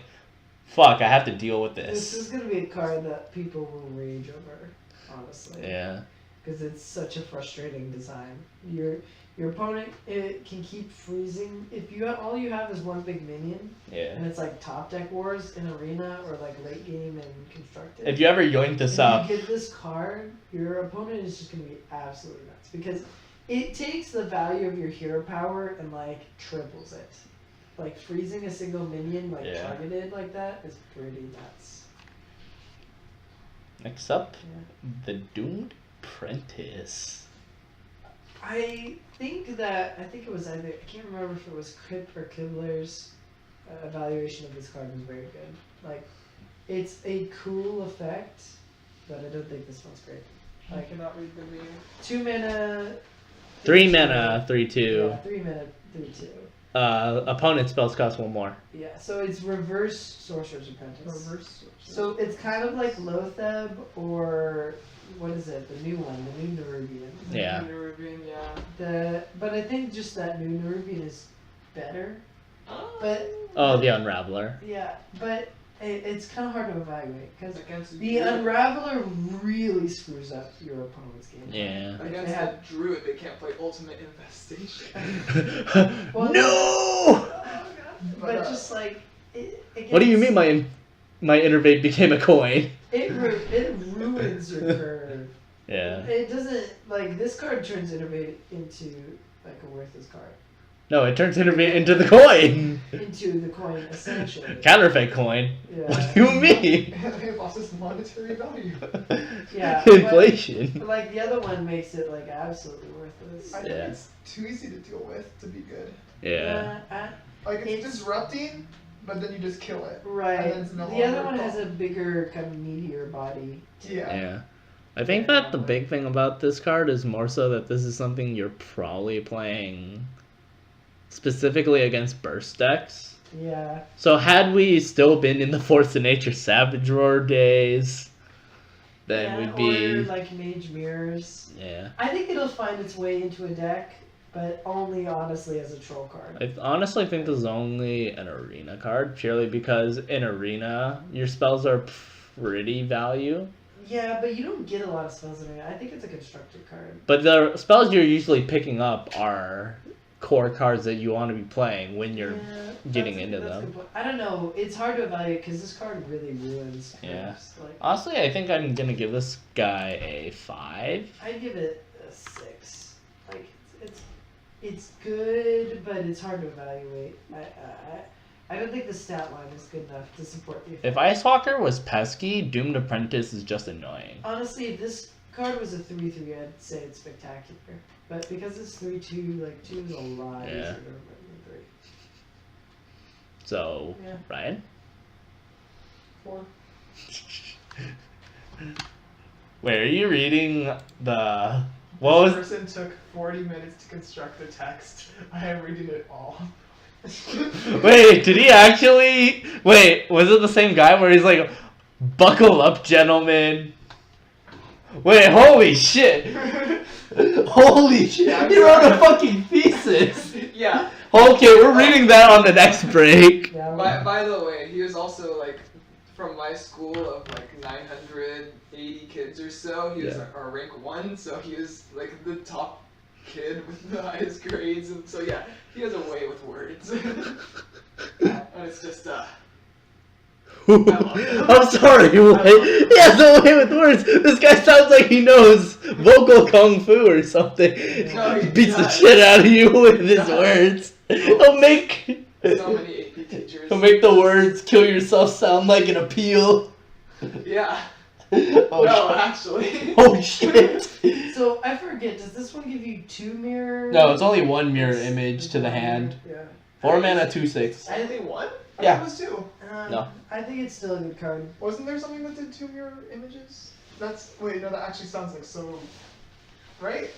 fuck, I have to deal with This this. is gonna be a card that people will rage over, honestly. Yeah. Because it's such a frustrating design. Your opponent can keep freezing if all you have is one big minion, Yeah. and it's like top deck wars in arena or like late game and constructed. If you ever yoink this If up, you get this card, your opponent is just gonna be absolutely nuts because it takes the value of your hero power and like triples it. Like freezing a single minion like Yeah. targeted like that is pretty nuts. next up, Yeah. the Doomed Apprentice. I think it was either, I can't remember if it was Crip or Kibler's evaluation of this card was very good. Like, it's a cool effect, but I don't think this one's great. I cannot read the name. 2 mana. 3 mana, 3/2. Yeah, 3 mana, 3/2. Opponent spells cost 1 more. Yeah, so it's reverse Sorcerer's Apprentice. Reverse. So it's kind of like Lotheb or what is it? The new one, the new Nerubian. Yeah. Nerubian, yeah. But I think just that new Nerubian is better. But Oh, the Unraveler. yeah, but it's kind of hard to evaluate because Against the Unraveler really screws up your opponent's game. Yeah. Like, Against they have- that druid, they can't play Ultimate Infestation. Well, No! But just like What do you mean my innervate became a coin? it ruins your curve. Yeah. It doesn't like this card turns Innervate into like a worthless card. No, it turns innervate into the coin. Into the coin essentially. Counterfeit coin. Yeah. What do you mean? It lost its monetary value. Yeah. Inflation. But like the other one makes it like absolutely worthless. I think Yeah. it's too easy to deal with to be good. Yeah. Like it's It's- disrupting, but then you just kill it. Right. And then it's no The other longer one has problem. a bigger kind of meatier body. Yeah. Yeah. I think that the big thing about this card is more so that this is something you're probably playing specifically against burst decks. Yeah. So had we still been in the Force of Nature Savage Roar days, then Yeah, we'd be or like Mage Mirrors. yeah. I think it'll find its way into a deck, but only honestly as a troll card. I honestly think this is only an arena card, purely because in arena your spells are pretty value. Yeah, but you don't get a lot of spells in it. I think it's a constructed card. But the spells you're usually picking up are core cards that you want to be playing when you're getting into that's a them. good point. I don't know. It's hard to evaluate because this card really ruins. Yeah. curves. Like, Honestly, I think I'm gonna give this guy a 5. I give it a 6. Like it's good, but it's hard to evaluate. I don't think the stat line is good enough to support the effect. If Ice Walker was pesky, Doomed Apprentice is just annoying. Honestly, if this card was a 3/3, I'd say it's spectacular. But because it's 3/2, like 2 is a lot easier Yeah. to remember than 3. So, Yeah. Ryan? 4. Wait, are you reading the... What This was... person took 40 minutes to construct the text. I am reading it all. Wait, did he actually... Wait, was it the same guy where he's like, buckle up, gentlemen? Wait, holy shit! Holy shit! Yeah, He wrote a fucking thesis! Yeah. Okay, we're reading that on the next break. Yeah, By the way, he was also like from my school of like 980 kids or so. He was Yeah. our rank 1, so he was like the top kid with the highest grades, and so yeah, he has a way with words. And it's just I'm sorry, what? He has a way with words. This guy sounds like he knows vocal kung fu or something. No, he Beats the does. shit out of you with his does. words. He'll make... so many AP teachers. He'll make the words "kill yourself" sound like an appeal. Yeah. Oh, No, shit. actually. Oh shit! So I forget. Does this one give you 2 mirror? No, it's only one mirror image to the hand. Yeah. 4 mana, 2/6. Only one? I Yeah. thought it was 2. No. I think it's still a good card. Wasn't there something that did 2 mirror images? Wait, no, that actually sounds like so. Right?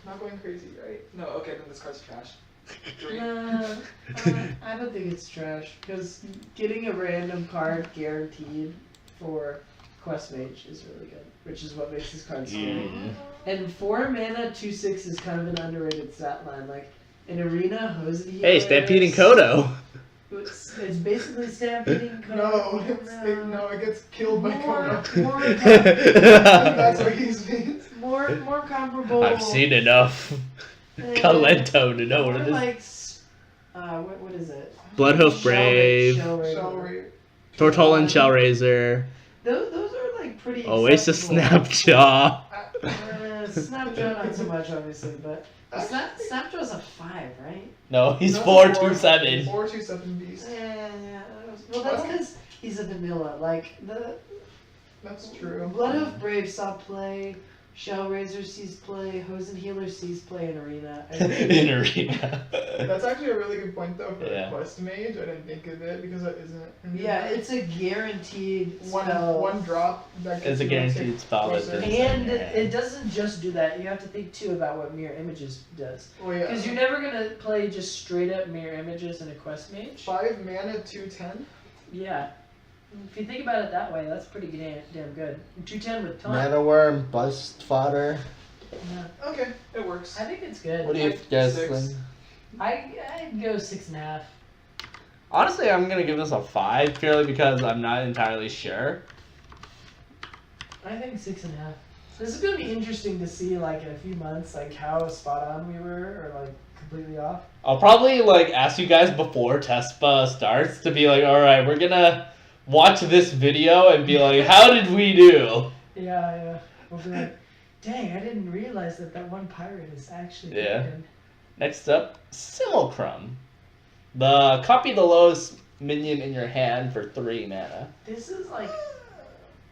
Not going crazy, right? No, okay, then this card's trash. 3. I don't think it's trash because getting a random card guaranteed for Quest Mage is really good, which is what makes this card so good. And 4 mana, 2/6 is kind of an underrated stat line. Like in Arena, Hosey. Hey, Stampeding Kodo. It's basically Stampeding Kodo. No, it gets killed by Kono. More, That's what he's means. more comparable. I've seen enough Calento to know what More it is. like, what is it? Bloodhoof Brave, Shellraiser. Tortolan Shellraiser, Those are like pretty. Oasis acceptable. Snapjaw. Snapjaw not so much, obviously, but Snapjaw's a 5, right? No, he's No, 4/2/7. 4/2/7 beast. Yeah. Well, that's because he's a vanilla. Like That's true. Bloodhoof Brave saw play. Shellraiser sees play. Hosen Healer sees play in Arena. In Arena. That's actually a really good point though for Yeah. Quest Mage. I didn't think of it because it isn't. Yeah, it's a guaranteed spell. one drop that It's a guaranteed spell that closer. does- And it doesn't just do that. You have to think too about what Mirror Images does. Well, yeah. Because you're never gonna play just straight up Mirror Images in a Quest Mage. 5 mana, 2/10. Yeah. If you think about it that way, that's pretty damn good. 210 with taunt. Mana Worm, Bust Fodder. Yeah. Okay, it works. I think it's good. What do you Like guys 6. think? I'd go 6.5. Honestly, I'm gonna give this a 5 purely because I'm not entirely sure. I think 6.5. This is gonna be interesting to see, like in a few months, like how spot on we were, or like completely off. I'll probably like ask you guys before TESPA starts to be like, all right, we're gonna watch this video and be like, how did we do? Yeah. We'll be like, dang, I didn't realize that one pirate is actually Yeah. good. Next up, Simulcrum. Copy the lowest minion in your hand for 3 mana. This is like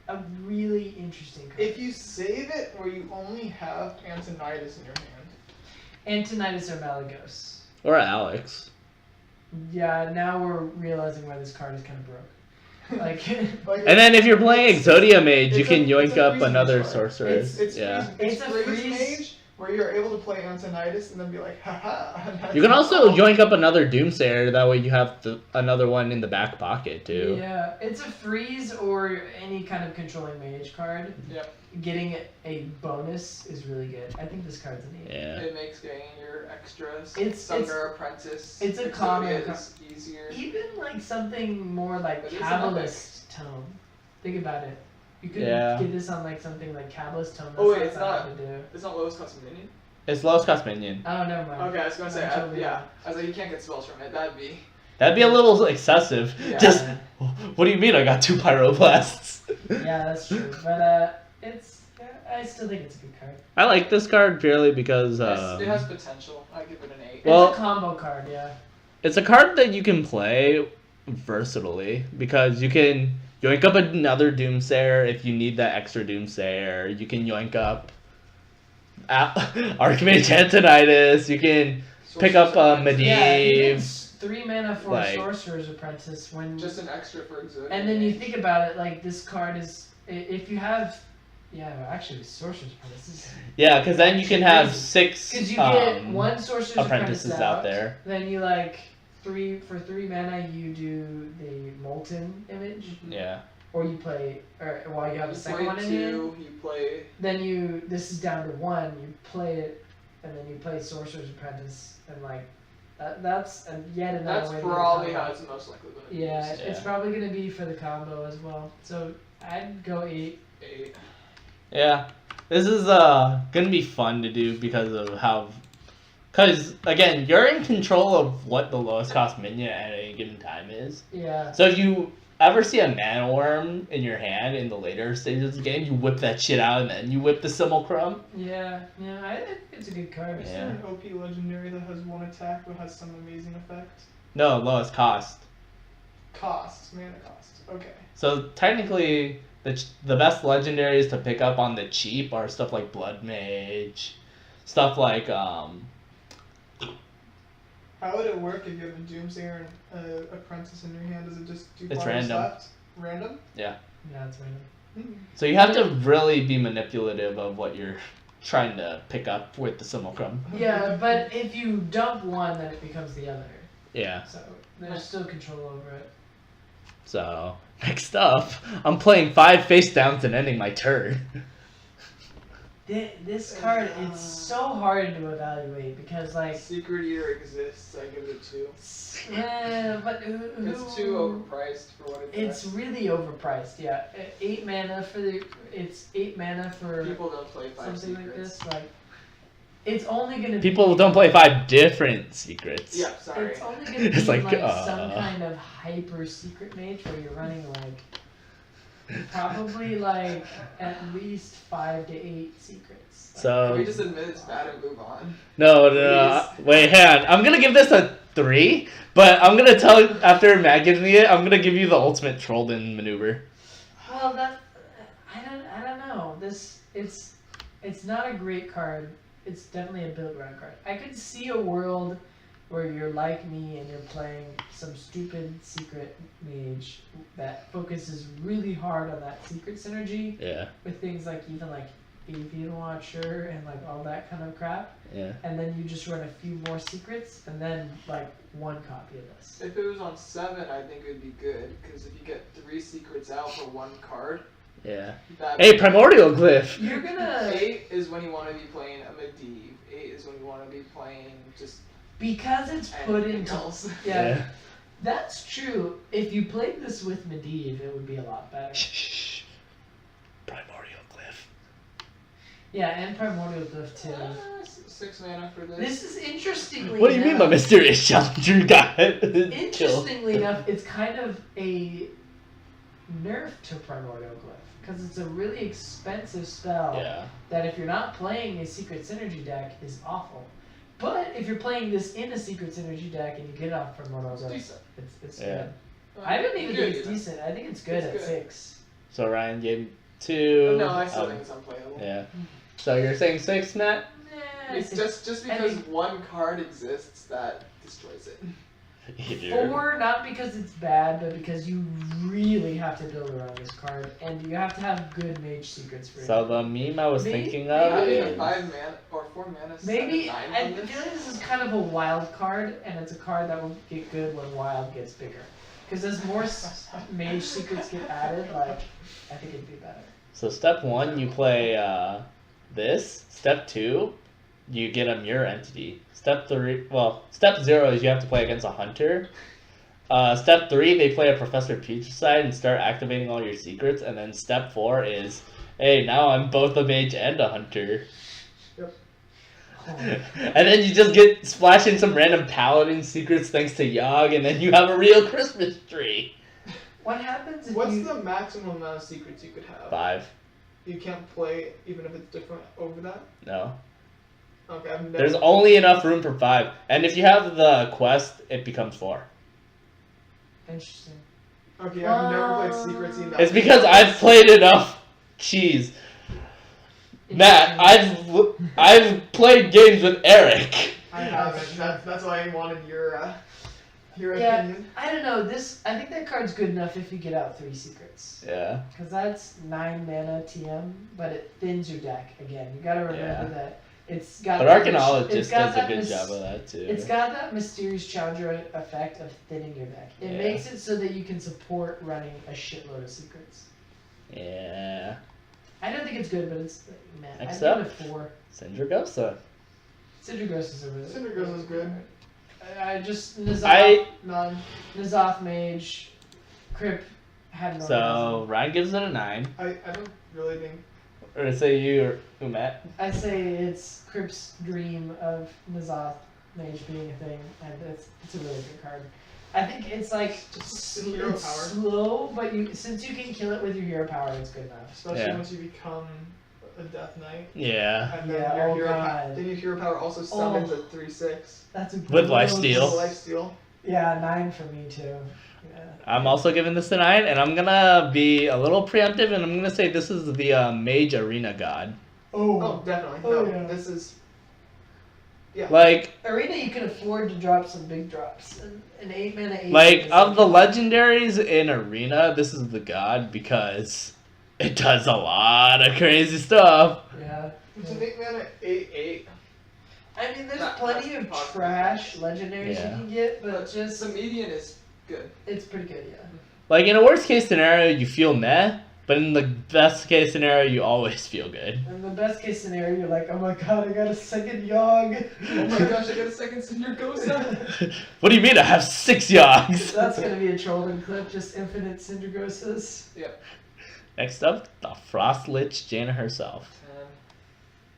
a really interesting card. If you save it where you only have Antonidas in your hand. Antonidas or Malagos. Or Alex. Yeah, now we're realizing why this card is kind of broke. Like, And then if you're playing Exodia Mage, you It's can a yoink up freeze another mage card. sorceress. It's Yeah. It's It's a freeze freeze- mage where you're able to play Antonidas and then be like, haha. You can also yoink up another Doomsayer, that way you have another one in the back pocket too. yeah, it's a freeze or any kind of controlling mage card. Yep. Getting a bonus is really good. I think this card's neat. Yeah. It makes getting your extras. It's- Summoner Apprentice. it's a Exodia common is easier. Even like something more like It is an Kabbalist tone. Think about it. You could Yeah. get this on like something like Kabbalist tone. That's Oh, wait, not it's that not- hard to do. It's not lowest cost minion. It's lowest cost minion. Oh, never mind. Okay, I was gonna say, I'm totally yeah. wrong. I was like, you can't get spells from it. That'd be. That'd be a little excessive. Yeah. Just, what do you mean I got 2 Pyroblasts? Yeah, that's true. But I still think it's a good card. I like this card purely because it has potential. I give it an 8. Well- It's a combo card, yeah. it's a card that you can play versatilely because you can yoink up another Doomsayer if you need that extra Doomsayer. You can yoink up Archmage Antonidas. You can pick up Sorcerer's Yeah, you get Medivh. 3 mana for like- Sorcerer's Apprentice when. Just an extra for Exodia. And then you think about it, like this card is if you have. Yeah, well, actually, Sorcerer's Apprentice is. Yeah, because then you can have Crazy. 6 Because you get one Sorcerer's apprentices out there. Then you like 3 mana. You do the Molten Image, Yeah. or you play, or while you have a You second play one in hand. 2, you play. Then this is down to 1. You play it, and then you play Sorcerer's Apprentice, and like that's yet another That's way to get a probably combo. how it's most likely going to be Yeah, used. it's Yeah. probably gonna be for the combo as well. So I'd go 8. 8. Yeah. This is gonna be fun to do because of how. Because, again, you're in control of what the lowest cost minion at any given time is. Yeah. So if you ever see a Mana Worm in your hand in the later stages of the game, you whip that shit out and then you whip the Simulcrum. Yeah, I think it's a good card. Is there an OP legendary that has 1 attack but has some amazing effect? No, lowest cost. Mana cost. Okay. So technically, the best legendaries to pick up on the cheap are stuff like Blood Mage, stuff like How would it work if you have a Doomsayer and an Apprentice in your hand? Does it just do It's farthest random. left? Random? Yeah, it's random. So you have to really be manipulative of what you're trying to pick up with the Simulacrum. Yeah, but if you dump one, then it becomes the other. Yeah. So there's still control over it. So next up, I'm playing 5 face downs and ending my turn. This card, it's so hard to evaluate because like. Secret Eater exists. I give it 2. But It's too overpriced for what it It's does. really overpriced. Yeah, 8 mana for the. It's 8 mana for People don't play 5 something secrets. like this. Like, it's only gonna. People be, don't play 5 different secrets. Yeah, sorry. It's only gonna be It's like, like, some kind of hyper secret mage where you're running like. Probably like at least 5 to 8 secrets. Can So we just admit it's bad and move on? no. Wait, hang on. I'm gonna give this a 3, but I'm gonna tell after Matt gives me it, I'm gonna give you the ultimate Trollden maneuver. Well, that I don't know. It's not a great card. It's definitely a build ground card. I could see a world where you're like me and you're playing some stupid secret mage that focuses really hard on that secret synergy Yeah. with things like even like Avian Watcher and like all that kind of crap. Yeah. And then you just run a few more secrets and then like 1 copy of this. If it was on 7, I think it would be good, because if you get 3 secrets out for 1 card, Yeah. that Hey, Primordial Glyph. You're gonna 8 is when you want to be playing a Medivh. 8 is when you want to be playing just because it's put anything into else. yeah. That's true. If you played this with Medivh, it would be a lot better. Shh. Primordial Glyph. Yeah, and Primordial Glyph too. 6 mana for this. This is interestingly What do you mean by enough, mysterious challenger got killed? interestingly enough, it's kind of a nerf to Primordial Glyph. Because it's a really expensive spell Yeah. that if you're not playing a Secret Synergy deck is awful. But if you're playing this in a Secret Synergy deck and you get it off Primordial It's Glyph, decent. it's Yeah. good. I don't even think it's decent. decent. I think it's good It's at good. 6. So Ryan gave 2. No, I still think it's unplayable. Yeah. So you're saying 6, Matt? Nah, It's just I because think- 1 card exists that destroys it. 4, not because it's bad, but because you really have to build around this card, and you have to have good mage secrets for it. So the meme I was Maybe- thinking of Having a is 5 mana or 4 mana. Maybe 7, 9 I on this. feel like this is kind of a wild card, and it's a card that will get good when wild gets bigger. Because as more mage secrets get added, like I think it'd be better. so step 1 you play this. Step 2 you get a mirror entity. Step 0 is you have to play against a hunter. Step 3 they play a Professor Peach side and start activating all your secrets, and then step 4 is hey, now I'm both a mage and a hunter. And then you just get splashing some random paladin secrets thanks to Yogg, and then you have a real Christmas tree. What happens if What's you... the maximum amount of secrets you could have? 5. You can't play even if it's different over that? No. Okay, I've never. There's only enough room for 5. And if you have the quest, it becomes 4. Interesting. Okay, I've never played secrets enough. It's because I've played enough cheese. Matt, I've played games with Eric. I haven't. That's why I wanted your Yeah, opinion. I don't know. I think that card's good enough if you get out 3 secrets. Yeah. Because that's 9 mana TM, but it thins your deck. Again, you gotta remember Yeah. that it's got. But that Archaeologist it's got does a that good job of that too. It's got that mysterious challenger effect of thinning your deck. It Yeah. makes it so that you can support running a shitload of secrets. Yeah. I don't think it's good, but it's man. Next I up. give it a 4. Syndragosa. Syndragosa is a really. Syndragosa is good. I just None. N'Zoth Mage, Crip had no. So Ryan gives it a 9. I don't really think. Or say you or who, Matt? I say it's Crip's dream of N'Zoth Mage being a thing, and it's a really good card. I think it's like Just hero it's power. slow, but since you can kill it with your hero power, it's good enough. Especially Yeah. once you become a Death Knight. Yeah. And then Yeah, your oh hero God. then your hero power also summons a 3/6. That's a With gross- lifesteal. Lifesteal. Yeah, 9 for me too. Yeah. I'm also giving this a 9, and I'm gonna be a little preemptive, and I'm gonna say this is the Mage Arena God. Oh, definitely. Oh, No, yeah. this is. Yeah. Like, Arena, you can afford to drop some big drops. An 8 mana 8. like is of the legendaries in Arena, this is the God because it does a lot of crazy stuff. Yeah. It's an 8 mana 8/8. I mean, there's That- plenty that's of possible. trash legendaries Yeah. you can get, but But just the median is good. it's pretty good, yeah. Like in a worst case scenario, you feel meh, but in the best case scenario, you always feel good. In the best case scenario, you're like, oh my god, I got a second Yogg. Oh my gosh, I got a second Cindergosa. What do you mean? I have 6 Yogs. That's gonna be a trolling clip, just infinite Cindergosas. Next up, the Frost Lich Jaina herself.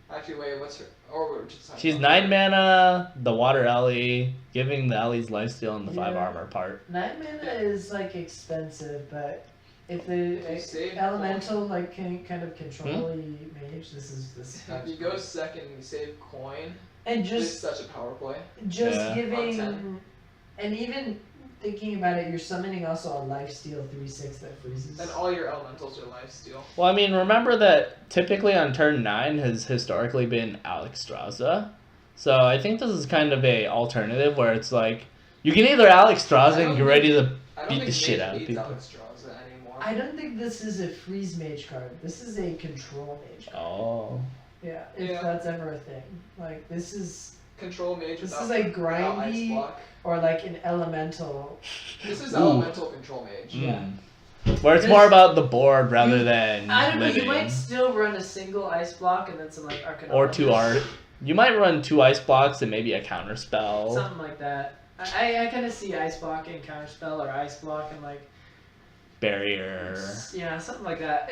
Actually, wait, what's her? Or we're just talking She's about 9 her. mana, the Water Ellie, giving the Ellie's lifesteal and the 5 Yeah. armor part. 9 mana is like expensive, but if the You save elemental like can kind of control mage, this is If you go second, you save coin. and It's just such a power play. Yeah. giving On 10. and even thinking about it, you're summoning also a lifesteal 3/6 that freezes. And all your elementals are lifesteal. Well, I mean, remember that typically on turn 9 has historically been Alexstrasza. So I think this is kind of a alternative where it's like, you can either Alexstrasza and get ready to I don't beat think the shit Mage out of needs people. Alexstrasza anymore. I don't think this is a freeze mage card. This is a control mage card. Oh. Yeah, if Yeah. that's ever a thing. Like this is Control mage This without, is like without ice grindy- block. or like an elemental. This is Ooh. elemental control mage. Yeah. Where it's This- more about the board rather than I don't know. You living. might still run a single ice block and then some like Arcana. Or 2 art. You might run 2 ice blocks and maybe a counter spell. Something like that. I kind of see ice block and counterspell or ice block and like Barrier. yeah, something like that.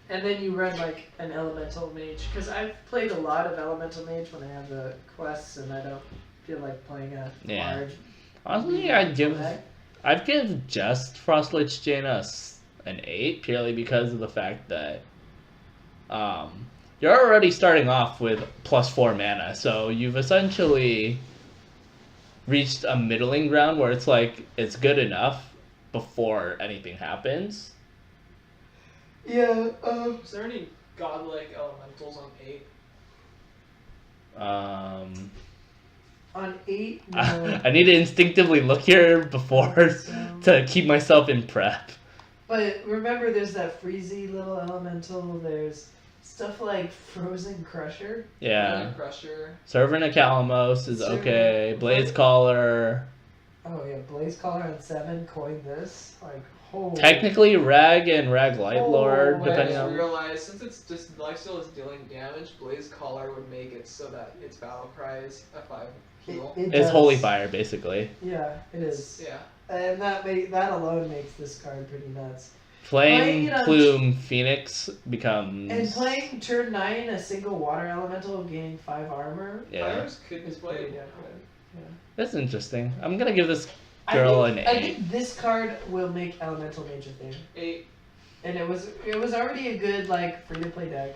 And then you run like an elemental mage because I've played a lot of elemental mage when I have the quests and I don't feel like playing a Yeah. large. Honestly, I'd give just Frostlich Jaina an 8 purely because of the fact that you're already starting off with +4 mana, so you've essentially reached a middling ground where it's like it's good enough before anything happens. Yeah. Is there any godlike elementals on 8? On 8, no. I need to instinctively look here before So- to keep myself in prep. But remember, there's that freezy little elemental. There's stuff like Frozen Crusher. Yeah. Crusher. Servant of Calamos is Servant- okay. Blaze Caller. Oh yeah, Blaze Caller on 7 coined this. Like, holy. Technically, Rag and Rag Light Oh, Lord, I depending just on. realized since it's just lifesteal is dealing damage, Blaze Caller would make it so that its battle cry is a 5 heal. It It's does. Holy Fire, basically. Yeah, it is. Yeah. And that alone makes this card pretty nuts. Flame Playing it on- Plume Phoenix becomes. And playing turn 9 a single water elemental gaining 5 armor. Yeah. Fires could be Is pretty played. damn good. That's interesting. I'm gonna give this girl I an think, 8. I think this card will make elemental mage a thing. 8. And it was already a good like free to play deck.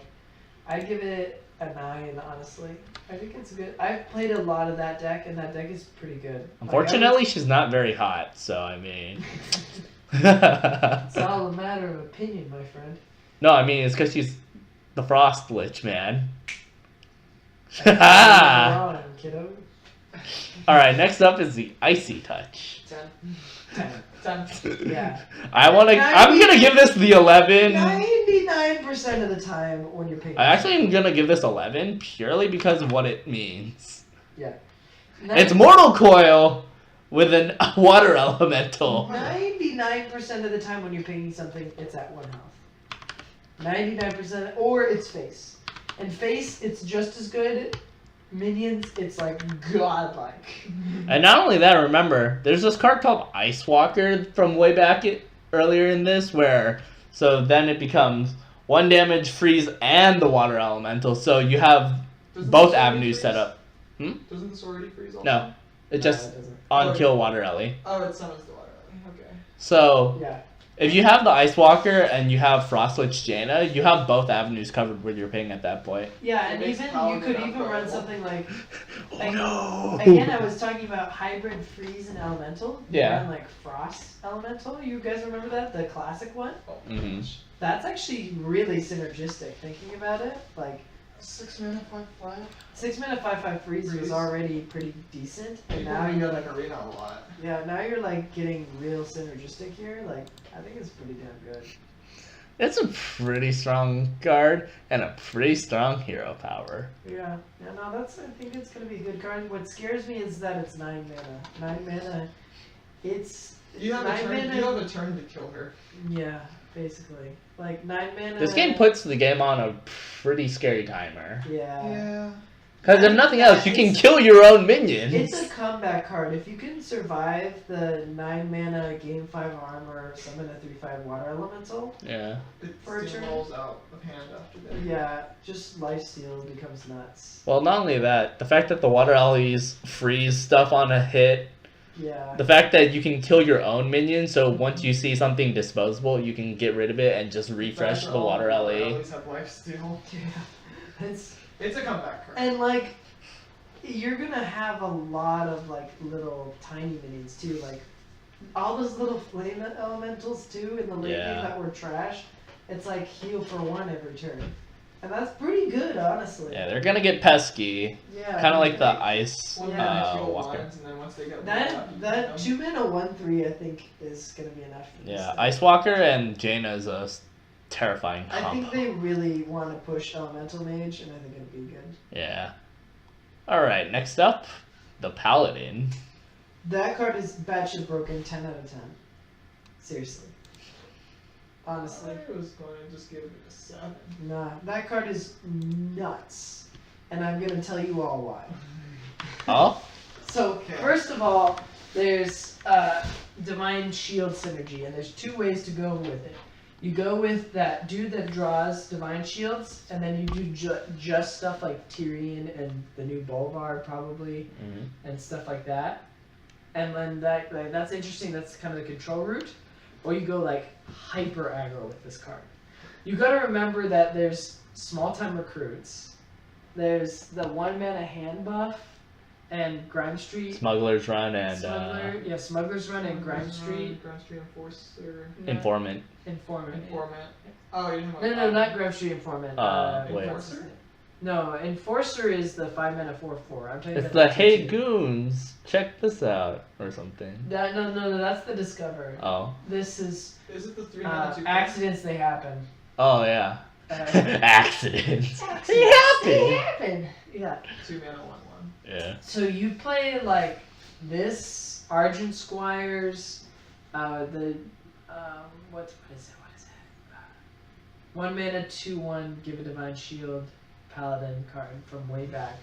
I'd give it a 9, honestly. I think it's good. I've played a lot of that deck, and that deck is pretty good. Unfortunately, she's not very hot, so I mean. It's all a matter of opinion, my friend. No, I mean, it's because she's the Frost Lich, man. You're wrong, kiddo. Alright, next up is the Icy Touch. 10. 10. Yeah. I'm gonna give this the 11. 99% of the time when you're picking. I actually am gonna give this 11 purely because of what it means. Yeah. It's Mortal Coil with a water elemental. 99% of the time when you're picking something, it's at 1 health. 99%, or it's face. And face, it's just as good. Minions, it's like godlike. And not only that, remember, there's this card called Ice Walker from way back earlier in this, where so then it becomes 1 damage, freeze, and the water elemental. So you have Doesn't both this already avenues set freeze? up. Doesn't this already freeze also? No, it just it doesn't. on kill water Ellie. Oh, it summons the water. Okay. So Yeah. if you have the Ice Walker and you have Frostwitch Jaina, you have both avenues covered with your ping at that point. Yeah, and It makes even you Paladin could even run unplayable. something like Oh no! again. I was talking about hybrid freeze and elemental. You Yeah. run like frost elemental. You guys remember that, the classic one? Mhm. That's actually really synergistic. Thinking about it, like 6 mana, 5/5. 6 mana 5/5 freeze was Freeze. already pretty decent, and People now bring you're that in arena a lot. yeah, now you're like getting real synergistic here. Like I think it's pretty damn good. It's a pretty strong card and a pretty strong hero power. Yeah, no, I think it's gonna be a good card. What scares me is that it's 9 mana. 9 mana. It's You have, a 9 turn, mana. you have a turn to kill her. Yeah, basically. Like 9 mana. This game puts the game on a pretty scary timer. Yeah. Because if nothing else, you can kill your own minions. It's a comeback card. If you can survive the 9 mana game 5 armor, summon a 3/5 water elemental, Yeah. It For a turn. rolls out of hand after that. yeah, just lifesteal becomes nuts. Well, not only that, the fact that the water alleys freeze stuff on a hit, Yeah. the fact that you can kill your own minions, so once you see something disposable, you can get rid of it and just refresh the water alley. Alleys have lifesteal. Yeah. It's a comeback card. And like, you're gonna have a lot of like little tiny minions too. Like, all those little flame elementals too in the late Yeah. game that were trash. It's like heal for 1 every turn, and that's pretty good, honestly. Yeah, they're gonna get pesky. Yeah. Kind of like the ice One Yeah. mana kill walker. ones, and then once they get lit up, you can That kill 2 mana 1/3 I think is gonna be enough for this Yeah, thing. Ice Walker and Jaina is a terrifying combo. I think they really want to push Elemental Mage, and I think it'd be good. Yeah. Alright, next up, the Paladin. That card is batshit broken, 10 out of 10. Seriously. Honestly. I was going to just give it a 7. Nah, that card is nuts. And I'm gonna tell you all why. Oh? So, Okay. first of all, there's Divine Shield synergy, and there's 2 ways to go with it. You go with that dude that draws Divine Shields, and then you do just stuff like Tyrion and the new Bolvar, probably, and stuff like that. And then that's interesting, that's kind of the control route. Or you go like hyper aggro with this card. You gotta remember that there's small time recruits, there's the 1 mana hand buff, and Grime Street. Smuggler's Run and Smuggler's Run and Grime Street. Grime Street Enforcer. Informant. Informant. Oh, you're talking about No, not Grime Street Informant. Wait. Enforcer? No, Enforcer is the 5 mana 4/4. I'm talking It's about the the Hey 2/2. Goons, check this out, or something. No, that's the Discover. Oh. This is Is it the 3 mana 2? accidents, they happen. Oh, yeah. Accidents. They happen. happen. Yeah. 2 mana 1/1. Yeah. So you play like this, Argent Squires, the what is it? 1 mana 2/1, give a Divine Shield, Paladin card from way back.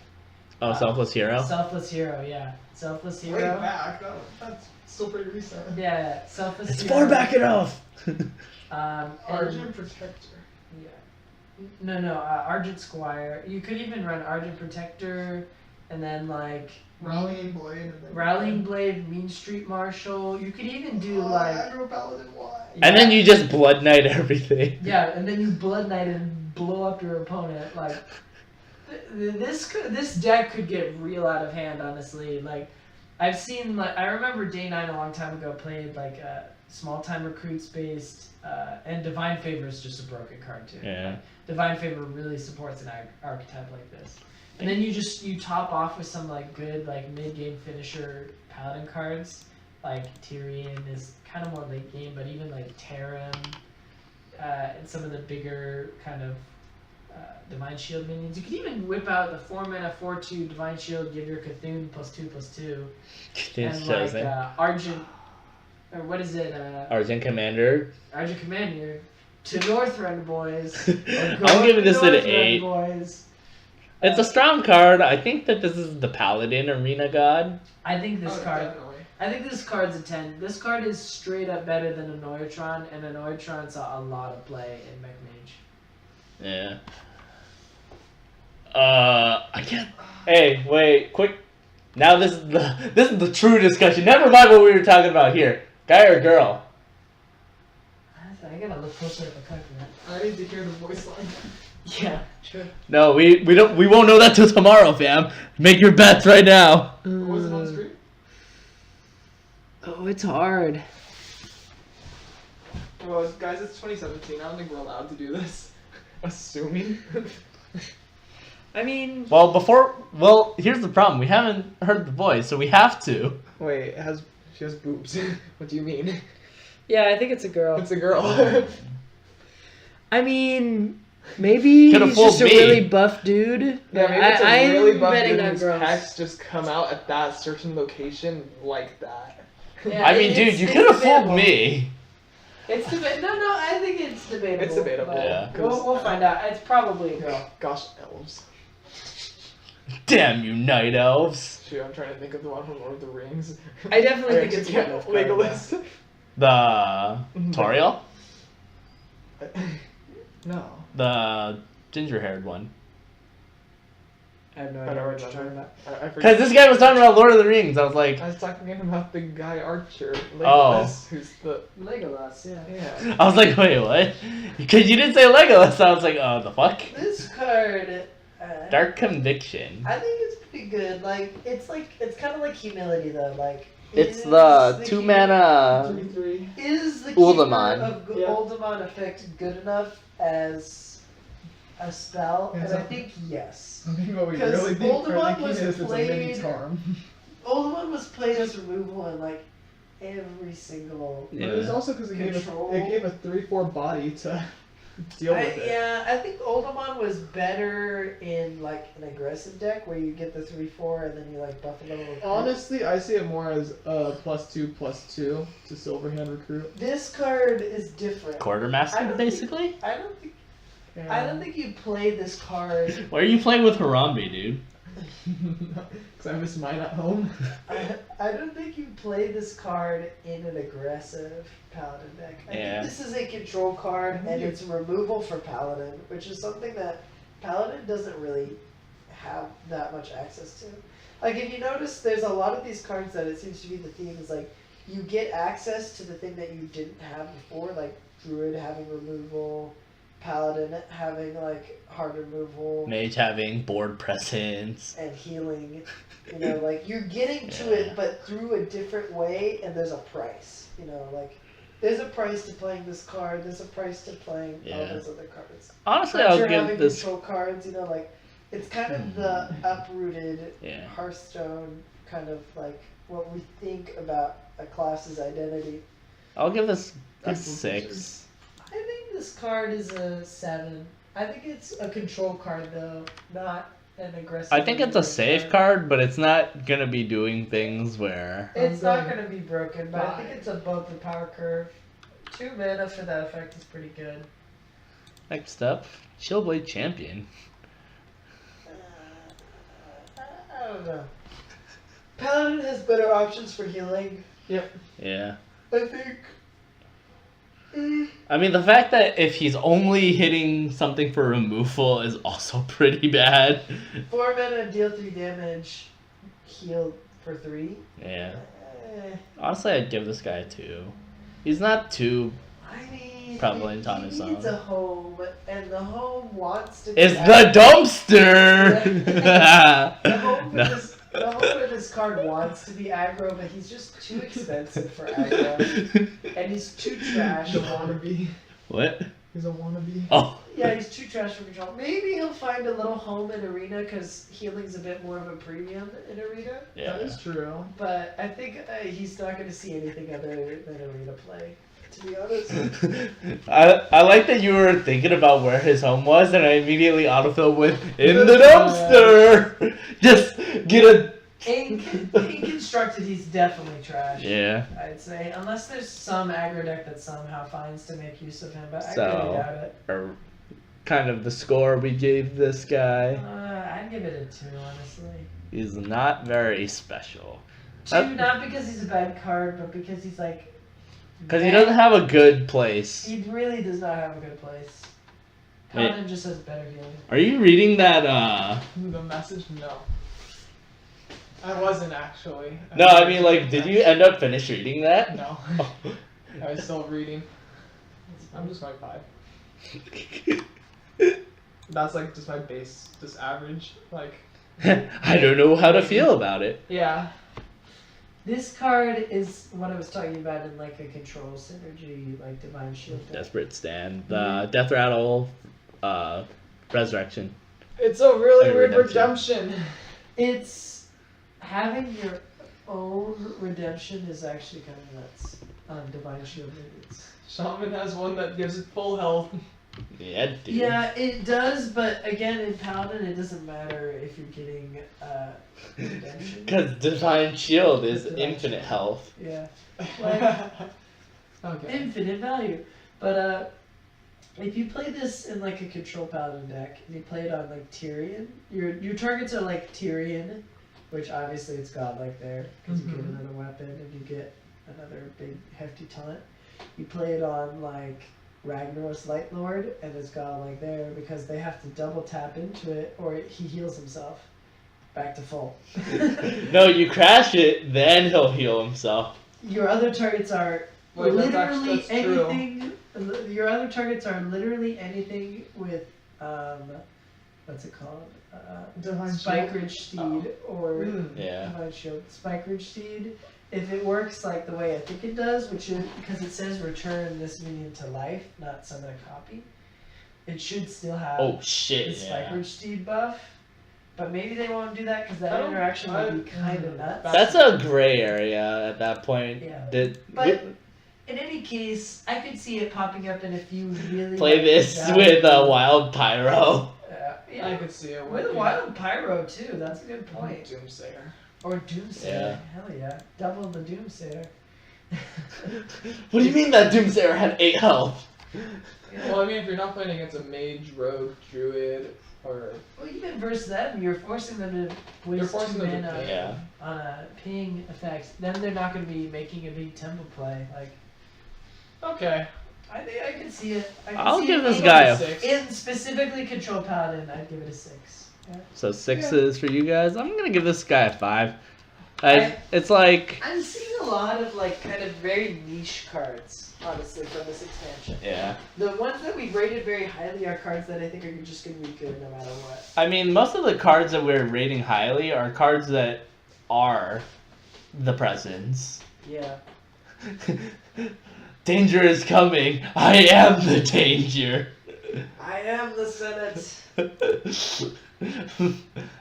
Oh, Selfless Hero? Selfless Hero, yeah. Selfless Way Hero. back. That's still pretty recent. Yeah, Selfless It's Hero. far back enough! And- Argent Protector. Yeah. No, Argent Squire. You could even run Argent Protector, and then like Rallying Blade. And then Rallying Blade, Mean Street Marshal. You could even do Oh, like. Aggro Paladin Y. And then you just Blood Knight everything. Yeah, and then you Blood Knight and blow up your opponent. Like this deck could get real out of hand, honestly. Like I've seen, like I remember Day 9 a long time ago played like small time recruits based, and Divine Favor is just a broken card too. Yeah. Divine Favor really supports an archetype like this. And then you top off with some like good like mid game finisher Paladin cards. Like Tyrion is kind of more late game, but even like Terran, and some of the bigger kind of Divine Shield minions. You could even whip out the 4 mana 4/2 Divine Shield, give your Cthulhu +2/+2, It's and chosen. like Argent, or what is it? Argent Commander. Argent Commander to Northrend, boys. I'm giving this an Northrend, 8. boys. It's a strong card. I think that this is the Paladin Arena God. I think this card. Definitely. I think this card's a 10. This card is straight up better than a Noyatron, and a Noyatron saw a lot of play in Mech Mage. Yeah. I can't. Hey, wait, quick. Now this is the true discussion. Never mind what we were talking about here. Guy or girl? I gotta look closer at the card for that. I need to hear the voice line. Yeah, sure. No, we won't know that till tomorrow, fam. Make your bets right now. What was it on screen? Oh, it's hard. Well, guys, it's 2017. I don't think we're allowed to do this. Assuming. I mean, Well, here's the problem. We haven't heard the voice, so we have to. Wait, she has boobs. What do you mean? yeah, I think it's a girl. It's a girl. I mean, maybe Could've he's just fooled a me. really buff dude. Yeah, But maybe it's a really buff betting dude on whose girls. pecs just come out at that certain location like that. Yeah, I mean, dude, it's- you it's could have fooled debatable. me. It's debatable. No, I think it's debatable. It's debatable. but Yeah. We'll find out. It's probably a girl. Gosh, elves. Damn you, night elves. Shoot, I'm trying to think of the one from Lord of the Rings. I definitely I think it's actually a can't girl. Legolas. The Toriel, No. the ginger-haired one. I have no I idea don't what you're talking remember. about. I forget. Because this guy was talking about Lord of the Rings. I was like, I was talking about the guy Archer, Oh. Legolas, who's the Legolas, yeah. yeah. I was like, wait, what? Because you didn't say Legolas. I was like, oh, the fuck? This card, Dark Conviction. I think it's pretty good. It's kind of like humility though. Like It's is the the 2-mana. 3/3. Is the Uldaman. keeper of Yeah. Uldaman effect good enough as a spell? Yeah, And so- I think yes. I think what we 'Cause really think Voldemort for was is it's a mini played- charm. Uldaman was played as removal in like every single. But it was Yeah. also because it Control. gave a 3/4 body to deal with it. Yeah, I think Uldaman was better in like an aggressive deck where you get the 3/4 and then you like buff a little. Honestly, I see it more as +2/+2 to Silverhand Recruit. This card is different. I Quartermaster, don't basically? I don't think you play this card. Why are you playing with Harambe, dude? Because I miss mine at home. I don't think you play this card in an aggressive paladin deck. I Yeah. think this is a control card and Yeah. it's removal for paladin, which is something that paladin doesn't really have that much access to. Like if you notice, there's a lot of these cards that it seems to be the theme is like you get access to the thing that you didn't have before, like druid having removal, paladin having like hard removal Mage having board presence. and healing. You know, like you're getting to Yeah. it, but through a different way, and there's a price. You know, like there's a price to playing this card. There's a price to playing all Yeah. those other cards. Honestly, But I'll you're give having this. control cards. You know, like it's kind of the uprooted Yeah. Hearthstone kind of like what we think about a class's identity. I'll give this a Good 6. I think this card is a 7. I think it's a control card though, not an aggressive. I think it's a safe card, but it's not gonna be doing things where. It's I'm not going going to be broken, but I think 5. it's above the power curve. 2 mana for that effect is pretty good. Next up, Chillblade Champion. I don't know. Paladin has better options for healing. Yeah. I think. I mean, the fact that if he's only hitting something for removal is also pretty bad. 4 mana, deal 3 damage, heal for 3. Yeah. Eh, Honestly, I'd give this guy a 2. He's not too. I mean, Prevalent on he his needs own. a home, and the home wants to. be It's active. the dumpster! The home for No. the home for this card wants to be aggro, but he's just too expensive for aggro, and he's too trash. He's a wannabe. What? He's a wannabe. Oh. Yeah, he's too trash for control. Maybe he'll find a little home in Arena because healing's a bit more of a premium in Arena. That Yeah. is true. But I think he's not going to see anything other than Arena play, to be honest. I like that you were thinking about where his home was, and I immediately autofilled with in the dumpster. Just get a. In constructed, he's definitely trash. Yeah. I'd say, unless there's some aggro deck that somehow finds to make use of him, but I So- really doubt it. Or kind of the score we gave this guy. I'd give it a 2, honestly. He's not very special. 2, not because he's a bad card, but because he's like. Because he doesn't have a good place. He really does not have a good place. Paladin just has better healing. Are you reading that, The message? No. I wasn't actually. No, I mean, like, did you end up finish reading that? No. Oh. I was still reading. I'm just going 5. That's like just my base, just average. Like, I don't know how to feel about it. yeah. This card is what I was talking about in like a control synergy, like Divine Shield. deck. Desperate Stand. The Death Rattle, Resurrection. It's a really And weird redemption. redemption. It's having your own redemption is actually kind of nuts on Divine Shield minions. Shaman has one that gives it full health. Yeah, dude. Yeah, it does, but again, in Paladin, it doesn't matter if you're getting redemption. Because Divine Shield is Divine infinite Shield. health. Yeah, like Okay. infinite value. But if you play this in like a control Paladin deck, and you play it on like Tyrion, your targets are like Tyrion, which obviously it's godlike there because you get another weapon and you get another big hefty taunt. You play it on like Ragnar's Light Lord, and it's godlike there because they have to double tap into it or he heals himself back to full. No, you crash it, then he'll heal himself. Your other targets are Wait, literally that's true. anything. Your other targets are literally anything with what's it called? Divine Spike Shield? Ridge Steed or Yeah. Divine Shield. Spike Ridge Steed. If it works like the way I think it does, which is because it says return this minion to life, not summon a copy, it should still have Oh the shit, Spike yeah. Ridge Steed buff. But maybe they won't do that because I that don't- interaction would be kind of nuts. That's a gray area at that point. Yeah. We- In any case, I could see it popping up in a few really play this down- with a Wild Pyro. yeah. I could see it With a working. Wild Pyro too. That's a good point. Doomsayer. Or Doomsayer. Yeah. Hell yeah, double the Doomsayer. What do you mean that Doomsayer had 8 health? Well, I mean, if you're not playing against a mage, rogue, druid, or Well, even versus them, you're forcing them to you're waste forcing 2 them to mana pay. Yeah. on a ping effect. Then they're not going to be making a big tempo play. Like, Okay. I think I can see it. I can I'll see give it this in- guy a 6. in specifically Control Paladin. I'd give it a 6. Yeah. So 6 Yeah. is for you guys. I'm gonna give this guy a 5. It's like, I'm seeing a lot of like kind of very niche cards, honestly, from this expansion. yeah. The ones that we've rated very highly are cards that I think are just going to be good no matter what. I mean, most of the cards that we're rating highly are cards that are the presence. Yeah. Danger is coming. I am the danger. I am the Senate.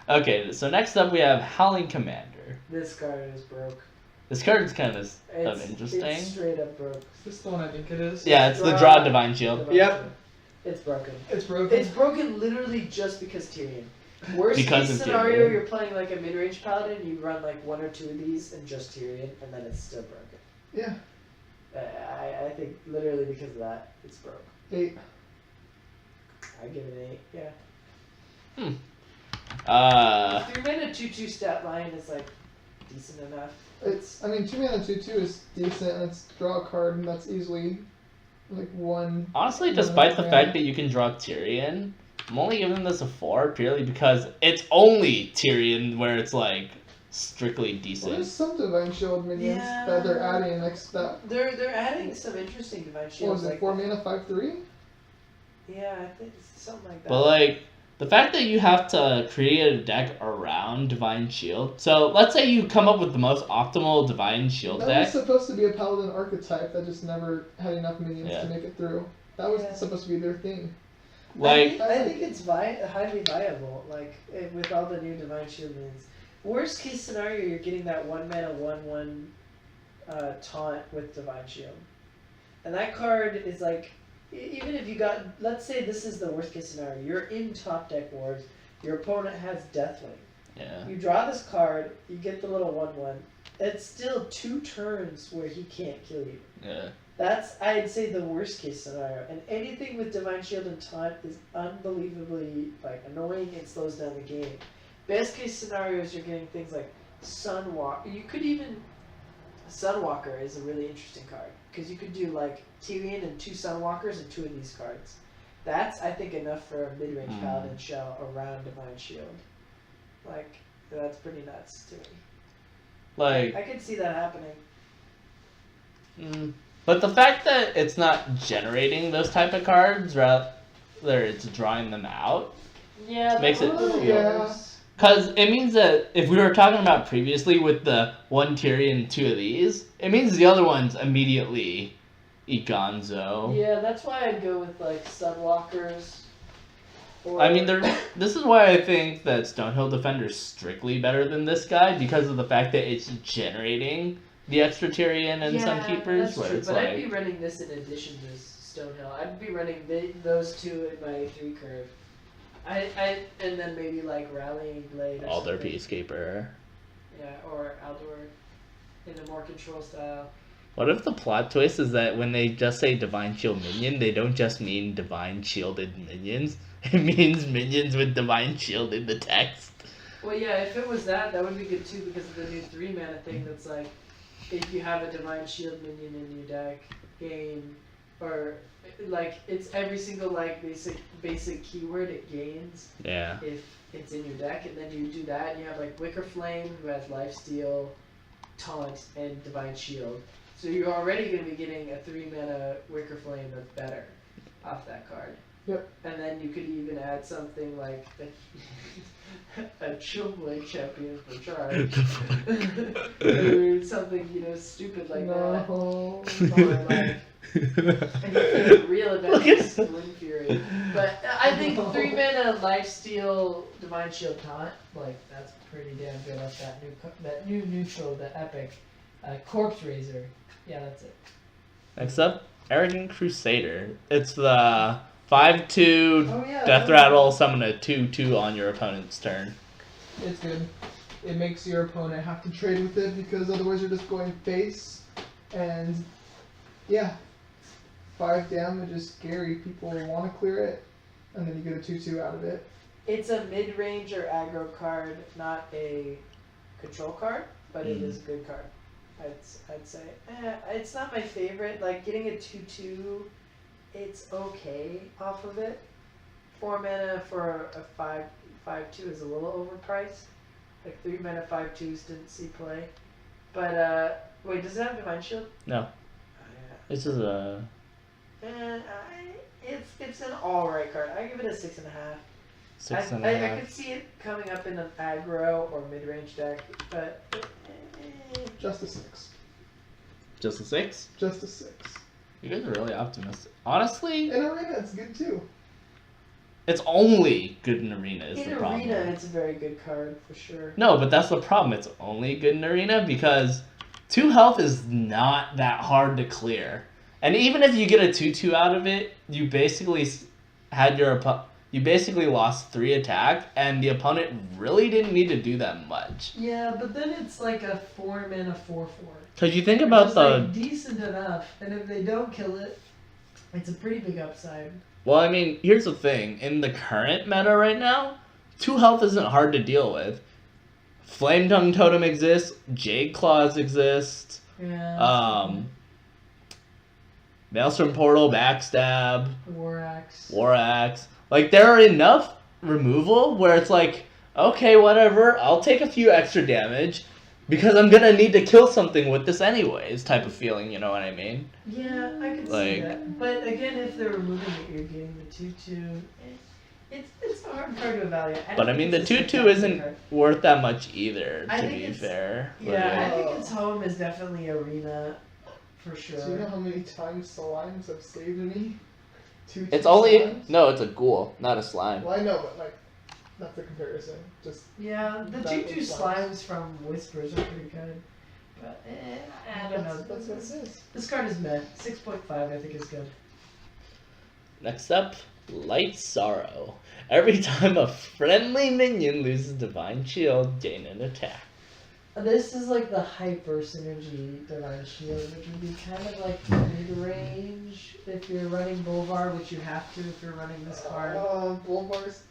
Okay, so next up we have Howling Commander. This card is broke. This card is kind of It's interesting. straight up broke. Is this the one I think it is? Yeah, it's the draw Divine Shield. Yep. It's broken. It's broken. It's broken literally just because Tyrion. Worst Because case of scenario, Tyrion. you're playing like a mid-range paladin, you run like 1 or 2 of these and just Tyrion, and then it's still broken. Yeah. I think literally because of that, it's broke. 8. I give it an 8, yeah. 3 mana 2/2 stat line is like decent enough. It's. I mean, 2 mana 2/2 is decent, and it's draw a card, and that's easily like 1. Honestly, despite the fact that you can draw Tyrion, I'm only giving this a 4 purely because it's only Tyrion where it's like strictly Well, decent. there's some Divine Shield minions Yeah. that they're adding next that. They're adding some interesting divine What shields. was it? Like 4 mana 5/3. Yeah, I think it's something like that. But like the fact that you have to create a deck around Divine Shield. So let's say you come up with the most optimal Divine Shield That was deck. supposed to be a paladin archetype that just never had enough minions Yeah. to make it through. That was Yeah. supposed to be their thing. Like I think it's highly viable. Like with all the new divine shield minions. Worst case scenario, you're getting that 1 mana 1/1 taunt with divine shield, and that card is like. Even if you got, let's say this is the worst case scenario, you're in top deck wars, your opponent has Deathwing. yeah. You draw this card, you get the little 1/1. It's still 2 turns where he can't kill you. Yeah. That's, I'd say, the worst case scenario. And anything with Divine Shield and Taunt is unbelievably like annoying and slows down the game. Best case scenario is you're getting things like Sunwalker. You could even Sunwalker is a really interesting card because you could do like Tyrion and 2 Sunwalkers and 2 of these cards. That's I think enough for a mid-range paladin shell around Divine Shield. Like that's pretty nuts to me. Like I could see that happening. But the fact that it's not generating those type of cards, rather it's drawing them out, Yeah, makes it little feel. worse. Because it means that if we were talking about previously with the 1 Tyrion, 2 of these, it means the other ones immediately eat Gonzo. Yeah, that's why I'd go with like Sunwalkers. Or... I mean, this is why I think that Stonehill Defender's strictly better than this guy, because of the fact that it's generating the extra Tyrion and Sunkeepers. That's Where true, it's but like, I'd be running this in addition to Stonehill. I'd be running those two in my 3 curve. And then maybe like Rallying Blade or Alder something. Peacekeeper. Yeah, or Aldor in a more control style. What if the plot twist is that when they just say Divine Shield Minion, they don't just mean Divine Shielded Minions? It means minions with Divine Shield in the text. Well, yeah, if it was that would be good too because of the new 3 mana thing that's like, if you have a Divine Shield minion in your deck, gain, or like it's every single like basic keyword it gains. Yeah. If it's in your deck, and then you do that, and you have like Wicker Flame who has Lifesteal, Taunt, and Divine Shield. So you're already going to be getting a 3 mana Wicker Flame that's better off that card. Yep. And then you could even add something like a Chillblade Champion for charge. Or something, stupid like that. Or like real advantage Wind Fury. But I think 3 mana Lifesteal Divine Shield Taunt, like that's pretty damn good off that new neutral, the epic Corpse Razor. Yeah, that's it. Next up, Arrogant Crusader. It's the 5/2 Oh, yeah, Death yeah. Rattle, summon a 2/2 on your opponent's turn. It's good. It makes your opponent have to trade with it because otherwise you're just going face. And yeah, 5 damage is scary. People want to clear it, and then you get a 2/2 out of it. It's a mid-range or aggro card, not a control card, but it is a good card. I'd say. It's not my favorite. Like getting a 2/2, it's okay off of it. 4 mana for a 5/2 is a little overpriced. Like 3 mana 5/2s didn't see play. But wait, does it have Divine Shield? No. Oh, yeah. This is a... It's an alright card. I give it a 6.5. 6.5. I could see it coming up in an aggro or mid-range deck, but Just a 6. Just a 6? Just a 6. You guys are really optimistic. Honestly, In Arena, it's good too. it's only good in Arena is in the problem. Arena, it's a very good card for sure. No, but that's the problem. It's only good in Arena because 2 health is not that hard to clear. And even if you get a 2/2 out of it, you basically had you basically lost 3 attack, and the opponent really didn't need to do that much. Yeah, but then it's like a 4 mana 4/4. Because you think about the... decent enough, and if they don't kill it, it's a pretty big upside. Well, I mean, here's the thing. In the current meta right now, 2 health isn't hard to deal with. Flame Tongue Totem exists. Jade Claws exist. Yeah. Maelstrom Portal, Backstab, War Axe. War Axe. Like, there are enough removal where it's like, okay, whatever, I'll take a few extra damage because I'm gonna need to kill something with this anyways type of feeling, you know what I mean? Yeah, I can see Like- that. But again, if they're removing it, you're getting the 2/2. It's a hard card to evaluate. But I mean, the think it's a 2/2 spectacular isn't card. worth that much either, I to think be it's- fair. Yeah, I Like- think its home is definitely Arena, for sure. So you know how many times slimes have saved me? 2 It's only... slimes? No, it's a ghoul, not a slime. Well, I know, but like, that's the comparison. Just Yeah, the That 2/2 was slimes from Whispers are pretty good. But I don't know. that's what it is. This card is meh. 6.5 I think is good. Next up, Light Sorrow. Every time a friendly minion loses Divine Shield, gain an attack. This is like the hyper synergy Divine Shield, which would be kind of like mid-range if you're running Bolvar, which you have to if you're running this card. Bolvar's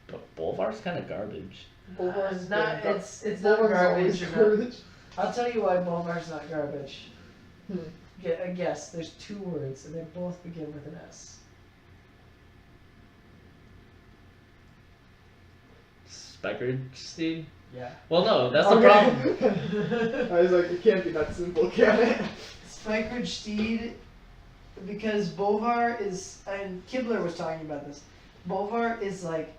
But Bolvar's kind of garbage. Bolvar's not. good. It's not Bolvar's garbage. always enough. garbage. I'll tell you why Bolvar's not garbage. Hmm. I guess there's 2 words, and they both begin with an S. Speckered Steed? Yeah. Well, no, that's the Okay. problem. I was like, it can't be that simple, can it? Spike Ridge Steed, because Bolvar is, and Kibler was talking about this. Bolvar is like,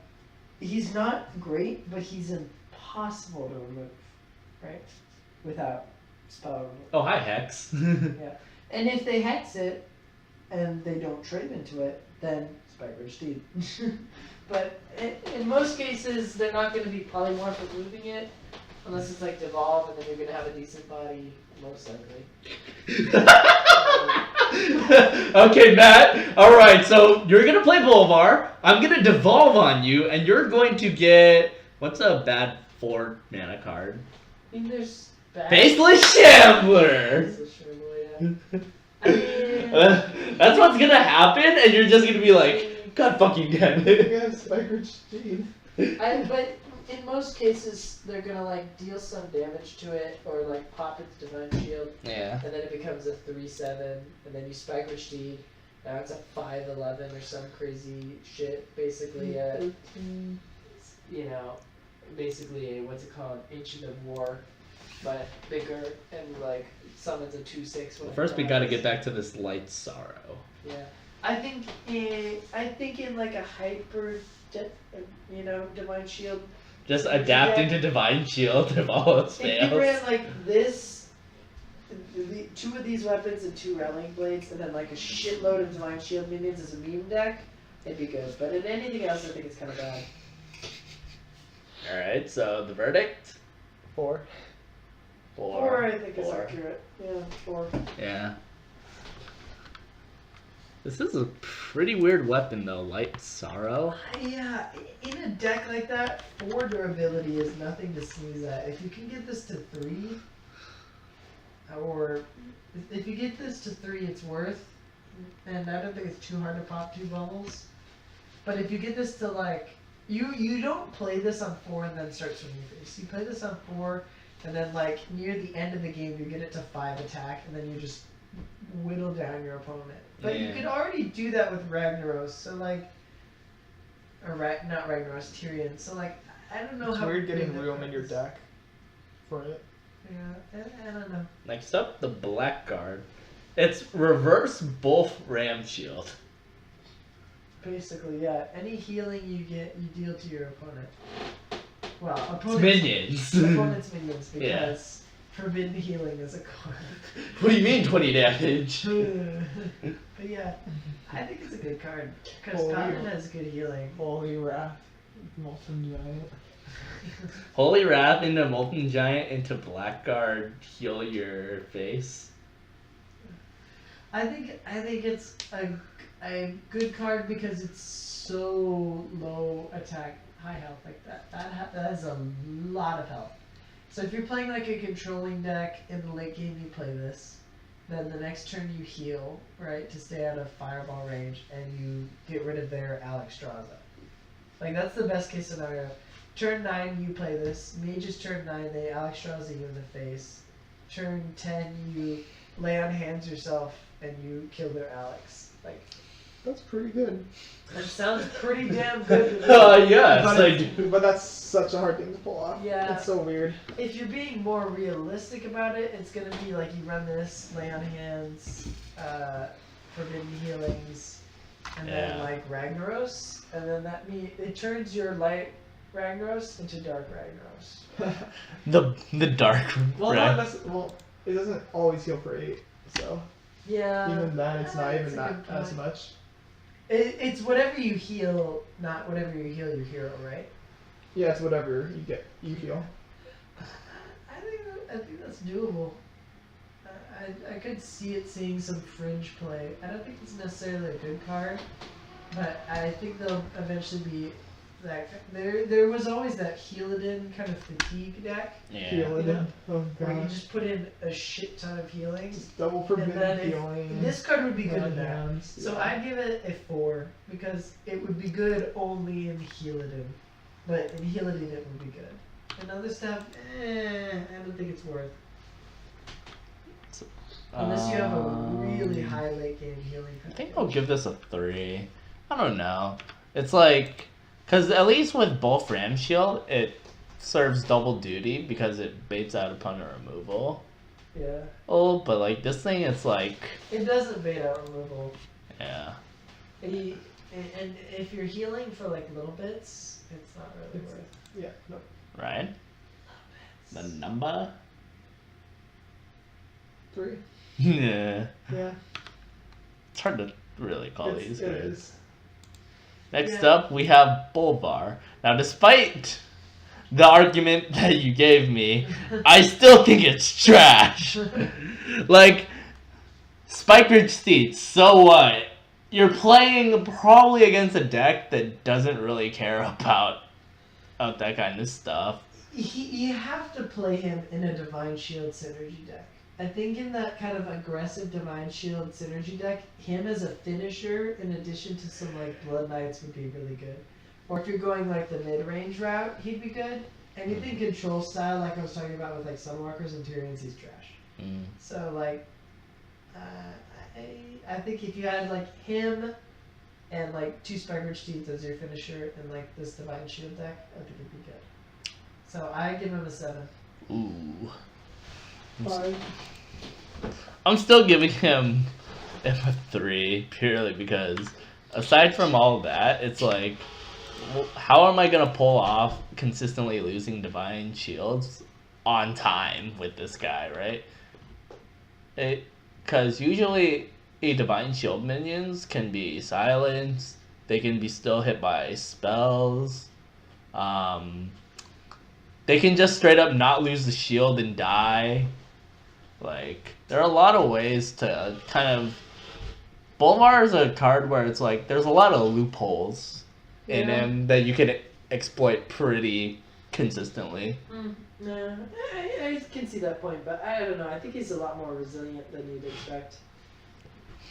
he's not great, but he's impossible to remove, right? Without spell removal. Oh, hi, Hex. Yeah. And if they hex it, and they don't trade into it, then Spike Ridge Steed. But in most cases, they're not going to be polymorph removing it, unless it's like devolve, and then you're going to have a decent body, most likely. Okay, Matt. All right, so you're gonna play Bolvar. I'm gonna devolve on you, and you're going to get what's a bad 4 mana card? I mean, there's bad. Faceless Shambler. Faceless Shambler, yeah. I mean, That's what's gonna happen, and you're just gonna be like, God fucking damn it. You have Spike Ridge Steed. but in most cases, they're gonna like deal some damage to it, or like pop its Divine Shield, Yeah. and then it becomes a 3/7, and then you Spike Ridge Steed. Now it's a 5/11 or some crazy shit. Basically, you know, basically a, what's it called, Ancient of War, but bigger, and like summons a 2/6. First, we gotta get back to this Light Sorrow. Yeah, I think in like a hyper, you know, Divine Shield. Just adapt into Divine Shield if all else If you fails. ran like this, the 2 of these weapons and 2 Rattling Blades, and then like a shitload of Divine Shield minions as a meme deck, it'd be good. But in anything else, I think it's kind of bad. Alright, so the verdict? 4. 4, I think, is 4. accurate. Yeah, 4. Yeah. This is a pretty weird weapon though, Light Sorrow. Yeah, in a deck like that, 4 durability is nothing to sneeze at. If you can get this to 3, or if you get this to 3, it's worth. And I don't think it's too hard to pop 2 bubbles. But if you get this to like, you don't play this on 4 and then start swinging face. You play this on 4, and then like near the end of the game, you get it to 5 attack, and then you just whittle down your opponent. But you Yeah. could already do that with Ragnaros, so like, or not Ragnaros, Tyrion. So like, I don't know It's how weird getting good that room in your is. deck for it. Yeah, I don't know. Next up, the Blackguard. It's reverse both Ram Shield. Basically, yeah. Any healing you get, you deal to your opponent. Well, It's opponent's minions. opponent's minions, Yeah. because forbidden healing is a card. What do you mean 20 damage? But yeah, I think it's a good card because Holy- Cotton has good healing. Holy Wrath, Molten Giant. Holy Wrath into Molten Giant into Blackguard, heal your face. I think it's a good card because it's so low attack, high health like that. That has a lot of health. So if you're playing like a controlling deck in the late game, you play this. Then the next turn you heal, right, to stay out of fireball range, and you get rid of their Alexstrasza. Like that's the best case scenario. Turn 9 you play this. Mage's turn 9 they Alexstrasza you in the face. Turn 10 you lay on hands yourself and you kill their Alex. Like That's pretty good. that sounds pretty damn good. To me. Yes, but, I it's- do. but that's such a hard thing to pull off. Yeah. It's so weird. If you're being more realistic about it, it's gonna be like you run this, lay on hands, forbidden healings, and then Yeah. like Ragnaros, and then it turns your light Ragnaros into dark Ragnaros. The dark Well, red. it doesn't always heal for 8, so Yeah. even then it's not that's even a that good as point. much. It's whatever you heal, not whatever you heal your hero, right? Yeah, it's whatever you heal. I think that's doable. I could see it seeing some fringe play. I don't think it's necessarily a good card, but I think there'll eventually be that. There was always that Healadin kind of fatigue deck Yeah. Heal it in. Oh where you gosh. just put in a shit ton of healing. Just double And forbidden then healing. this card would be good Blood in that. hands, So yeah. I'd give it a 4 because it would be good only in Healadin, but in Healadin it would be good. And other stuff, I don't think it's worth. Unless you have a really high late game healing. I think I'll give this a 3. I don't know. It's like, because at least with both Ram Shield, it serves double duty because it baits out opponent removal. Yeah. Oh, but like this thing, it's like, It doesn't bait out removal. yeah. And if you're healing for like little bits, it's not really It's- worth. Yeah. No. Ryan? The number? 3. Yeah. Yeah. It's hard to really call It's- these it guys. is. Next Yeah. up, we have Bulvar. Now, despite the argument that you gave me, I still think it's trash. Like, Spike Ridge Steeds, so what? You're playing probably against a deck that doesn't really care about that kind of stuff. You have to play him in a Divine Shield synergy deck. I think in that kind of aggressive Divine Shield synergy deck, him as a finisher in addition to some like Blood Knights would be really good. Or if you're going like the mid-range route, he'd be good. Anything control style, like I was talking about with like Sunwalkers and Tyrians, he's trash. So like, I think if you had like him and like 2 Spike Ridge Steeds as your finisher and like this Divine Shield deck, I think it'd be good. So I give him a 7. Ooh. 5. I'm still giving him a 3 purely because aside from all that, it's like, how am I gonna pull off consistently losing Divine Shields on time with this guy, right? Because usually a Divine Shield minions can be silenced, they can be still hit by spells, they can just straight up not lose the shield and die. Like, there are a lot of ways to kind of... Bulvar is a card where it's like, there's a lot of loopholes in Yeah. him that you can exploit pretty consistently. No, I can see that point, but I don't know. I think he's a lot more resilient than you'd expect.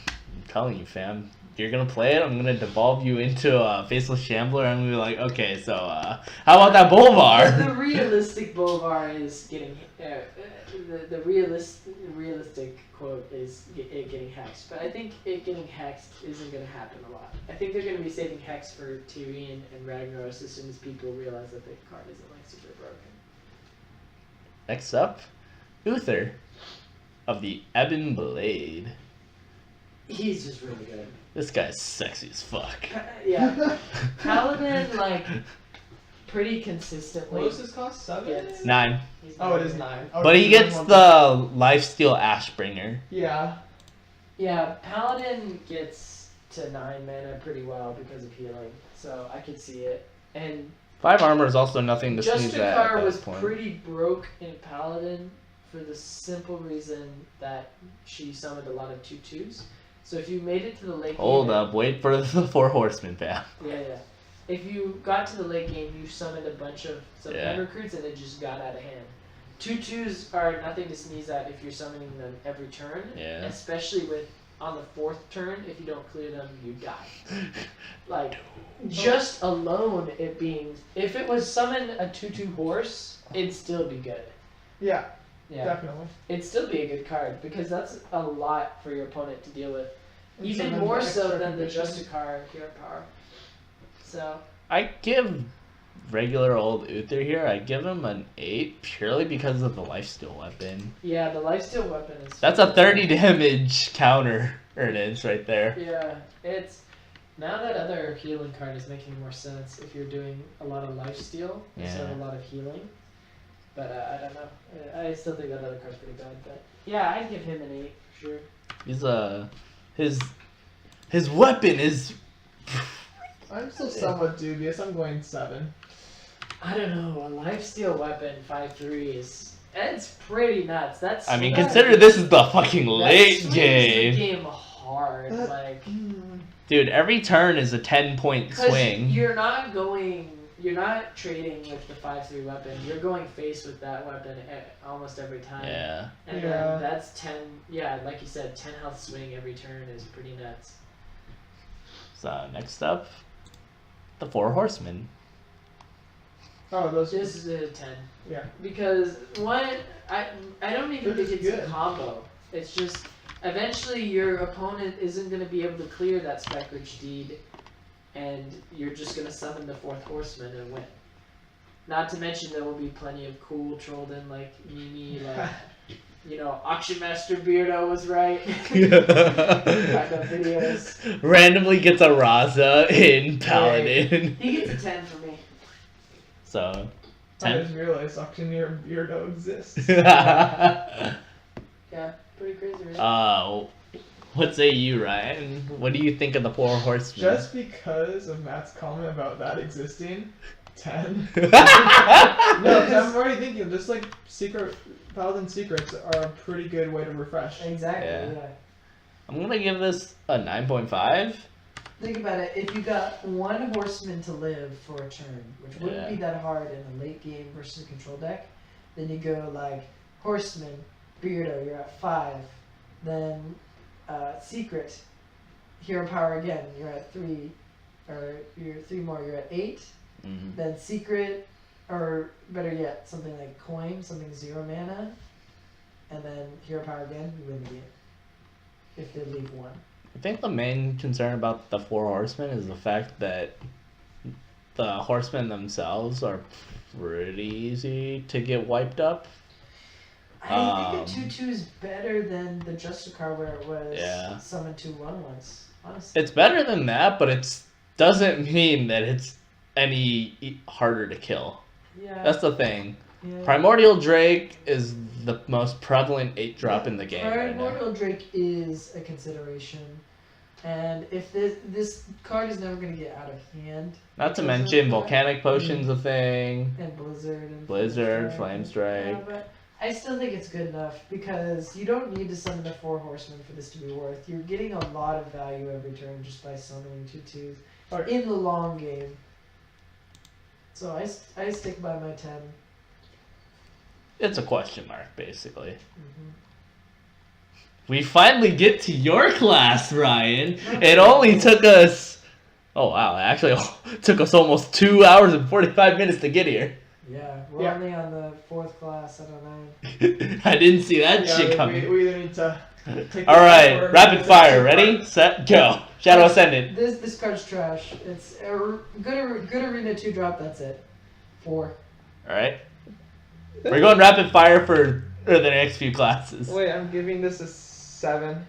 I'm telling you, fam. You're gonna play it, I'm gonna devolve you into a Faceless Shambler, and I'm gonna be like, okay, so, how about that The Bulvar? realistic Bolvar is getting the realistic quote is it getting hexed, but I think it getting hexed isn't going to happen a lot. I think they're going to be saving hex for Tyrion and Ragnaros as soon as people realize that the card isn't like super broken. Next up, Uther of the Ebon Blade. He's just really good. This guy's sexy as fuck. Yeah, Paladin like pretty consistently. What was his cost? 7? gets- 9. he's Oh, not it is good. 9. Oh, But he it's gets 1. the Lifesteal Ashbringer. Yeah. Yeah, Paladin gets to 9 mana pretty well because of healing, so I could see it. And 5 armor is also nothing to sneeze at Justicar that was point. pretty broke in Paladin for the simple reason that she summoned a lot of 2/2s. So if you made it to the late Hold game, up, wait for the 4 horsemen, fam. Yeah. If you got to the late game, you summoned a bunch of Yeah. recruits and it just got out of hand. 2/2s are nothing to sneeze at if you're summoning them every turn. Yeah. Especially with on the 4th turn, if you don't clear them, you die. Like, just alone it being, if it was summon a 2/2 horse, it'd still be good. Yeah. Yeah. Definitely. It'd still be a good card because that's a lot for your opponent to deal with. And Even summon more extra so than the conditions. Justicar hero power. So, I give regular old Uther here, I give him an 8 purely because of the lifesteal weapon. yeah, the lifesteal weapon is. That's a 30 damage counter earnings right there. Yeah, it's. Now that other healing card is making more sense if you're doing a lot of lifesteal instead of a lot of healing. But I don't know. I still think that other card's pretty bad. But yeah, I'd give him an 8 for sure. He's his weapon is. I'm still somewhat dubious. I'm going 7. I don't know. A lifesteal weapon 5/3 is. It's pretty nuts. That's. I mean, that- consider this is the fucking that late swings game. The game hard, like. Dude, every turn is a 10-point Because swing. you're not trading with the 5/3 weapon. You're going face with that weapon almost every time. Yeah. And Yeah. then that's 10. Yeah, like you said, 10 health swing every turn is pretty nuts. So next up, the 4 horsemen. Oh, those. This is a 10 Yeah. because one, I don't even They're think it's just a good. combo. It's just eventually your opponent isn't going to be able to clear that Spec Ridge Deed, and you're just going to summon the 4th horseman and win. Not to mention there will be plenty of cool trolled in like Mimi, like Auction Master Beardo was right. Kind of videos. Randomly gets a Raza in Paladin. He gets a 10 for me. So, I 10. just realized Auctioneer Beardo exists. Yeah, pretty crazy, right? What say you, Ryan? What do you think of the Four Horsemen? Just because of Matt's comment about that existing, 10. No, 'cause I'm already thinking, just like Paladin Secrets are a pretty good way to refresh. Exactly, yeah. I'm gonna give this a 9.5. Think about it. If you got one horseman to live for a turn, which wouldn't Yeah. be that hard in a late game versus a control deck, then you go like horseman, Beardo, you're at 5. Then secret, hero power again, you're at 3, or you're 3 more, you're at 8. Mm-hmm. Then secret, or better yet, something like coin, something 0 mana, and then hero power again, you win the game. If they leave 1. I think the main concern about the Four Horsemen is the fact that the horsemen themselves are pretty easy to get wiped up. I think a 2/2 is better than the Justicar where it was Yeah. summoned 2/1 once. Honestly. It's better than that, but it doesn't mean that it's any harder to kill. Yeah. That's the thing. yeah. Primordial Drake is the most prevalent 8-drop in the game right now. Primordial Drake is a consideration. And if this card is never going to get out of hand. Not to because of mention that. Volcanic Potion's a thing. And Blizzard. And Blizzard, Flamestrike. Flame Strike. Yeah, but I still think it's good enough because you don't need to summon the 4 horsemen for this to be worth. You're getting a lot of value every turn just by summoning 2/2s in the long game. So I stick by my 10. It's a question mark, basically. Mm-hmm. We finally get to your class, Ryan. It only took us... Oh, wow. It actually took us almost 2 hours and 45 minutes to get here. Yeah, we're only on the 4th class. I don't know. I didn't see that shit coming. We either need to take All right, or rapid the fire. 2 Ready, part. set, go. Shadow Ascendant. This card's trash. It's a good arena 2-drop. That's it. 4. All right. We're going rapid fire for the next few classes. Wait, I'm giving this a 7.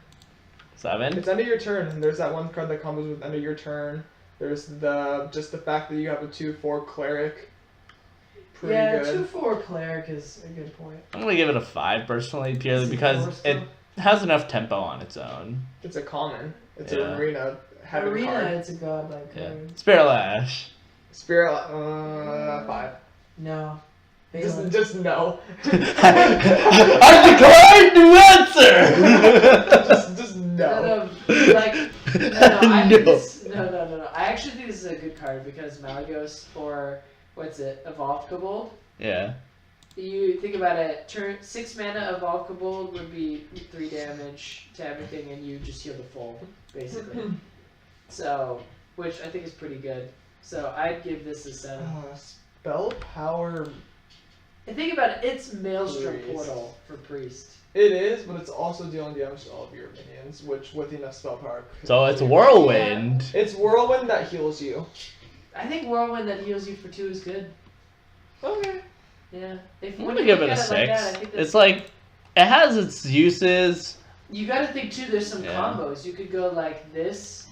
7. It's end of your turn, and there's that one card that combos with end of your turn. There's the fact that you have a 2/4 cleric. Pretty Yeah, good. 2/4 cleric is a good point. I'm gonna give it a 5 personally, purely Is it because worse, it though? has enough tempo on its own. It's a common. It's Yeah. an arena heaven Arena, card. it's a godlike Yeah. card. Spirit Lash. Spirit, 5. No. Just no. I decline to answer. just no. I think No. no. I actually think this is a good card because Malagos or Evolved Kobold. Yeah. You think about it, turn 6 mana Evolved Kobold would be 3 damage to everything, and you just heal the full, basically. So, which I think is pretty good. So I'd give this a 7. Spell power. And think about it, it's Maelstrom Priest. Portal for Priest. It is, but it's also dealing damage to all of your minions, which with enough spell power. So it's Whirlwind. It's Whirlwind that heals you. I think Whirlwind that heals you for 2 is good. Okay. Yeah. If I'm when gonna you give it look a at like 6. that, I think that's It's like, it has its uses. You gotta think too, there's some Yeah. combos. You could go like this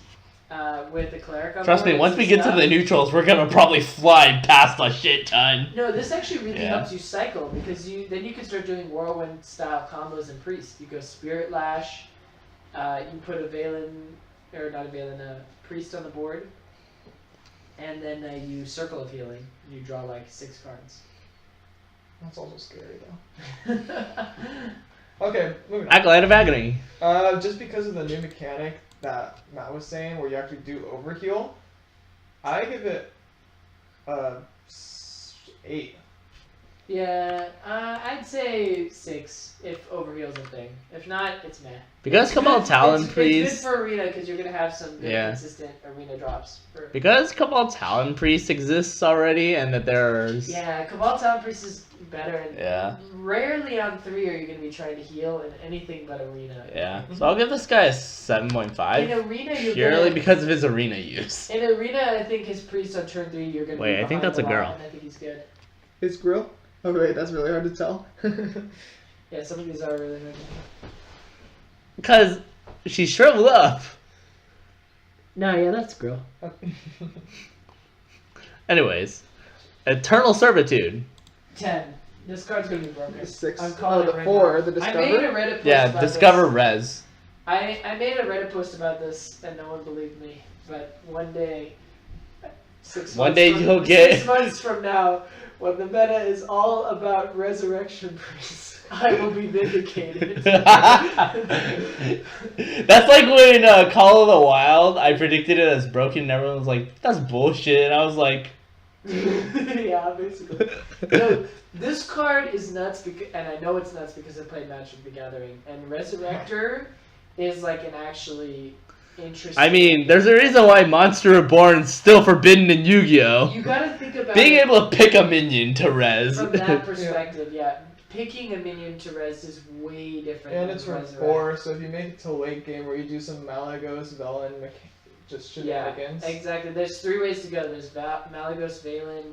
with the cleric on Trust board me, and once some we get to stuff. the neutrals, we're gonna probably fly past a shit ton. No, this actually really Yeah. helps you cycle because then you can start doing whirlwind style combos in Priest. You go Spirit Lash, you put a Priest on the board, and then you Circle of Healing. You draw like 6 cards. That's also scary though. Okay, moving on. Acolyte of Agony. Just because of the new mechanic that Matt was saying, where you actually do overheal, I give it 8. Yeah, I'd say 6 if Overheal's a thing. If not, it's meh. Because Cabal Talon It's good Priest. for arena because you're gonna have some good Yeah. consistent arena drops. Because Cabal Talon Priest exists already, and that there's. Yeah, Cabal Talon Priest is better. And Yeah. Rarely on 3 are you gonna be trying to heal in anything but arena. Yeah. So I'll give this guy a In 7.5. arena, you're Purely gonna, because of his arena use. in arena, I think his Priest on turn 3, you're gonna. Wait, be I think behind that's a lot, girl. And I think he's good. His grill? Oh wait, that's really hard to tell. Yeah, some of these are really good. Because she shriveled up. No, yeah, that's girl. Anyways, Eternal Servitude. 10. This card's gonna be broken. 6. I'm calling it right 4. now. The I made a Discover. Reddit post Yeah, about Discover this. Res. I made a Reddit post about this and no one believed me. But one day, 6 One months day from, you'll get- 6 months from now, when the meta is all about resurrection priests, I will be vindicated. That's like when Call of the Wild, I predicted it as broken and everyone was like, that's bullshit. And I was like, Yeah, basically. No, this card is nuts, and I know it's nuts because I played Magic the Gathering, and Resurrector is like an actually interesting... I mean, there's a reason why Monster Reborn is still forbidden in Yu-Gi-Oh! You gotta think about Being it able to pick a minion to res. from that perspective, yeah. Picking a minion to res is way different And than it's from Resurrect. 4, so if you make it to late game where you do some Malagos, Velen, just shenanigans. Yeah, exactly. There's 3 ways to go. There's Malagos, Valen.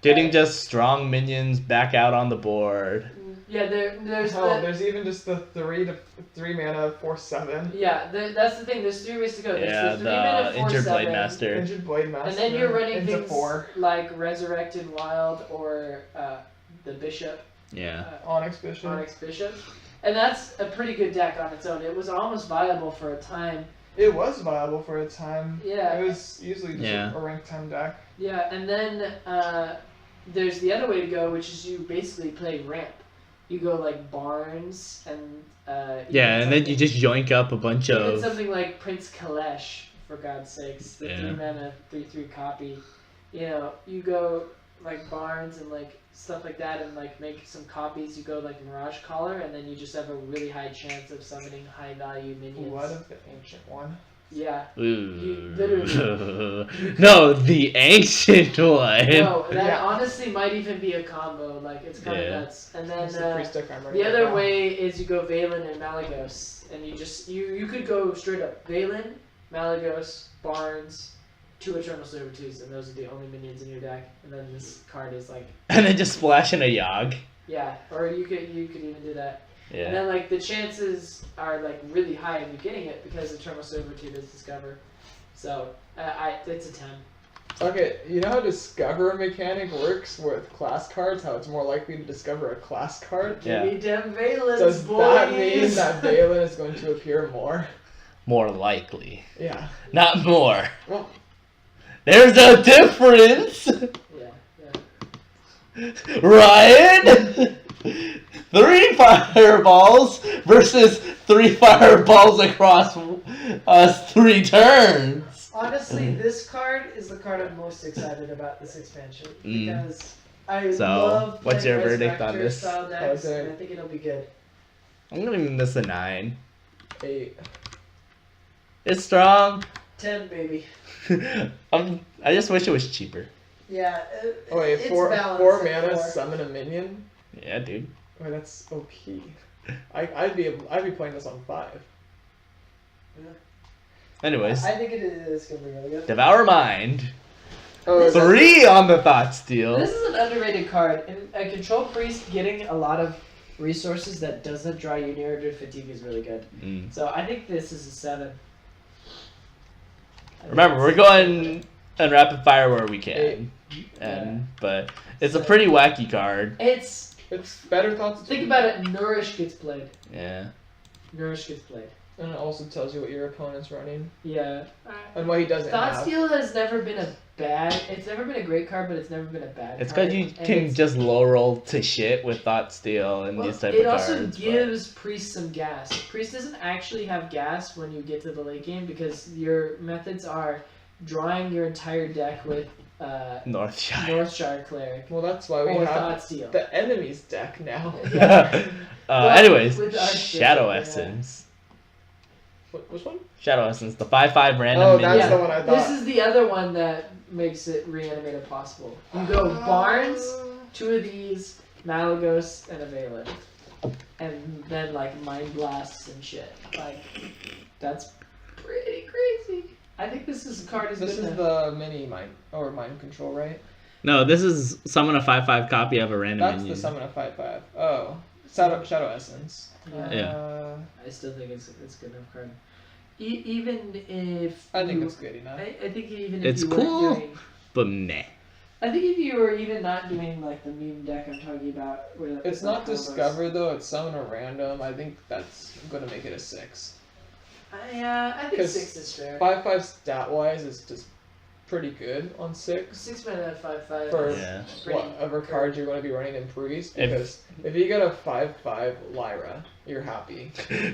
Getting just strong minions back out on the board. Yeah, there's Hell, the, there's even just the 3 mana 4/7. yeah. That's the thing. There's 3 ways to go. There's Yeah, the 3 mana the Injured 4/7, Blade Master. Injured Blade Master. and then you're running into things 4. like Resurrected Wild or the Bishop, Yeah. Onyx Bishop. Onyx Bishop, and that's a pretty good deck on its own. It was almost viable for a time. It was viable for a time. Yeah. It was usually just Yeah. a rank 10 deck. Yeah, and then there's the other way to go, which is you basically play ramp. You go like Barnes and Yeah, and then you just yoink up a bunch even of... something like Prince Kalesh, for God's sakes, the Yeah. 3 mana 3/3 copy. You know, you go like Barnes and like stuff like that, and like make some copies. You go like Mirage Collar, and then you just have a really high chance of summoning high value minions. What of the ancient one? Yeah. Ooh. literally- No, the ancient one. No, that Yeah. honestly might even be a combo. Like it's kind of Yeah. nuts. And then That's the priest deck I'm running the right other now. way is you go Valen and Malagos, and you just you could go straight up Valen, Malagos, Barnes, 2 Eternal Servitudes, and those are the only minions in your deck. And then this card is like, And then just splash in a Yogg. yeah, or you could even do that. And Yeah. then like the chances are like really high of you getting it because Eternal Servitude is Discover. So it's a 10. Okay, you know how Discover mechanic works with class cards? How it's more likely to discover a class card? Yeah. Give me them Valens, Does boys. that mean that Valen is going to appear more? More likely. Yeah. Not more. Well, There's a difference! Yeah. Ryan! 3 fireballs versus 3 fireballs across 3 turns. Honestly, this card is the card I'm most excited about this expansion because I So, love what's playing your verdict on Resurrector this? style decks, Okay. and I think it'll be good. I'm giving this a 9. 8. It's strong. 10, baby. I just wish it was cheaper. Yeah. Oh wait, it's 4 balanced at mana 4. summon a minion? Yeah, dude. Oh, that's OP. I'd be playing this on 5. Anyways, I think it is gonna be really good. Devour Mind. Oh, This- 3 on the Thought Steal. This is an underrated card, and a control priest getting a lot of resources that doesn't draw you near to fatigue is really good. Mm. So I think this is a 7. I think Remember, it's we're a going on rapid fire where we can, 8. but it's a pretty wacky card. It's It's better thoughts. think about it. Nourish gets played. Yeah. Nourish gets played. And it also tells you what your opponent's running Yeah. and what he doesn't Thought have. Steal has never been a bad. It's never been a great card, but it's never been a bad. It's card. because you And can it's- just low roll to shit with Thought Steal and well, these type it of also cards. but- gives Priest some gas. Priest doesn't actually have gas when you get to the late game because your methods are drawing your entire deck with Northshire. Northshire Cleric Well, that's why we or have Thought Steal. the enemy's deck now. Yeah. Well, Anyways, with our Shadow yeah. Essence. Which one? Shadow Essence, the 5/5 random Oh, minion. that's the one I thought. This is the other one that makes it reanimated possible. You go Barnes, 2 of these, Malagos, and a Valen. And then like Mind Blasts and shit. Like that's pretty crazy. I think this card is This good is enough. the mini mind control, right? No, this is summon a 5/5 copy of a random That's minion. the summon of 5/5. Oh, Shadow Essence. Yeah. I still think it's a good enough card. Even if I think you- it's good enough. I think even if It's you weren't cool. doing, But meh. I think if you were even not doing like the meme deck I'm talking about, where It's like not combos- discovered though. It's summon a random. I think that's gonna make it a 6. I think 'Cause 6 is fair. 5/5 stat wise is just pretty good on 6. 6 mana 5/5. For Yeah. whatever cards you're going to be running in priest, If- because if you get a 5/5 Lyra, you're happy.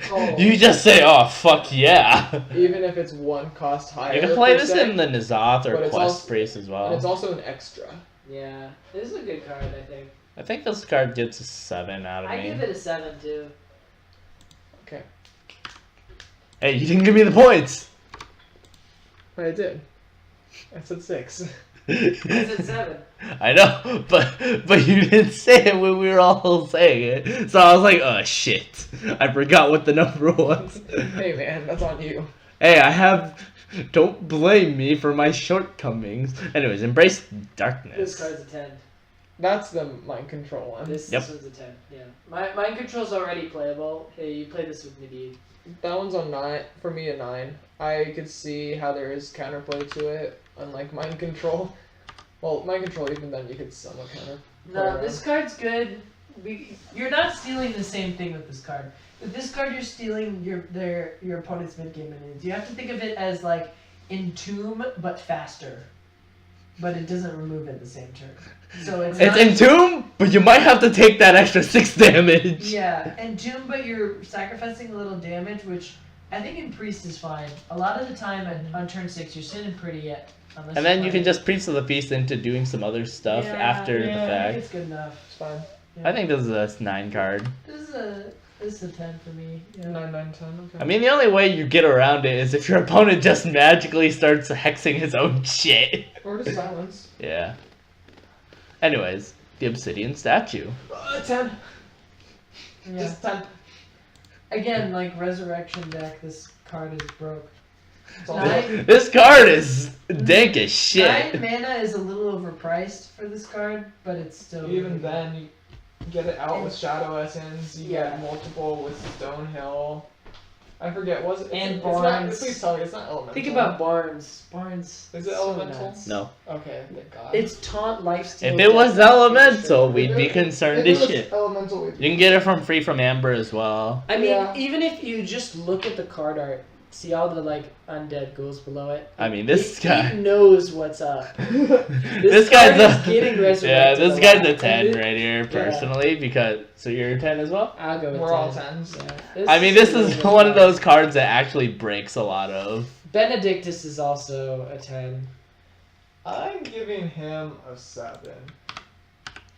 Oh. You just say, "Oh fuck yeah!" Even if it's 1 cost higher. You can play per this se, in the N'Zoth but or it's Quest also- Priest as and well. it's also an extra. Yeah, this is a good card. I think. I think this card gets a 7 out of I me. give it a 7 too. Okay, Hey, you didn't give me the points. I did. I said 6. I said 7. I know, but you didn't say it when we were all saying it, so I was like, oh shit, I forgot what the number was. Hey man, that's on you. Hey, don't blame me for my shortcomings. Anyways, embrace This darkness. card's a 10. That's the mind control one. This Yep. one's a 10. Yeah. Mind control's already playable. Hey, you play this with Medivh. That one's on 9. For me, a 9. I could see how there is counterplay to it, unlike mind control. Well, mind control, even then, you could somewhat counter. No, this card's good. You're not stealing the same thing with this card. With this card, you're stealing your opponent's mid-game minions. You have to think of it as like Entomb, but faster. But it doesn't remove at the same turn. So it's It's not, Entomb, but you might have to take that extra 6 damage. Yeah, Entomb, but you're sacrificing a little damage, which I think in Priest is fine. A lot of the time on turn 6, you're sitting pretty yet. And then you can just Priest of the Feast into doing some other stuff after the I think fact. it's good enough. It's fine. I think this is a 9 card. This is a 10 for me. Yeah. 9, 9, 10, okay. I mean, the only way you get around it is if your opponent just magically starts hexing his own shit. Or just silence. Yeah. Anyways, the Obsidian Statue. 10. Yeah. Just 10. Again, like Resurrection deck, this card is broke. It's all Nine- This card is dank as shit. 9 mana is a little overpriced for this card, but it's still Even then, you get it out with Shadow Essence, you Yeah. get multiple with Stonehill. I forget, was it? And it's not, Barnes. please tell me, it's not Elemental. Think about Barnes. Barnes. Is it so elemental? nuts. No. Okay, thank God. It's taunt lifesteal. If it was death, elemental, sure. we'd be If concerned it as was shit. Elemental, we'd be- You can get it from free from Amber as well. I mean, Yeah. even if you just look at the card art, see all the like undead ghouls below it. I mean, this He guy. knows what's up. This card guy's is getting yeah, resurrected this a guy's lot. a 10 And right here, personally, because. So you're a 10 as well? I'll go with We're 10. all 10s. Yeah. I mean, this a really is good one of card. those cards that actually breaks a lot of. Benedictus is also a 10. I'm giving him a 7.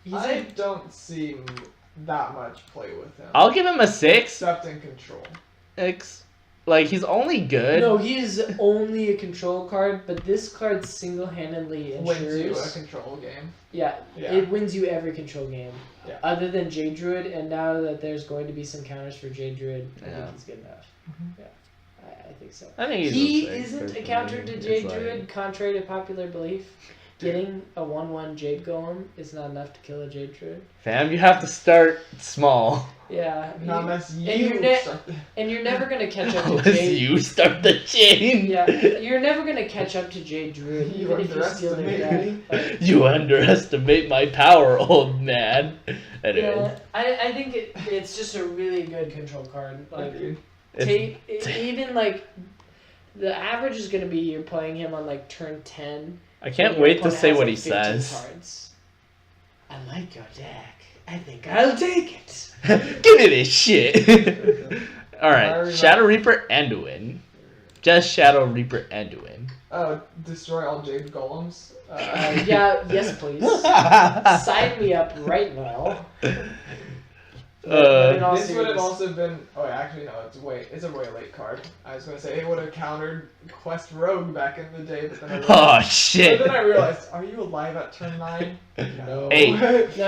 He's I a, don't see that much play with him. I'll give him a 6. Except in control. Like, he's only good. no, he's only a control card, but this card single-handedly Wins you a ensures. control game. Yeah, Yeah. it wins you every control game. Yeah. Other than Jade Druid, and now that there's going to be some counters for Jade Druid, I Yeah. think he's good enough. Mhm. Yeah, I think so. I think he's He a 6, isn't a personally. counter to It's Jade like- Druid, contrary to popular belief. Getting a 1/1 Jade Golem is not enough to kill a Jade Druid. Fam, you have to start small. Yeah, Not you- unless and you you're ne- start the- and you're never gonna catch up to Unless Jade. you start the chain. Yeah, you're never gonna catch up to Jade Druid, You even if you steal their underestimate deck. me. Like, You underestimate my power, old man. Anyways, yeah, I think it's just a really good control card. Like, Agreed. even like the average is gonna be you're playing him on like turn 10. I can't and your wait to opponent say has, what like, he 15 says. Cards. I like your deck. I think I'll take it. Give me this shit. Alright, Alright. Shadow Reaper Anduin. Just Shadow Reaper Anduin. Destroy all Jade Golems. Yeah, yes please. Sign me up right now. Uh, in all This would have seriousness- also been. Oh, actually, no. It's a way late card. I was gonna say it would have countered Quest Rogue back in the day, but then I realized, Oh but shit. then I realized, are you alive at turn 9? No. 8. No,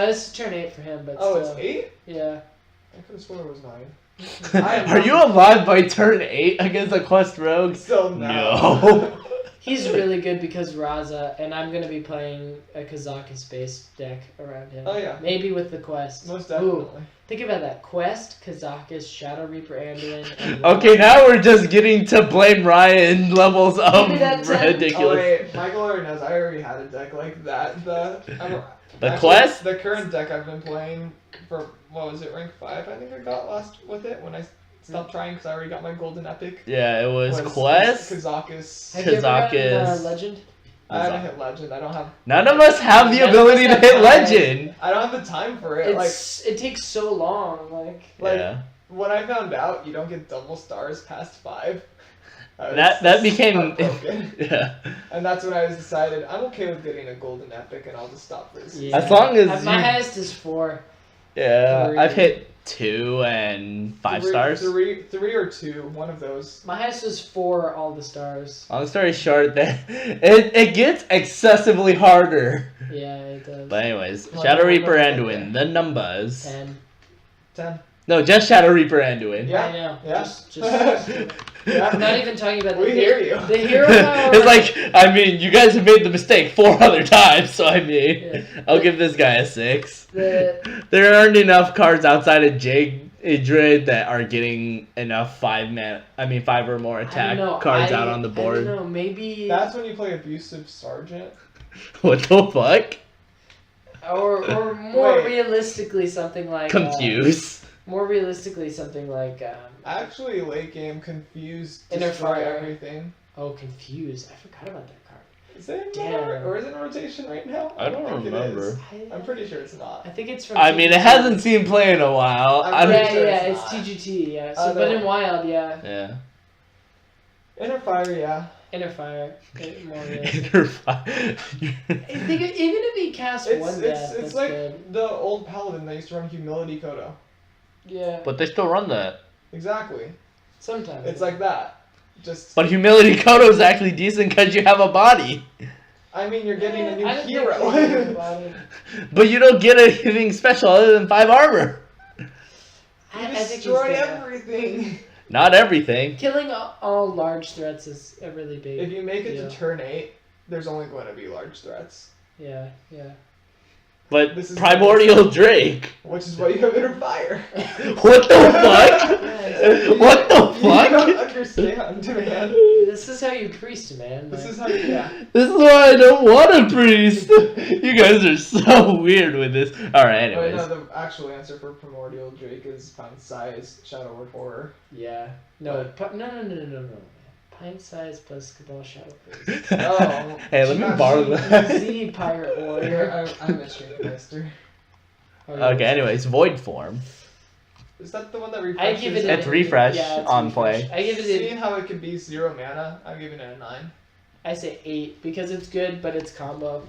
this is turn 8 for him, but Oh, still. it's 8? Yeah. I could have sworn it was 9. Are you alive by turn 8 against a Quest Rogue? Still No. He's really good because Raza, and I'm gonna be playing a Kazakus-based deck around him. Oh, yeah. Maybe with the Quest. Most Ooh, definitely. think about that. Quest, Kazakus, Shadow Reaper, Anduin. And Okay, now we're just getting to blame Ryan levels of Give me that 10. ridiculous. Oh wait, Michael already knows. I already had a deck like that. The Quest? The current deck I've been playing for, what was it, rank 5? I think I got last with it when I stopped trying because I already got my golden epic. Yeah, it was Quest. Kazakus. Have you ever gotten Kazakus. Legend? I haven't hit legend. I don't have. None of us have the None of ability us to have hit time. legend. I don't have the time for it. It takes so long. Like Yeah. When I found out you don't get double stars past 5. That became heartbroken. yeah. And that's when I was decided I'm okay with getting a golden epic and I'll just stop for this. yeah. As long as my you- highest is 4. Yeah, 3. I've hit 2 and 5 stars. 3 or 2, one of those. My highest was 4. All the stars. Long story short, that it gets excessively harder. Yeah, it does. But anyways, Well, Shadow we'll Reaper get Anduin, the numbers. 10. 10. No, just Shadow Reaper Anduin. Yeah. I know. Yeah. Just Yeah. I'm not even talking about the We hear you. The hero power. It's like, I mean, you guys have made the mistake 4 other times, so I mean, Yeah. I'll give this guy a 6. the There aren't enough cards outside of Idrid that are getting enough 5 or more attack cards out on the I board. don't know. Maybe That's when you play Abusive Sergeant. What the fuck? or more Wait. realistically something like Confused. more realistically something like Actually, late game, Confused, Inner destroy Fire. everything. Confused. I forgot about that card. Is it in Damn. or is it in rotation right now? I don't think it remember. is. I'm pretty sure it's not. I think it's from. I mean, it TGT. hasn't seen play in a while. I'm I pretty don't, sure Yeah, it's it's not. TGT. Yeah. So, but no. in Wild, yeah, yeah. Inner Fire, yeah. Inner Fire. More realistic. Interfire. I think even if he casts one death, It's that's like good. the old Paladin that used to run Humility Kodo. Yeah. But they still run that. Exactly. Sometimes. It's like that. Just. But Humility Kodo is actually decent because you have a body. I mean, you're getting a new I don't think hero. they do about it. But you don't get anything special other than 5 armor. I think he's Destroy good. everything. Not everything. Killing all large threats is a really big. If you make it deal. to turn 8, there's only going to be large threats. Yeah, yeah. But This is- Primordial Drake. Which is why you have Inner Fire. What the fuck? exactly. What the You don't fuck? understand, man. This is how you priest, man. This like- is how you, yeah. This is why I don't want a priest. You guys are so weird with this. Alright, Wait, anyways. no, the actual answer for Primordial Drake is Pine Size, Shadow Word Horror. Yeah. No. No. Pint size plus Cabal Shadow Priest. Oh. Hey, let me borrow that. Z Pirate Here, Warrior. I'm a Strength Master. Oh, yeah. Okay, anyways, Void Form. Is that the one that I refreshes? give it. It's refresh it's on refresh. play. I give it. Seeing how it could be 0 mana, I'm giving it a 9. I say 8 because it's good, but it's combo.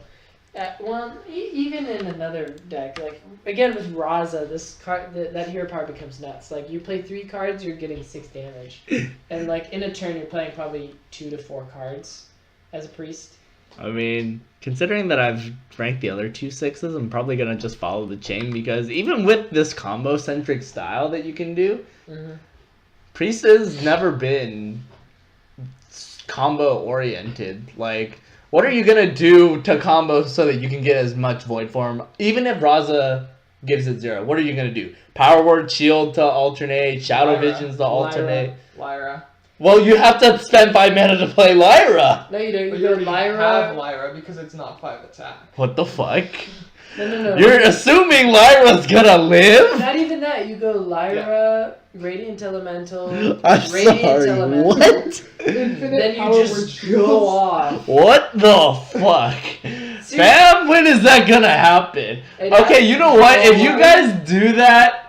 Well, even in another deck, like again with Raza, this card that hero power becomes nuts. Like you play 3 cards, you're getting 6 damage, and like in a turn, you're playing probably 2 to 4 cards as a priest. I mean, considering that I've ranked the other 2 6s, I'm probably gonna just follow the chain because even with this combo centric style that you can do, Mm-hmm. Priest has never been combo oriented. Like, what are you gonna do to combo so that you can get as much Void Form? Even if Raza gives it 0, what are you gonna do? Power Word Shield to alternate, Shadow Lyra. Visions to alternate. Lyra. Well, you have to spend 5 mana to play Lyra. No, you don't. But You you go already have Lyra. Lyra because it's not 5 attack. What the fuck? No. You're assuming Lyra's gonna live? Not even that. You go Lyra, Radiant Elemental, I'm Radiant sorry, Elemental. what? Then you just go off. What the fuck? See- Fam, when is that gonna happen? It Okay, you know what? If you guys do that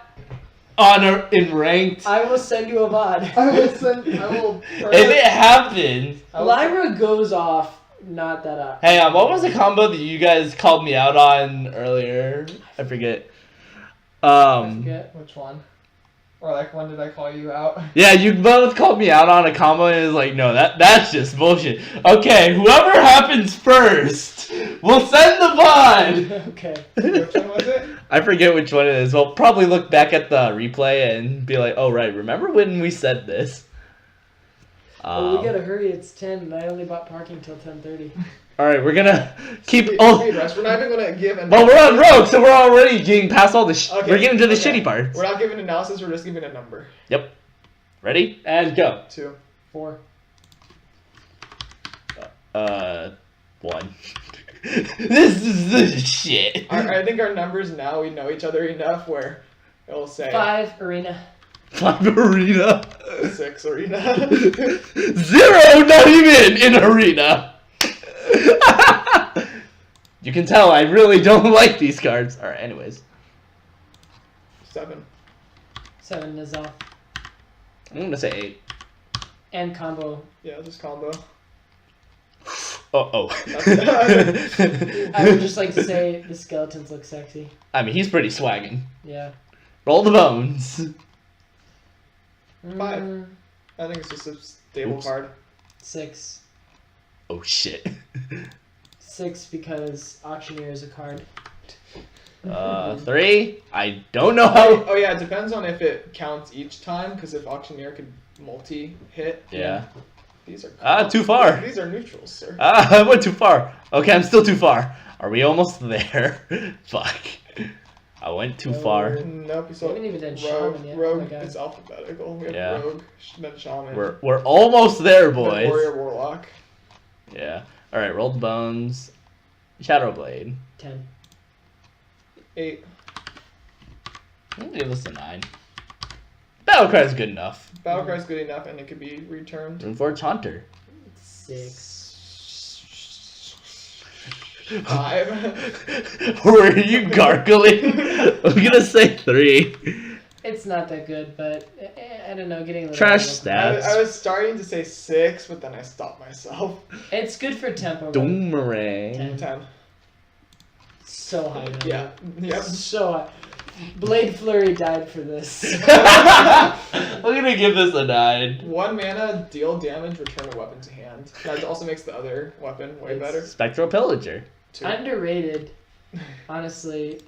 in ranked, I will send you a VOD. I will. if it happens, Lyra goes off, not that up. hang on, what was the combo that you guys called me out on earlier? I forget. I forget. Which one? Or like, when did I call you out? Yeah, you both called me out on a combo and it was like, no, that's just bullshit. Okay, whoever happens first, we'll send the VOD! Okay. Which one was it? I forget which one it is. We'll probably look back at the replay and be like, oh right, remember when we said this? Well, we gotta hurry. It's 10, and I only bought parking till 10:30. All right, we're gonna keep. Wait, Oh, Russ, we're not even gonna give. well, we're on road, so we're already getting past all the. Okay, We're getting to the okay. shitty parts. We're not giving analysis. We're just giving a number. Yep. Ready and go. 2. 4. 1. This is the shit. I think our numbers now we know each other enough where it'll say 5 arena. 5 arena. 6 arena. 0, not even in arena. You can tell I really don't like these cards. Alright, anyways. 7. 7 is off. I'm gonna say 8. And combo. Yeah, just combo. Oh. I would just like to say the skeletons look sexy. I mean, he's pretty swagging. Yeah. Roll the bones. 5. Mm, I think it's just a stable Oops. card. 6. Oh shit. 6 because auctioneer is a card. 3. I don't know how. Oh yeah, it depends on if it counts each time. Because if auctioneer could multi-hit, Yeah. these are Too far. These are neutrals, sir. I went too far. Okay, I'm still too far. Are we almost there? Fuck. I went too far. Nope, you We haven't even done rogue. shaman yet. Rogue. Oh my God. It's alphabetical. We have Yeah. rogue, then shaman, We're almost there, then boys. warrior, warlock. Yeah. All right. Roll the bones. Shadow Blade. 10. 8. I'm gonna give this a 9. Battlecry is good enough. Battlecry is good enough, and it could be returned. Runeforge Hunter. 6. 5. Were you gargling? I'm gonna say 3. It's not that good, but I don't know. Getting a little Trash bit- stats. I was starting to say 6, but then I stopped myself. It's good for tempo. but Doomerang. 10. So high. Man. Yeah. Yep. So high. Blade Flurry died for this. I'm gonna give this a 9. 1 mana, deal damage, return a weapon to hand. That also makes the other weapon way better. Spectral Pillager. 2. Underrated. Honestly,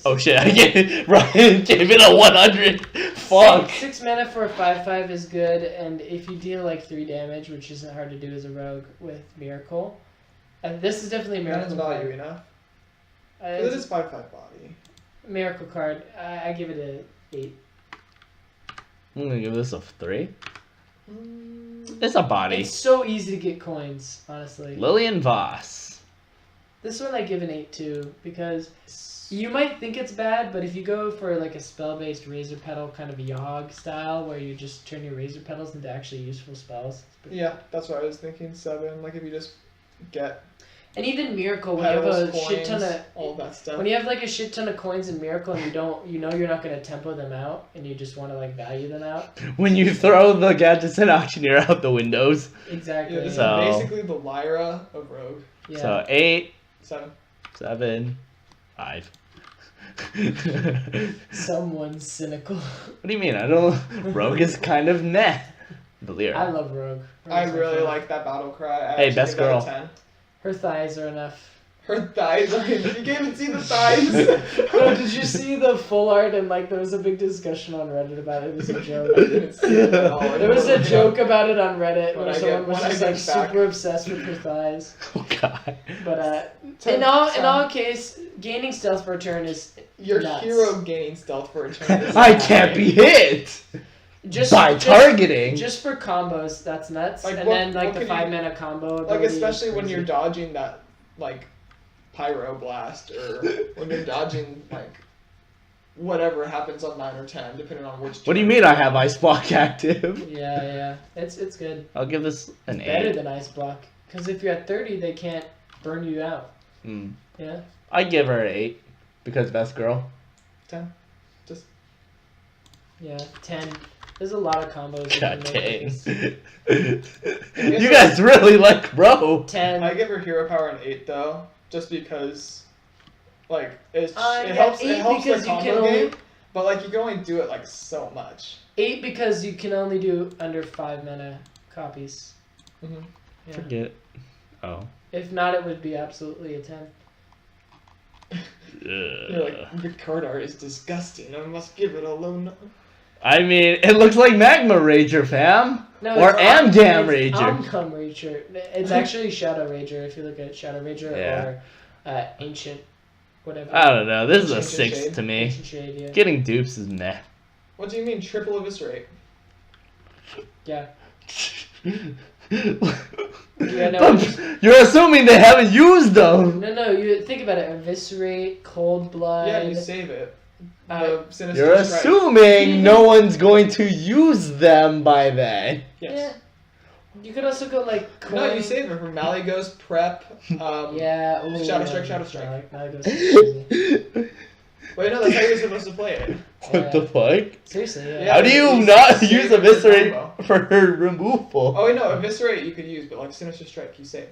Oh shit! I gave Ryan gave it a 100. Fuck. 6 mana for a 5/5 is good, and if you deal like 3 damage, which isn't hard to do as a rogue with Miracle, this is definitely a That's Miracle value card. enough. It's It is 5/5 body. a Miracle card. I give it a 8. I'm gonna give this a 3. It's a body. It's so easy to get coins, honestly. Lillian Voss. This one I give an 8 too, because you might think it's bad, but if you go for like a spell-based Razor Petal kind of Yogg style, where you just turn your Razor Petals into actually useful spells. Yeah, that's what I was thinking. 7. Like if you just get And even Miracle, when you have petals, a coins, shit ton of all that stuff. when you have like a shit ton of coins in Miracle and you know you're not gonna tempo them out and you just want to like value them out. When you throw the gadgets and auctioneer out the windows. Exactly. Yeah, this So- is basically the Lyra of Rogue. Yeah. So 8, 7. 7, 5. Someone's cynical. What do you mean? I don't. Rogue is kind of meh. The Lyra. I love Rogue. I Rogue's my really favorite. like that battle cry. I Hey, actually best give that a girl. 10. Her thighs are enough. Her thighs. You can't even see the thighs. No, did you see the full art and like there was a big discussion on Reddit about it? It was a joke. I didn't see it at all. There was a joke about it on Reddit When where I someone get- was when I just get like back. super obsessed with her thighs. Oh god. But Ten- in all ten. case, gaining stealth for a turn is Your nuts. hero gaining stealth for a turn. is I not can't right. be hit just by just- targeting. Just for combos, that's nuts. Like, and what- then like what the could you- 5 mana combo. Like ability is especially when crazy. you're dodging that like pyro blast or when you're dodging like whatever happens on 9 or 10 depending on which. What do you turn. mean I have Ice Block active? Yeah, it's good. I'll give this an Better 8. than Ice Block, because if you're at 30, they can't burn you out. Mm. Yeah. I give her an 8 because best girl. 10. Just Yeah, 10. There's a lot of combos. you God can make with dang. this. You guys really like bro. 10. I give her hero power an 8 though, just because like it Yeah, helps. 8 It helps the because you can combo only game, but like you can only do it like so much. 8 because you can only do under 5 mana copies. Mm-hmm. Yeah. Forget. Oh. If not, it would be absolutely a 10. You're like the card art is disgusting. I must give it a low. I mean, it looks like Magma Rager, fam. No, Or it's Amgam it's Rager. Amgam Rager. It's actually Shadow Rager if you look at Shadow Rager Yeah. or Ancient, whatever. I don't know. This is a Ancient 6 Shade. to me. Ancient Shade, yeah. Getting dupes is meh. What do you mean triple eviscerate? Yeah. You're assuming they haven't used them. No, you think about it. Eviscerate, Cold Blood. Yeah, you save it. The Sinister You're Strike. assuming no one's going to use them by then. Yes. Yeah. You could also go like. No, you coin- save it from Malygos, Prep. Yeah. Ooh, Shadow Strike, Shadow I Strike. like Malygos is crazy. Wait, no, that's how you're supposed to play it. What the fuck? Seriously, yeah. Yeah. How do you you not save use it for Eviscerate combo. for her removal? Oh wait, no, Eviscerate you could use, but like Sinister Strike you save.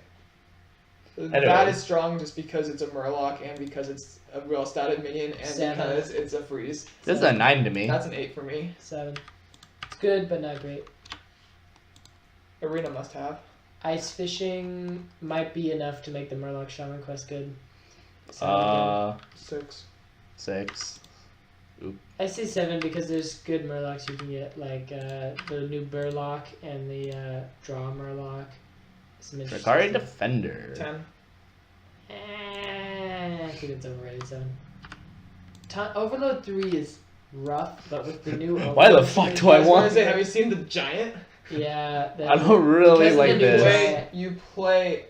That Anyways. is strong just because it's a Murloc and because it's a well statted minion and Seven. because it's a freeze. This is a 9 to me. That's an 8 for me. 7. It's good, but not great. Arena must have. Ice fishing might be enough to make the Murloc Shaman quest good. 7 again. 6. 6. I say 7 because there's good Murlocs you can get, like the new Burlock and the Draw Murloc. Some interesting Drakari stuff. Defender. 10. I think it's overrated 7. Overload 3 is rough, but with the new Why the Overload fuck 3 do I was want- gonna say, have you seen the Giant? Yeah. I don't really because of like the new this. Giant. You play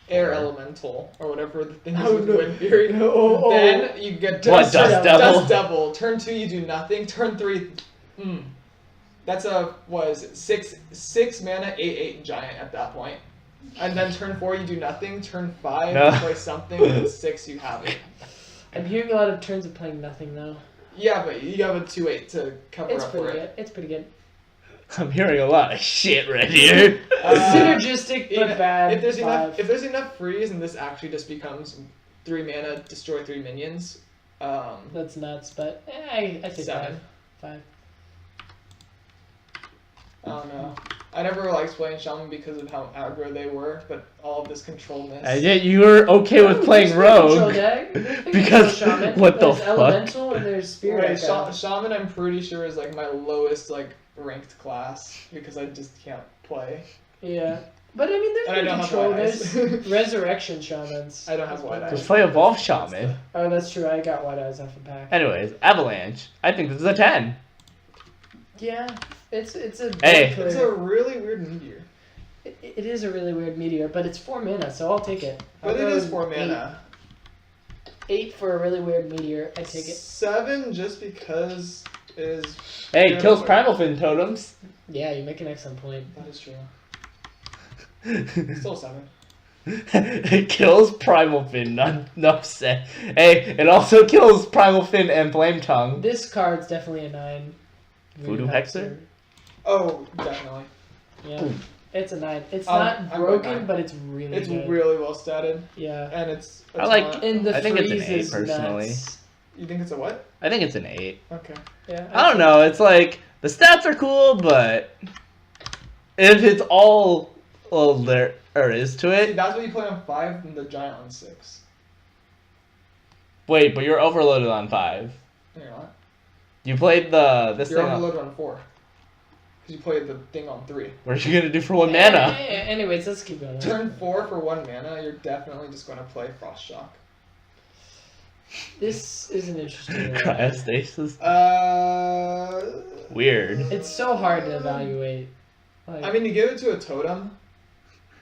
Air Elemental or whatever the thing is Oh, with no. Wind Fury. Oh. Then you get What, Dust Devil? Dust Devil. Turn 2 you do nothing. Turn 3, that's a what is it? 6 mana, 8/8 Giant at that point. And then turn 4 you do nothing. Turn 5 No. you play something. And 6 you have it. I'm hearing a lot of turns of playing nothing though. Yeah, but you have a 2/8 to cover It's up for pretty it. good. It's pretty good. I'm hearing a lot of shit right here. Synergistic but Even- bad. If there's 5. enough enough freeze and this actually just becomes 3 mana, destroy 3 minions. That's nuts, but I say 7. 5. I don't know. I never liked playing Shaman because of how aggro they were, but all of this controlness. And yet you were okay with playing Rogue. Because what the there's fuck? Elemental and there's Spirit Right, Echo. Shaman I'm pretty sure is like my lowest like ranked class because I just can't play. Yeah. But I mean, And I there's don't good have control. white eyes. There's Resurrection Shamans. I don't have That's white pretty eyes. Just play Evolve Shaman. Oh, that's true. I got White Eyes off a pack. Anyways, Avalanche. I think this is a 10. Yeah, it's a. Hey. clear- It's a really weird meteor. It is a really weird meteor, but it's 4 mana, so I'll take it. But I'll it go is 4 mana. 8 for a really weird meteor. I take it. 7 just because is. Hey, Yeah, kills but- Primal Fin totems. Yeah, you make an excellent point. That is true. Still 7. It kills Primal Fin, enough said. Hey, it also kills Primal Fin and Flame Tongue. This card's definitely a 9. Voodoo Hexer? Oh, definitely. Yeah, it's a 9. It's I'm not going broken, 9. but it's really It's good. really well statted, Yeah. and it's. I like- not- And the I think it's an freeze 8 is personally. nuts. You think it's a what? I think it's an 8. Okay. Yeah. I don't know, it's like, the stats are cool, but if it's all there is to See, it. that's what you play on 5 and the giant on 6. Wait, but you're overloaded on 5. No, you're not. You played this You're thing. overloaded on 4. Because you played the thing on 3. What are you gonna do for 1 mana? Anyways, let's keep going. Turn 4 for 1 mana, you're definitely just going to play Frost Shock. This is an interesting one. Cryostasis? Uh. Weird. It's so hard to evaluate. Like, I mean, you give it to a totem,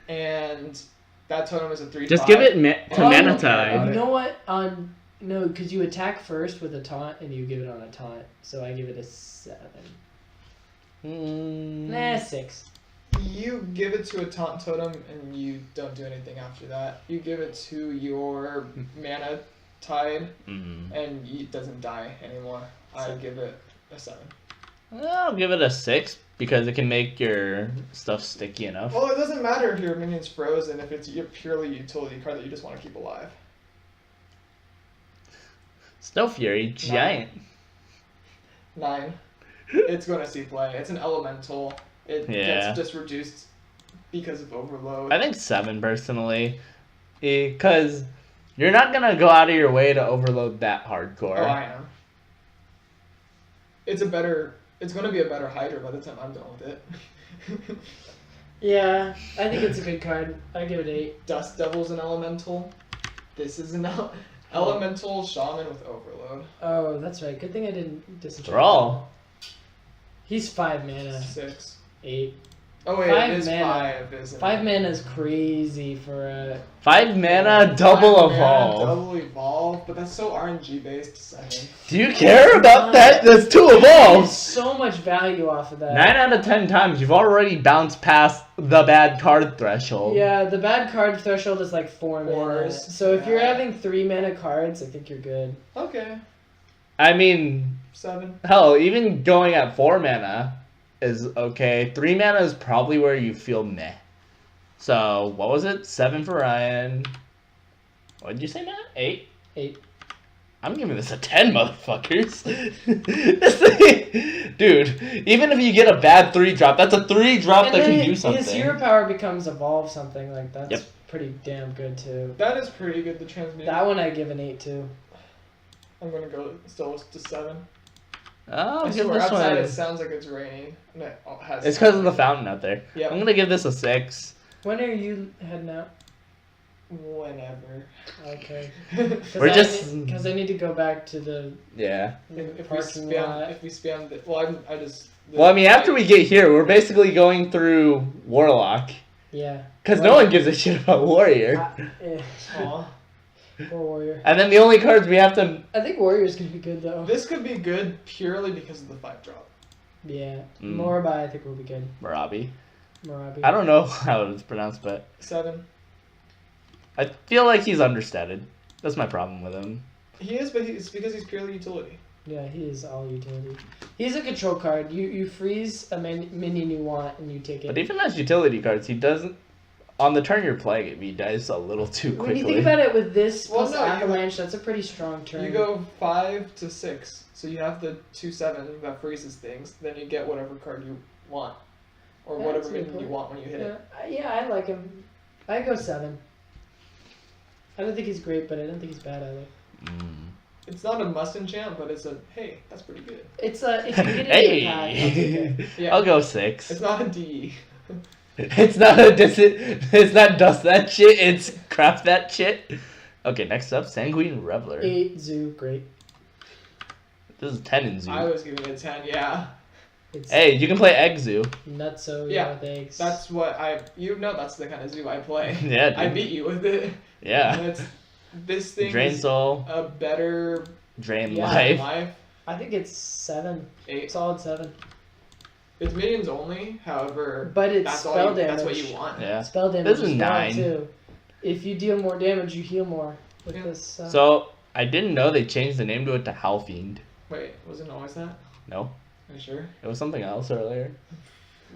and that totem is a 3/5. Just give it to Oh, Manatide. you know what? No, because you attack first with a taunt, and you give it on a taunt. So I give it a 7. Nah, 6. You give it to a taunt totem, and you don't do anything after that. You give it to your mana tide, Mm. and it doesn't die anymore. I give it a 7. I'll give it a 6 because it can make your stuff sticky enough. Well, it doesn't matter if your minion's frozen if it's a purely utility card that you just want to keep alive. Snow Fury, giant. 9. It's going to see play. It's an elemental. It Yeah. gets just reduced because of overload. I think 7 personally, because you're not gonna go out of your way to overload that hardcore. Oh, I am. It's a better It's gonna be a better Hydra by the time I'm done with it. Yeah, I think it's a good card. I give it 8. Dust Devil's an elemental. This is an elemental shaman with overload. Oh, that's right. Good thing I didn't disenchant. Draw. He's 5 mana. 6. 8. Oh wait, 5 it is mana. 5, isn't it? 5 mana is crazy for a. 5 mana, double 5 mana, evolve. Double evolve, but that's so RNG based. 7. Do you care about that? There's 2 There's evolves. so much value off of that. 9 out of 10 times, you've already bounced past the bad card threshold. Yeah, the bad card threshold is like 4 mana. Fours, So if you're yeah. having 3 mana cards, I think you're good. Okay. I mean, 7. hell, even going at 4 mana is okay. 3 mana is probably where you feel meh. So, what was it? 7 for Ryan. What did you say, Matt? 8? 8. I'm giving this a 10, motherfuckers. This thing, dude, even if you get a bad 3-drop, that's a 3-drop And that then can do something. his hero power becomes evolve something. Like, that's Yep. pretty damn good too. That is pretty good, the transmute. That one I give an 8 too. I'm gonna go still to 7. I'll I give swear, this outside one. it sounds like it's raining. And it has It's because of the fountain out there. Yeah. I'm gonna give this a 6. When are you heading out? Whenever. Okay. We're just- Because I need to go back to the Yeah. If we parking lot. spam the, well, I just. Well, I mean, after we get here, we're basically going through Warlock. Yeah. Because no one gives a shit about Warrior. Aw. Poor Warrior. And then the only cards we have to... I think Warrior's gonna be good though. This could be good purely because of the 5-drop. Yeah. Mm. Morba I think will be good. Marabi. Morabi. I don't know how it's pronounced, but 7. I feel like he's understated. That's my problem with him. He is, but it's because he's purely utility. Yeah, he is all utility. He's a control card. You freeze a minion you want and you take it. But even as utility cards, he doesn't... On the turn you're playing it, he dies a little too quickly. When you think about it with this Well, plus no, you- Avalanche, that's a pretty strong turn. You go 5 to 6, so you have the 2/7 that freezes things. Then you get whatever card you want, or Yeah, whatever that's a good minion you point. want when you hit it. Yeah, I like him. I go 7. I don't think he's great, but I don't think he's bad either. Mm. It's not a must enchant, but it's a hey, that's pretty good. It's if you get it in your pack, I'll take it. Yeah. I'll go 6. It's not a DE. It's not a it's not dust that shit, it's craft that shit. Okay, next up, Sanguine Reveler. 8 Zoo, great. This is 10 in Zoo. I was giving it a 10. Yeah, It's Hey, you can play Egg Zoo. nutso Yeah, with eggs. that's what that's the kind of zoo I play. Yeah, dude. I beat you with it. Yeah. And this thing Drain is Soul, a better Drain Yeah. Life. life. I think it's 7. 8. Solid 7. It's minions only. However, But it's that's spell all damage. That's what you want. Yeah. Spell damage This is as well, 9. too. If you deal more damage, you heal more with Yeah. this. So, I didn't know they changed the name to it to Howlfiend. Wait, was it always that? No, Are you sure? it was something else earlier.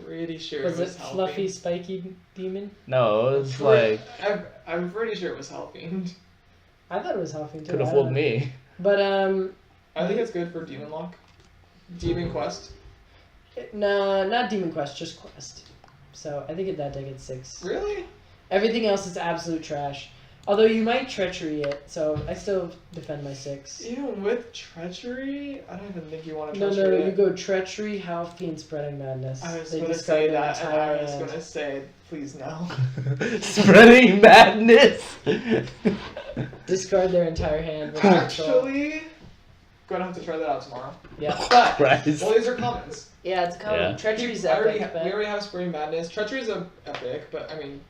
Pretty sure was it it was Hellfiend. fluffy, spiky demon? No, it was like, I'm pretty sure it was Hellfiend. I thought it was Hellfiend too. could have I fooled don't know. me. But I think it's good for Demon Lock. Demon Quest. no, not Demon Quest, just Quest. So I think that deck gets 6. Really? Everything else is absolute trash. Although you might treachery it, so I still defend my 6. Even with Treachery? I don't even think you want to No, treachery you it. go treachery, Howlfiend, Spreading Madness. I was They gonna discard say their that, and entire I was hand. gonna say, please no. Spreading madness. Discard their entire hand. with control. Actually, gonna have to try that out tomorrow. Yeah. But, Christ. well, these are commons. Yeah, it's common. Yeah. Treachery's we epic. but- already have Spring Madness. Treachery's a epic, but I mean,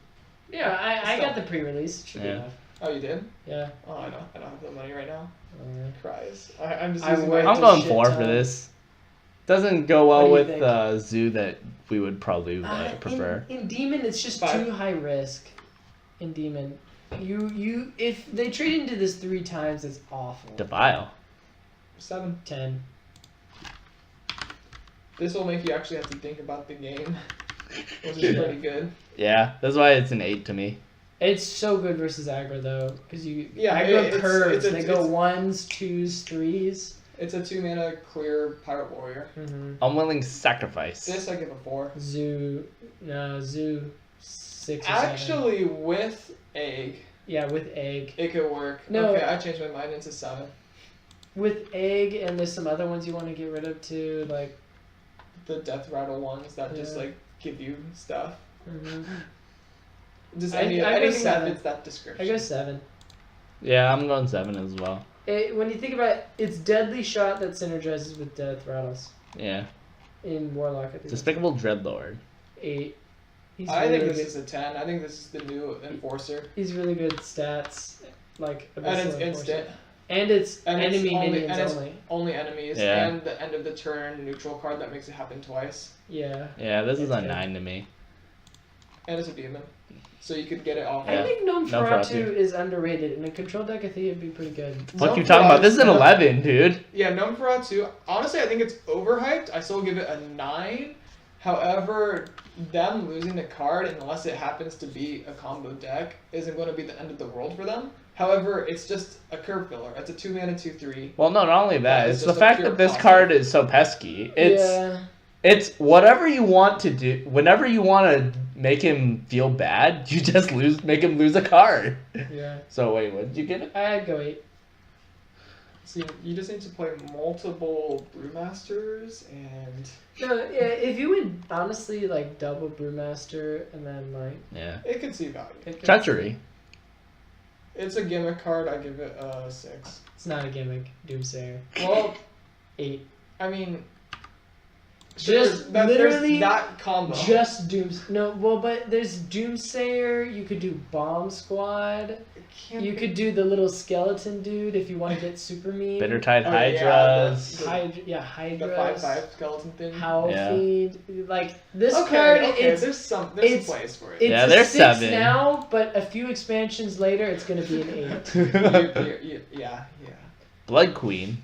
Yeah, I Still. got the pre-release. Should be Yeah. enough. oh, you did? Yeah. Oh, I don't have the money right now. Uh, Cries. I'm just I using worked my. I'm a going shit 4 for ton. this. Doesn't go What well do you with think? Zoo that we would probably prefer. In Demon, it's just 5. too high risk. In Demon, you if they trade into this 3 times, it's awful. Defile. 7. 10. This will make you actually have to think about the game, which is pretty good. Yeah, that's why it's an 8 to me. It's so good versus aggro though, because Yeah, aggro it's- curves. it's a- they go it's- 1s, 2s, 3s. It's a 2 mana clear Pirate Warrior. Mm-hmm. Unwilling Sacrifice. This I give a 4. Zoo 6 or 7. Actually, with Egg, Yeah, with egg. it could work. No. Okay, I changed my mind into 7. With egg, and there's some other ones you want to get rid of too, like the death rattle ones that just Yeah. like give you stuff. Mhm. Just I go anything that 7. fits that description. I go 7. Yeah, I'm going 7 as well. When you think about it, it's Deadly Shot that synergizes with Death Rattles. Yeah. In Warlock, I think. Despicable Dreadlord. 8. He's I really think this good. is a 10. I think this is the new Enforcer. He's really good stats, like And Abyssal it's Enforcer. instant. And it's And it's enemy only- minions and it's- only. Only enemies. Yeah. And the end of the turn neutral card that makes it happen twice. Yeah. Yeah, this is It's a good. 9 to me. And it's a demon. So you could get it off. Yeah. I think Gnome Nosferatu. Feratu is underrated. In a control deck, I think it'd be pretty good. What you talking about? This is an 11, dude. Yeah, Gnome Feratu. Honestly, I think it's overhyped. I still give it a 9. However, them losing the card, unless it happens to be a combo deck, isn't going to be the end of the world for them. However, it's just a curve filler. It's a 2-mana 2/3. Well, no, not only that. It's It's the just a fact pure that this positive. card is so pesky. It's whatever you want to do. Whenever you want to make him feel bad, you just make him lose a card. Yeah. So wait, what did you get? I'd go 8. So you just need to play multiple Brewmasters and No, yeah, if you would honestly like double Brewmaster and then like Yeah. it could see value. Treachery. It's a gimmick card. I give it a 6. It's not a gimmick. Doomsayer. Well, 8. I mean, Just there's literally that combo. Just but there's Doomsayer. You could do Bomb Squad. It can't You be- could do the little skeleton dude if you want to get super mean. Bittertide Oh, yeah, Hydras. the- Hydras. the 5/5 skeleton thing. Howl Yeah. Fiend. Like this Okay, card, okay, it's there's a it's- place for it. it's Yeah, a there's 6 7. now, but a few expansions later, it's gonna be an 8. Yeah. Blood Queen.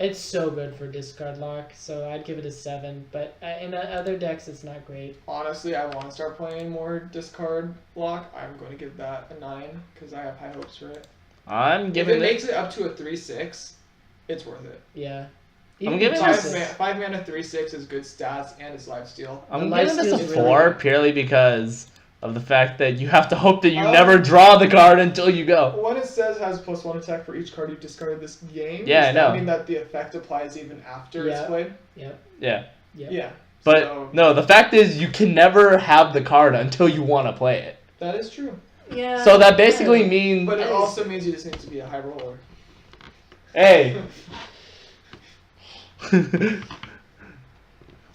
It's so good for discard lock, so I'd give it a 7. But in other decks, it's not great. Honestly, I want to start playing more discard lock. I'm going to give that a 9 because I have high hopes for it. I'm If giving it it. makes it up to a 3/6, it's worth it. Yeah. I'm giving five this- 5 mana 3/6 is good stats and it's lifesteal. I'm The giving this a lifesteal's really 4 good. purely because of the fact that you have to hope that you Oh. never draw the card until you go. When it says has +1 attack for each card you discarded this game, Yeah, does I that know. mean that the effect applies even after it's Yeah. played? Yeah. Yep. Yeah. But So, no, the fact is you can never have the card until you want to play it. that is true. Yeah. So that basically means But it That is- also means you just need to be a high roller. hey.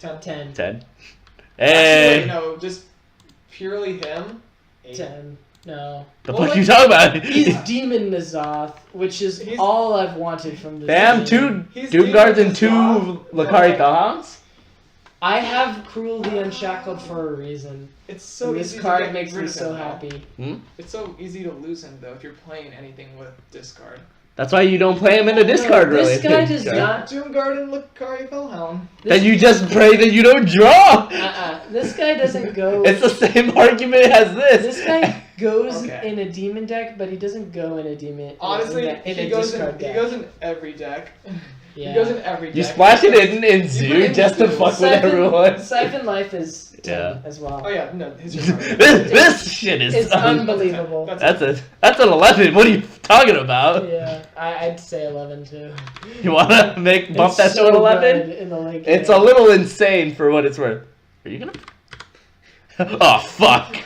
10. 10. Wait, Hey. no, just purely him. 8. 10. No. The Well, fuck you talking about? He's Demon Nazoth, which is He's- all I've wanted from this Bam, game. 2 He's Doom Guards Demon and 2 Nazoth. Lakari Okay. Kahans? I have Cruel the Unshackled for a reason. It's so And this easy card to get makes rid me of so him, though. happy. It's so easy to lose him though if you're playing anything with discard. That's why you don't play him in a discard, No, really. this guy does not. Doom Guard and Lakari Felhelm. That you just pray that you don't draw. This guy doesn't go. It's the same argument as this. This guy goes Okay. in a demon deck, but he doesn't go in a demon. Honestly, in he a goes discard in. deck. He goes in every deck. Yeah. He goes in every deck. You splash it in You put Zoo in just to Zoo. fuck with everyone. Siphon Life is 10 Yeah. as well. Oh yeah, no, his this shit is It's unbelievable. That's- that's an 11. What are you talking about? Yeah, I'd say 11 too. You want to bump It's that to so an 11? good in the late It's game. a little insane for what it's worth. Are you gonna? Oh fuck!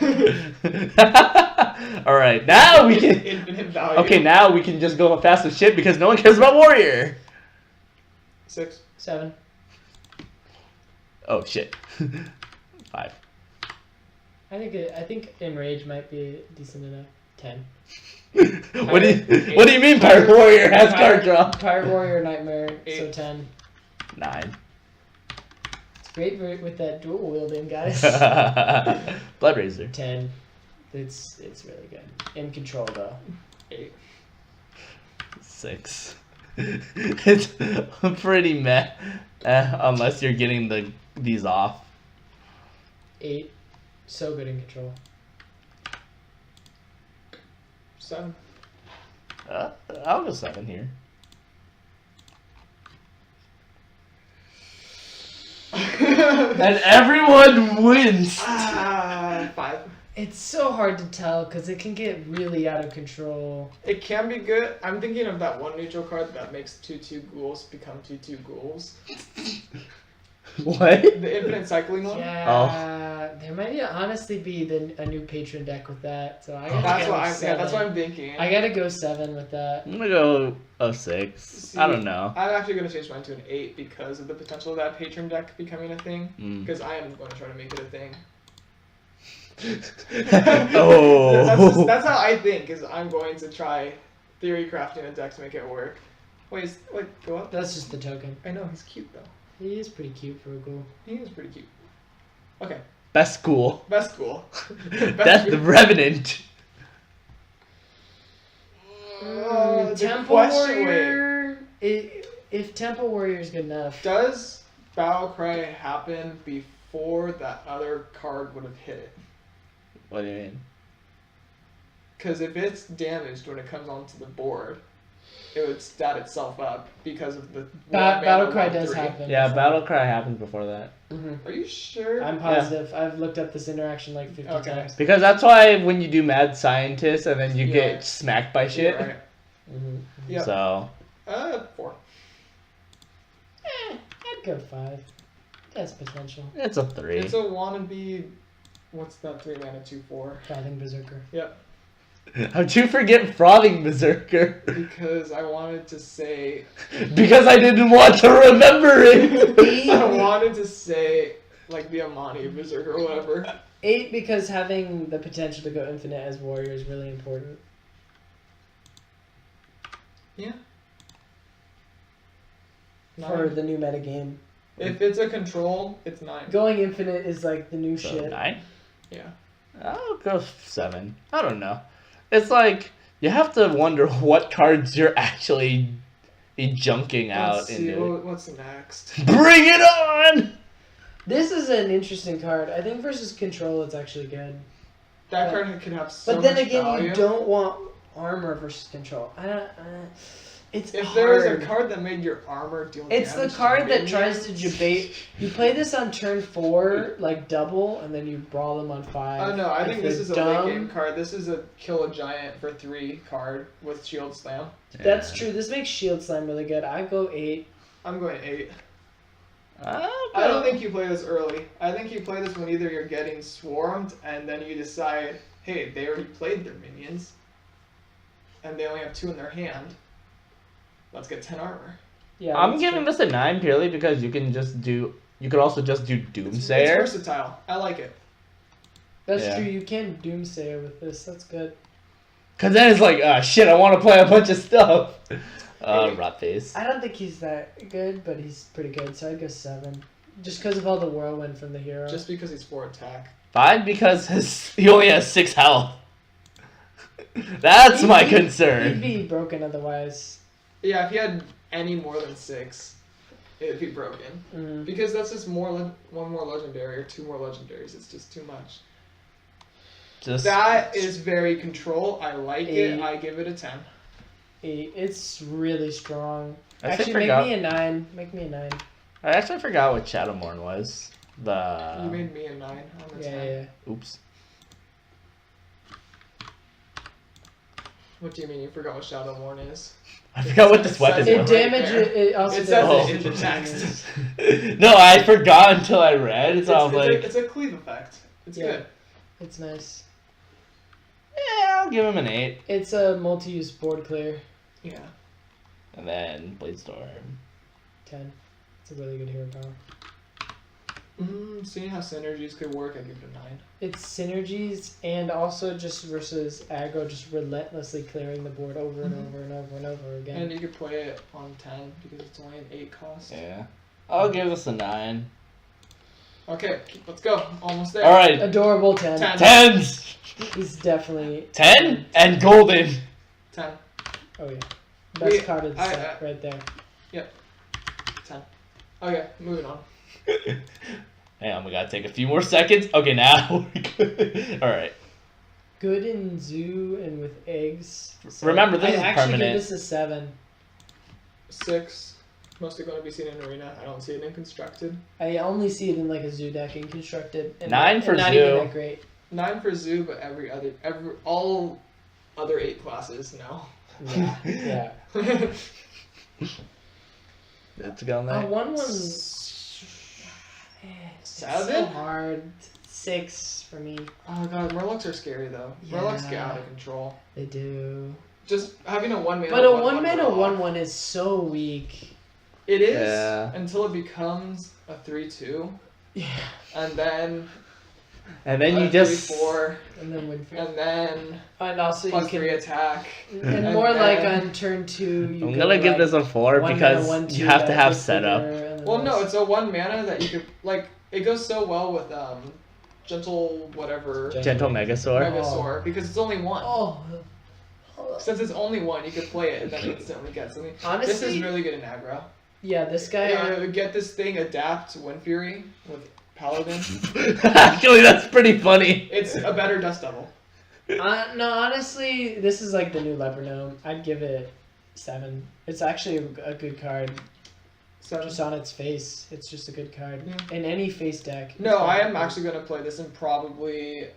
All right, now we can. Infinite value. Okay, now we can just go fast as shit because no one cares about Warrior. 6. 7. Oh shit. 5. I think Enrage might be decent enough. 10. What do you mean Pirate Warrior has card draw? Pirate Warrior Nightmare, so 8. 10. 9. It's great with that dual wielding, guys. Blood Razor. 10. It's really good. In control though. 8. 6. It's pretty meh, unless you're getting these off. 8. So good in control. 7. I'll go 7 here. And everyone wins. 5. It's so hard to tell because it can get really out of control. It can be good. I'm thinking of that one neutral card that makes 2/2 ghouls become 2/2 ghouls. What? The infinite cycling one. Yeah, there might honestly be a new patron deck with that. So I gotta That's go what I'm. Yeah, 7. that's what I'm thinking. I gotta go 7 with that. I'm gonna go 06. See, I don't know. I'm actually gonna change mine to an 8 because of the potential of that patron deck becoming a thing. Mm. Because I am going to try to make it a thing. Oh. that's how I think. Is I'm going to try theory crafting a deck to make it work. Wait, go up. That's just the token. I know he's cute though. He is pretty cute for a ghoul. He is pretty cute. Okay, Best school. best school. That's the Revenant. The Temple question- Warrior. If Temple Warrior is good enough. Does Battle Cry happen before that other card would have hit it? What do you mean? Because if it's damaged when it comes onto the board, it would stat itself up because of the Battle Cry 1-3. does happen. Yeah, before. Battle Cry happens before that. Are you sure? I'm positive. I've looked up this interaction like 50 Okay. times. Because that's why when you do Mad Scientist and then you Yeah. get smacked by shit. Right. Yep. So 4. I'd go 5. That's potential. it's a 3. It's a wannabe. What's that 3 mana 2/4? Frothing Berserker. Yep. How'd you forget Frothing Berserker? Because I wanted to say. Because I didn't want to remember it. I wanted to say like the Amani Berserker or whatever. 8 because having the potential to go infinite as warrior is really important. Yeah. For 9. the new meta game. If it's a control, it's 9. Going infinite is like the new So shit. 9? Yeah. I'll go 7. I don't know. It's like you have to wonder what cards you're actually junking out Let's see, into. what's next? Bring it on! This is an interesting card. I think versus control it's actually good. That But- card could have so But then much again, value. you don't want armor versus control. It's If hard. there was a card that made your armor deal It's the damage to card that tries to minions- debate. You play this on turn 4, like double, and then you brawl them on 5. Oh no, I If think this they're is a dumb, late game card. This is a kill a giant for 3 card with shield slam. That's true. This makes Shield Slam really good. I go 8. I'm going 8. I I don't think you play this early. I think you play this when either you're getting swarmed and then you decide, hey, they already played their minions, and they only have 2 in their hand. Let's get 10 armor. Yeah, I'm that's giving true. this a 9 purely because you can just do. You could also just do It's Doomsayer. versatile. I like it. That's Yeah. true. You can Doomsayer with this. That's good. Cause then it's like, shit, I want to play a bunch of stuff. Rot face. I don't think he's that good, but he's pretty good. So I'd go 7, just because of all the whirlwind from the hero. Just because he's 4 attack. 5 because he only has 6 health. That's my He'd concern. be broken otherwise. Yeah, if he had any more than 6, it'd be broken. Mm. Because that's just one more legendary or 2 more legendaries. It's just too much. Just That is very control. I like it. 8. I give it a 10. 8. It's really strong. I Actually, forgot. make me a 9. Make me a 9. I actually forgot what Shadowmourne was. You made me a 9 on the 10. Yeah. Oops. What do you mean you forgot what Shadowmourne is? I forgot what this It weapon says It was. right damage. there. It also It says does it in the damage. text. No, I forgot until I read. So I was like, it's a cleave effect. It's Yeah. good. It's nice. yeah, I'll give him an 8. It's a multi-use board clear. Yeah. And then Bladestorm. 10. It's a really good hero power. Seeing how synergies could work, I give it a 9. It's synergies and also just versus aggro, just relentlessly clearing the board over and Mhm. over and over and over again. And you could play it on 10 because it's only an 8 cost. Yeah. I'll give this a 9. Okay, let's go. Almost there. Alright. Adorable 10. 10. 10s! He's definitely 10 and golden. 10. Oh yeah, best Wait, card of the I- set right there. 10. Okay, moving on. Hang on, we gotta take a few more seconds. Okay, now we're good. Alright. Good in zoo and with eggs. Remember, this I is actually permanent. give this a 7. 6. Mostly going to be seen in arena. I don't see it in constructed. I only see it in like a zoo deck in constructed. And 9 and for not zoo. even that great. 9 for zoo, but all other 8 classes, no. Yeah, yeah. Let's go on that. One was It's so 7? hard. 6 for me. Oh god, Murlocs are scary though. Murlocs get Yeah. out of control. They do. Just having a 1 mana. But a 1/1 1 mana Murloc, 1/1 is so weak. It is Yeah. until it becomes a 3/2, Yeah. and then And then you a just 3/4, And then Winfield. and then And also you plus can. 3 attack. And and more like then- on turn 2. You I'm go gonna give like this a 4 1 because mana, 1/2 you have to that have gets setup. bigger, and then Well, no, this. it's a 1 mana that you could like. It goes so well with gentle whatever Gentle Megasaur. Megasaur because it's only one. Oh. Since it's only one, you could play it and then instantly get something. This Honestly, is really good in aggro. yeah, this guy. Get this thing adapt Wind Fury with Paladin. Actually, that's pretty funny. It's a better Dust Devil. No, honestly, this is like the new Leper Gnome. I'd give it 7. It's actually a good card. So Just on its face, it's just a good card. Yeah. In any face deck. no, I am actually gonna play this and probably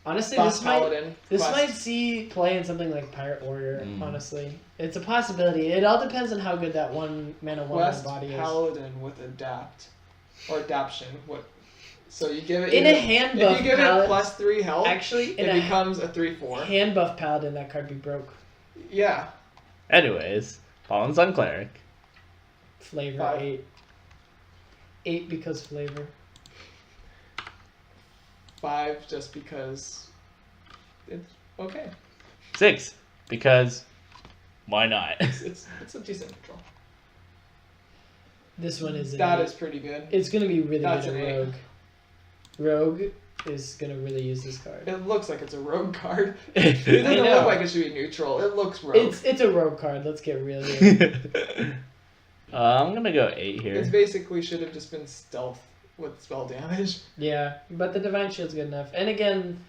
Honestly, Boss this might Paladin. quest. might see play in something like Pirate Warrior. Mm. Honestly, it's a possibility. It all depends on how good that 1 mana 1 Quest body is. Paladin with adapt or adaption. What? So you give it In a hand buff If you give Paladin, it plus 3 health, actually, in it a becomes a 3/4. hand buff Paladin, that card be broke. Yeah. Anyways, Fallen Sun Cleric. Flavor 5. 8. 8 because flavor. 5 just because it's okay. 6 because why not? It's a decent control. This one is. That is pretty good. It's gonna be really That's good an at 8. Rogue. Rogue is gonna really use this card. It looks like it's a rogue card. It doesn't I know. look like it should be neutral. It looks rogue. It's a rogue card. Let's get real here. I'm gonna go 8 here. It's basically should have just been stealth with spell damage. Yeah, but the Divine Shield's good enough. And again,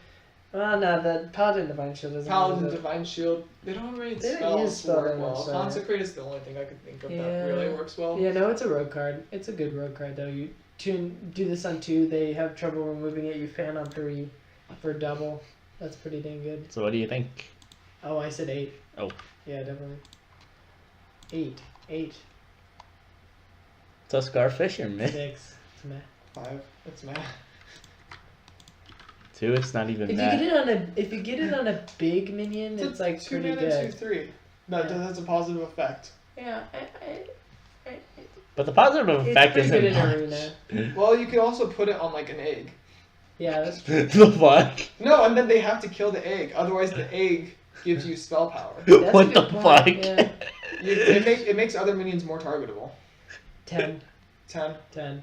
no, the Paladin Divine Shield doesn't. Paladin, use it. Divine Shield. They don't really They don't use spells spell work damage, well. so- Consecrate is the only thing I could think of Yeah. that really works well. Yeah, no, it's a rogue card. It's a good rogue card though. You do this on 2. They have trouble removing it. You fan on 3 for double. That's pretty dang good. So what do you think? Oh, I said 8. Oh. Yeah, definitely. 8. 8. So Scarfish or mid? 6. It's meh. 5. It's mad. 2, it's not even If you that. get it on a big minion, it's like 2 pretty mana, good. 2/3. That Yeah. has a positive effect. Yeah, But the positive it's effect pretty good isn't in much. arena. Well, you could also put it on like an egg. Yeah, that's true. The fuck? No, and then they have to kill the egg. Otherwise, the egg gives you spell power. That's What a the good point, fuck? yeah. It makes other minions more targetable. 10. 10. 10.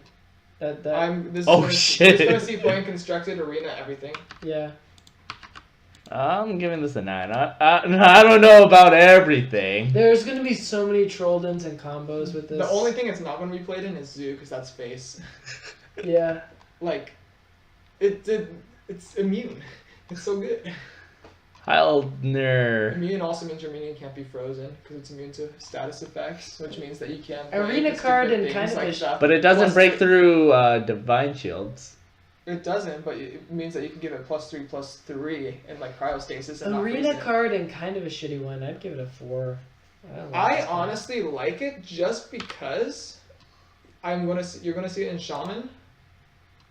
That This Oh, is shit. It's gonna see playing constructed arena everything. yeah. I'm giving this a 9. I don't know about everything. There's gonna be so many Trolldens and combos with this. The only thing it's not gonna be played in is Zoo, because that's face. Yeah. Like, it's immune. It's so good. Heilner. Immune also means your minion can't be frozen because it's immune to status effects, which means that you can't. Arena play card stupid and kind things of like a- that. But it doesn't Plus break three- through Divine Shields. It doesn't, but it means that you can give it +3/+3 in like cryostasis. And not Arena freeze it. card and kind of a shitty one. I'd give it a 4. I don't like I this card. honestly like it just because you're gonna see it in Shaman,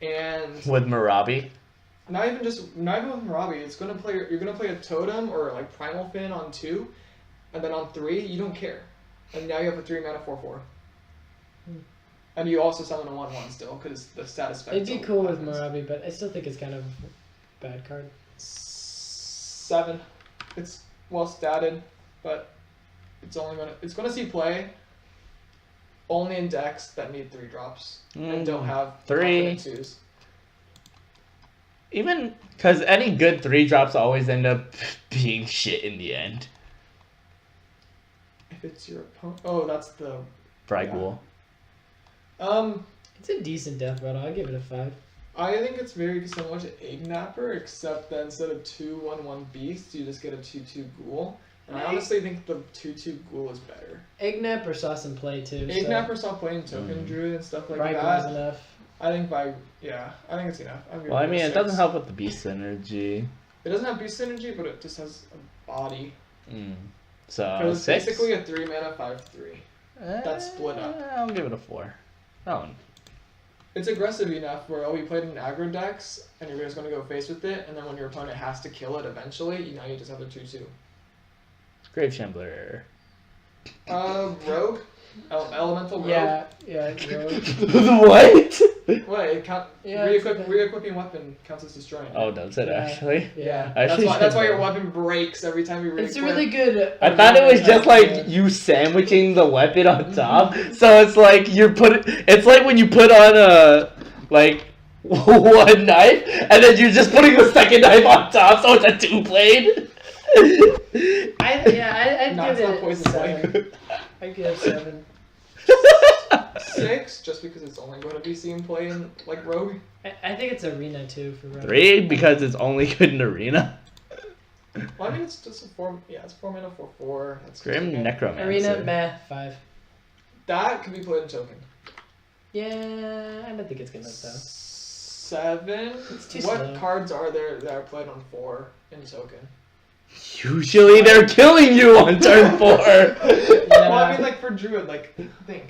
and With Marabi. not even with Marabi. It's gonna play. You're gonna play a Totem or like Primal Fin on 2, and then on 3 you don't care, and now you have a 3 mana 4/4. And you also summon a 1/1 still because the status effect. It'd be still cool with happens. Marabi, but I still think it's kind of a bad card. 7. It's well statted, but it's gonna see play only in decks that need 3 drops and don't have 3. confident 2s. Even because any good 3-drops always end up being shit in the end. If it's your opponent, oh, that's the Fragwall. It's a decent death battle. I'd give it a 5. I think it's very similar to Egg Napper, except that instead of 2/1/1 beast, you just get a 2/2 ghoul. And I honestly think the 2/2 ghoul is better. Eggnap or saw some play too. Egg so Napper saw playing Token Druid and stuff like Fragwall's that. enough. I think I think it's enough. Well, I mean, it doesn't help with the beast synergy. It doesn't have beast synergy, but it just has a body. So, Because it's 6? basically a 3 mana 5/3. That's split up. I'll give it a 4. That one. It's aggressive enough where we played in aggro decks, and you're just going to go face with it, and then when your opponent has to kill it eventually, you just have a 2/2. Grave Shambler. Rogue? Elemental Rogue? Yeah. What? What? It Yeah, re-equipping weapon counts as destroying. Oh, does it Yeah. actually? Yeah. Actually, That's why your weapon breaks every time you re-equip. It's a really good. I thought it was just like you sandwiching the weapon on top. So it's like it's like when you put on a one knife and then you're just putting the second knife on top, so it's a 2-blade. I'd No, give it's not it poison 7. I'd give it 7. 6, just because it's only going to be seen play in like Rogue. I think it's arena too for Rogue. 3 because it's only good in arena. Well, I mean, it's just a 4. Yeah, it's 4 mana for 4. That's Grim okay. Necromancer. Arena, meh, 5. That could be played in token. Yeah, I don't think it's good enough though. 7. It's too What slow. cards are there that are played on 4 in token? Usually they're killing you on turn 4. Well, I mean, like for Druid, think.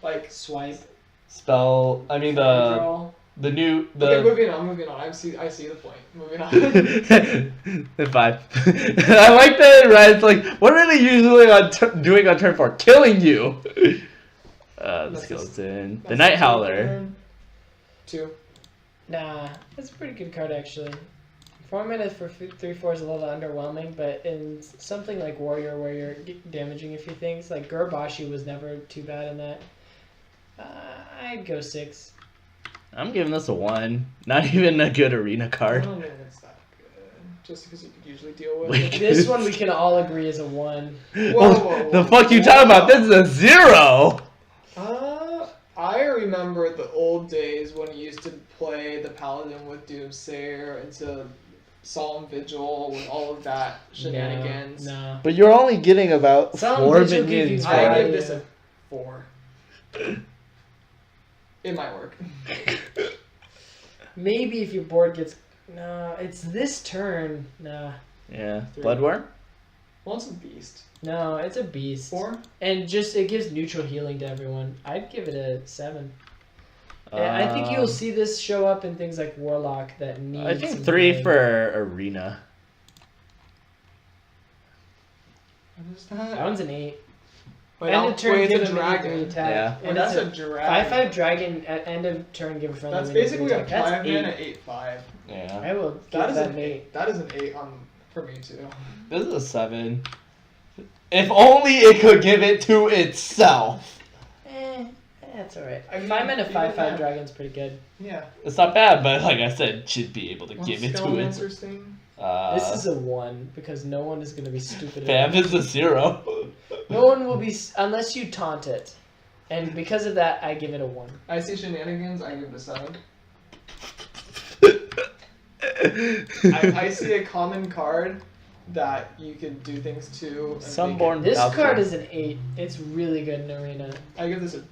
Like, Swipe. Spell. I mean Draw. the new okay, the. moving on. I see the point. Moving on. 5. I like that. Right? It's like, what are they usually doing on turn 4? Killing you. The That's skeleton. The That's Night the Howler. turn. 2. Nah, that's a pretty good card actually. 4 mana for 3/4 is a little underwhelming, but in something like Warrior, where you're damaging a few things, like Gurbashi was never too bad in that. I'd go 6. I'm giving this a 1. Not even a good arena I card. don't think it's that good. Just because you could usually deal with Wait. it. This one we can all agree is a 1. Whoa, The fuck you talking about? This is a 0. I remember the old days when you used to play the Paladin with Doomsayer into Solemn Vigil with all of that shenanigans. No. But you're only getting about Solemn 4 Vigil gives minions. you for I it. give this a 4. It might work. Maybe if your board gets... No, it's this turn. Nah. Yeah. 3. Bloodworm? Well, it's a beast. No, it's a beast. 4? And just, it gives neutral healing to everyone. I'd give it a 7. And I think you'll see this show up in things like Warlock that need. I think some 3 healing. for arena. What is that? That one's an 8. Wait, End I'll- of turn, wait, give it's a a dragon. dragon. Attack. Yeah. Oh, And that's it's a dragon. 5/5 dragon at end of turn, give a friendly. That's minion basically a attack. That's 5 mana 8. 8/5. Yeah. I will give That is that an 8. That is an 8 for me too. This is a 7. If only it could give it to itself. That's alright. I mean, 5 mana even 5/5 that- dragon's pretty good. Yeah. It's not bad, but like I said, should be able to Well, give it to Skelemancer it. thing. This is a 1 because no one is going to be stupid Fam enough. is a 0. No one will be unless you taunt it. And because of that, I give it a 1. I see shenanigans, I give it a 7. I see a common card that you can do things to. And Sunborn This Valkyrie. card is an 8. It's really good in arena. I give this a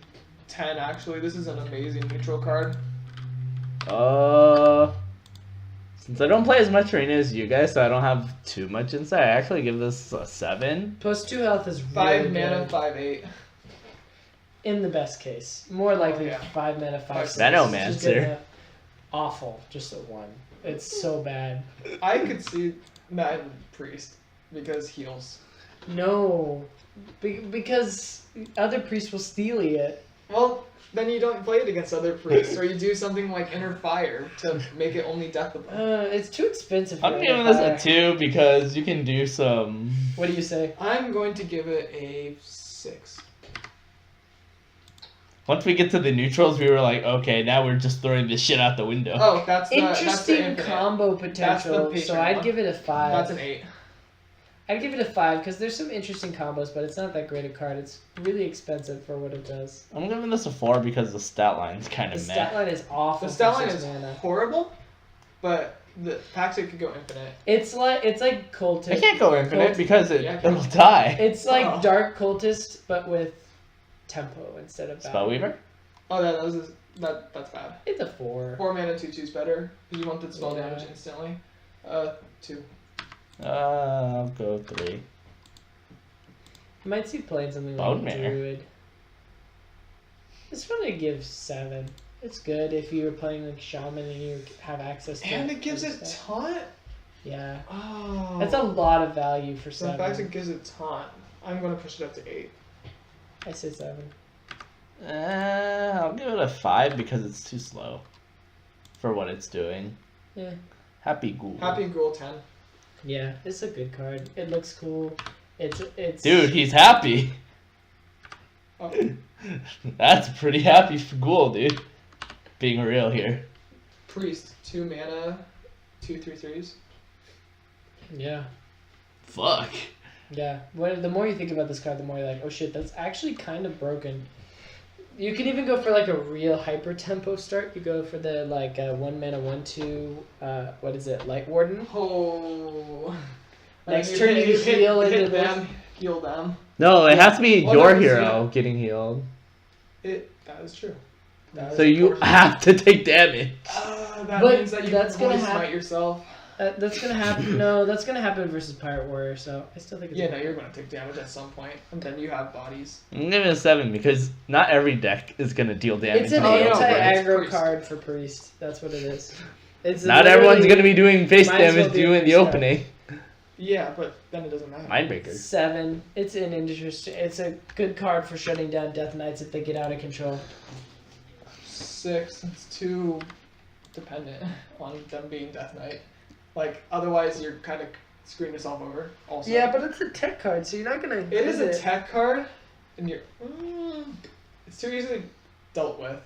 10 actually. This is an amazing neutral card. Since I don't play as much arena as you guys, so I don't have too much insight, I actually give this a 7. Plus 2 health is 5 really mana, good. 5/8. In the best case. More likely yeah. 5 mana, 5/6. Venomancer. Just good enough. Awful. Just a 1. It's so bad. I could see that in Priest because heals. No. Because other priests will steal it. Well, then you don't play it against other priests, or you do something like Inner Fire to make it only deathable. It's too expensive for I'm Inner giving this Fire. a 2 because you can do some. What do you say? I'm going to give it a 6. Once we get to the neutrals, we were like, okay, now we're just throwing this shit out the window. Oh, that's the Interesting infinite. combo That's potential. the So Patreon I'd one. give it a 5. That's an 8. I'd give it a 5 because there's some interesting combos, but it's not that great a card. It's really expensive for what it does. I'm giving this a 4 because the stat line's kind The of stat meh. line is awful. The stat for line 6 is mana. horrible, but the Paxi could go infinite. It's like cultist. I can't go infinite Cult- because Yeah, it'll die. It's like Oh. dark cultist, but with tempo instead of battle. Spellweaver? Oh, that's bad. It's a 4. 4 mana 2/2's better because you want the spell Yeah. damage instantly. 2. I'll go 3. You might see playing something like Bone Mare. Druid. This one I give 7. It's good if you're playing like Shaman and you have access to And it gives other it stuff. taunt? Yeah. Oh. That's a lot of value for So the 7. fact it gives it taunt, I'm going to push it up to 8. I say 7. I'll give it a 5 because it's too slow for what it's doing. Yeah. Happy Ghoul. Happy Ghoul 10. Yeah, it's a good card. It looks cool. It's Dude, he's happy. Oh. That's pretty happy for Ghoul, dude. Being real here. Priest, 2 mana, 2/3/3s. Yeah. Fuck. Yeah. The more you think about this card, the more you're like, oh shit, that's actually kind of broken. You can even go for like a real hyper tempo start. You go for the like 1 mana 1/2. What is it? Light Warden. Oh. Next turn you heal into hit this. them, heal them. No, it has to be Well, your that was- hero yeah. getting healed. That is true. That So is you unfortunate. have to take damage. That But means that you that's can gonna really hap- smite yourself. That's gonna happen. No, that's gonna happen versus Pirate Warrior. So I still think it's Yeah, no, you're going to take damage at some point, and then you have bodies. I'm giving it a 7 because not every deck is gonna deal damage. It's an to you. no, but it's anti-aggro Priest. card for Priest. That's what it is. It's Not everyone's literally gonna be doing face might as well damage be to you a in the Priest card. opening. Yeah, but then it doesn't matter. Mindbreaker. 7. It's an interesting. It's a good card for shutting down Death Knights if they get out of control. 6. It's too dependent on them being Death Knight. Like, otherwise you're kind of screwing yourself over. Also. Yeah, but it's a tech card, so you're not gonna. It is a tech card, and you're. It's too easily dealt with,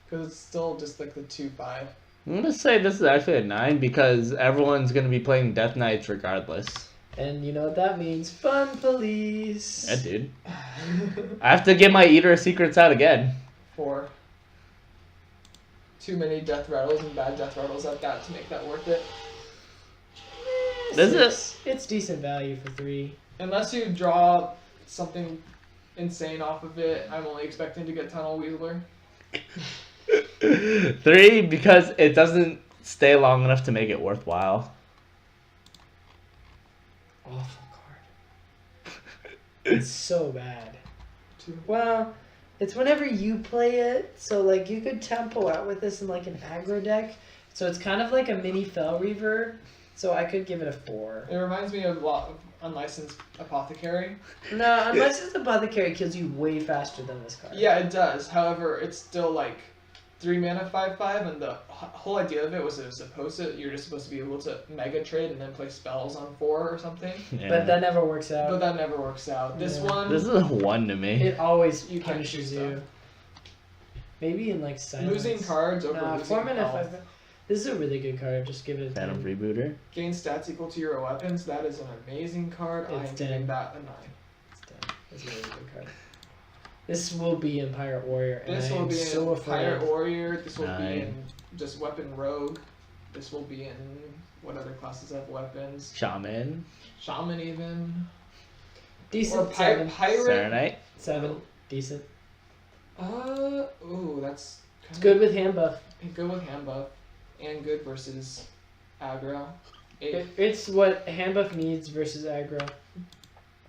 because it's still just like the 2/5. I'm gonna say this is actually a 9 because everyone's gonna be playing Death Knights regardless. And you know what that means? Fun police. Yeah, dude. I have to get my Eater of Secrets out again. 4. Too many death rattles and bad death rattles at that to make that worth it. This is It's decent value for 3. Unless you draw something insane off of it, I'm only expecting to get Tunnel Wheeler. 3 because it doesn't stay long enough to make it worthwhile. Awful card. It's so bad. 2. Well, it's whenever you play it, so like you could tempo out with this in like an aggro deck. So it's kind of like a mini Fell Reaver. So I could give it a 4. It reminds me of a lot of Unlicensed Apothecary. No, unless it's Apothecary kills you way faster than this card. Yeah, it does. However, it's still like 3 mana 5/5, and the whole idea of it was you're just supposed to be able to mega trade and then play spells on 4 or something. Yeah. But that never works out. But that never works out. This Yeah. one, This is a 1 to me. It always You can't punishes do you. stuff. Maybe in like silence. losing cards over Nah, losing 4 mana health. 5. This is a really good card. Just give it a 10. Phantom Freebooter. Gain stats equal to your weapons. That is an amazing card. I It's am giving 10. that a 9. It's 10. It's a really good card. This will be in Pirate Warrior, and This I will am be so in afraid. Pirate Warrior. This will be 9. in just Weapon Rogue. This will be in what other classes have weapons? Shaman. Shaman even. Decent. Or 7. Pirate. Serenite. 7. Decent. Ooh, that's It's good with hand buff. Good with hand buff, and good versus aggro. 8. It's what hand buff needs versus aggro.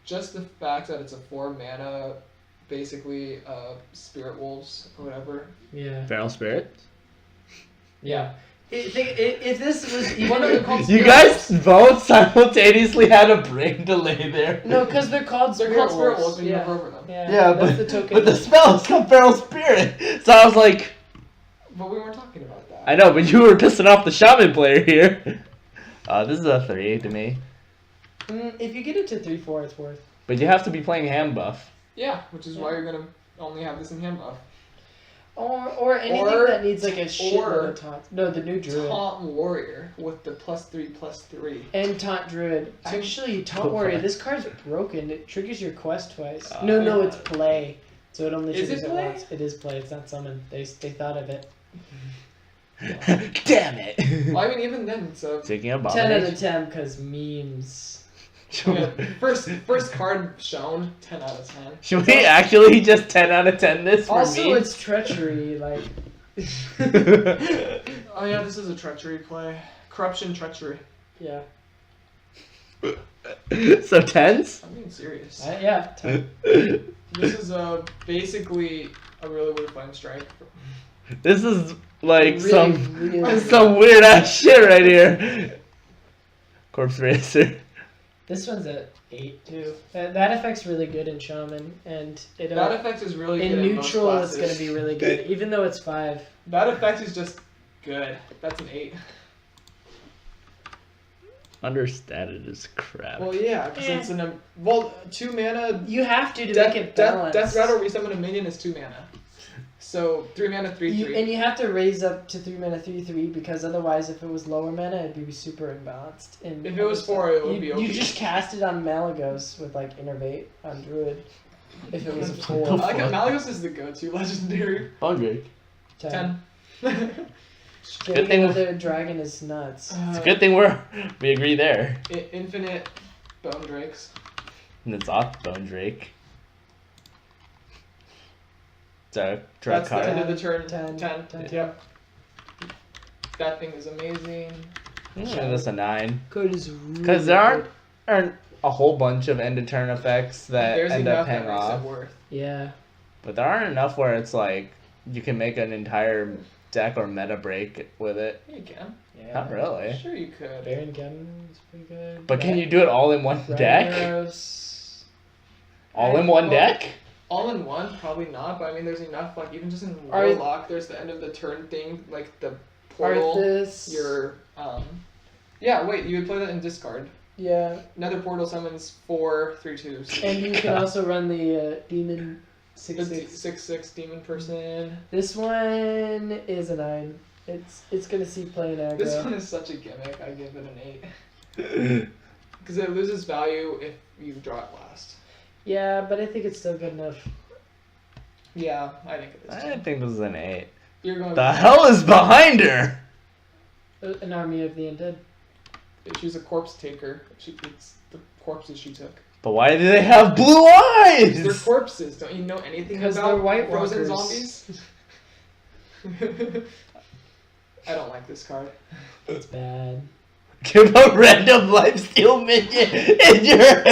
Just the fact that it's a 4 mana, basically Spirit Wolves or whatever. Yeah. Feral Spirit. Yeah. If this was What are they called? You guys both simultaneously had a brain delay there. No, because they're called They're Spirit called Spirit Wolves. Wolves when you Yeah. hover over them. Yeah, Yeah, that's but the token. but the spell is called Feral Spirit. So I was like, But we weren't talking about that. I know, but you were pissing off the Shaman player here. This is a 3 to me. If you get it to 3/4, it's worth. But you have to be playing hand buff. Yeah, which is why you're gonna only have this in hand buff. Or anything Or- that needs like a shitload or of taunt. No, the new druid. Taunt Warrior with the +3/+3. And Taunt Druid. Two- Actually, Taunt Go Warrior, for it. this card's broken. It triggers your quest twice. Oh. No, it's play. So it only Is triggers it it play? once. It is play. It's not summon. They thought of it. Damn it. Well, I mean, even then, so Taking a 10 out abomination. of 10 because memes. yeah, first card shown, 10 out of 10. Should we actually just 10 out of 10 this for Also, me? it's treachery. Like, Oh yeah, this is a treachery play. Corruption, treachery. yeah. So 10s? I'm being serious. Yeah. 10. This is basically a really weird flame strike. This is like Really, really some weird ass shit right here. Corpse Racer. This one's at 8 too. That effect's really good in Shaman, and That effect is really in good in most neutral it's classes. gonna be really good, even though it's 5. That effect is just good. That's an 8. Understated as crap. Well, yeah, because Eh. it's 2 mana. You have to Death, make it death, balanced. death Rattle resummon a minion is 2 mana. So 3 mana, 3/3. And you have to raise up to 3 mana 3/3 because otherwise, if it was lower mana, it'd be super imbalanced. And If it was 4, it would be OP. You just cast it on Malagos with like Innervate on Druid. If it was a I 4. like it. Malagos is the go-to legendary. Bondrake. 10. Getting thing- another dragon is nuts. It's a good thing we agree there. Infinite Bone Drakes. And it's off Bondrake. Draw That's the card. end of the turn. 10. 10. Yep. That thing is amazing. I'm gonna give this a 9. Code is really Because there aren't a whole bunch of end of turn effects that There's end up enough that paying makes off. it worth. Yeah. But there aren't enough where it's like you can make an entire deck or meta break with it. You can. Yeah. Not really. Sure you could. Baron Geddon is pretty good. But can you do it all in one deck? Ragnaros. All in one Well, deck? All in one, probably not, but I mean, there's enough, like, even just in Are- Warlock, there's the end of the turn thing, like, the portal, Arthas. yeah, wait, you would play that in discard. Yeah. Another portal summons 4 3/2s. And you can also run the demon The 6/6. 6/6 demon person. This one is a 9. It's gonna see play in aggro. This one is such a gimmick, I give it an 8. Because it loses value if you draw it last. Yeah, but I think it's still good enough. Yeah, I think it is. I think this is an 8. You're going The hell is behind her? An army of the undead. She's a corpse taker. It's the corpses she took. But why do they have blue They're eyes? corpses. Don't you know anything Because about they're White frozen Walkers. zombies? I don't like this card. It's bad. Give a random lifesteal minion in your.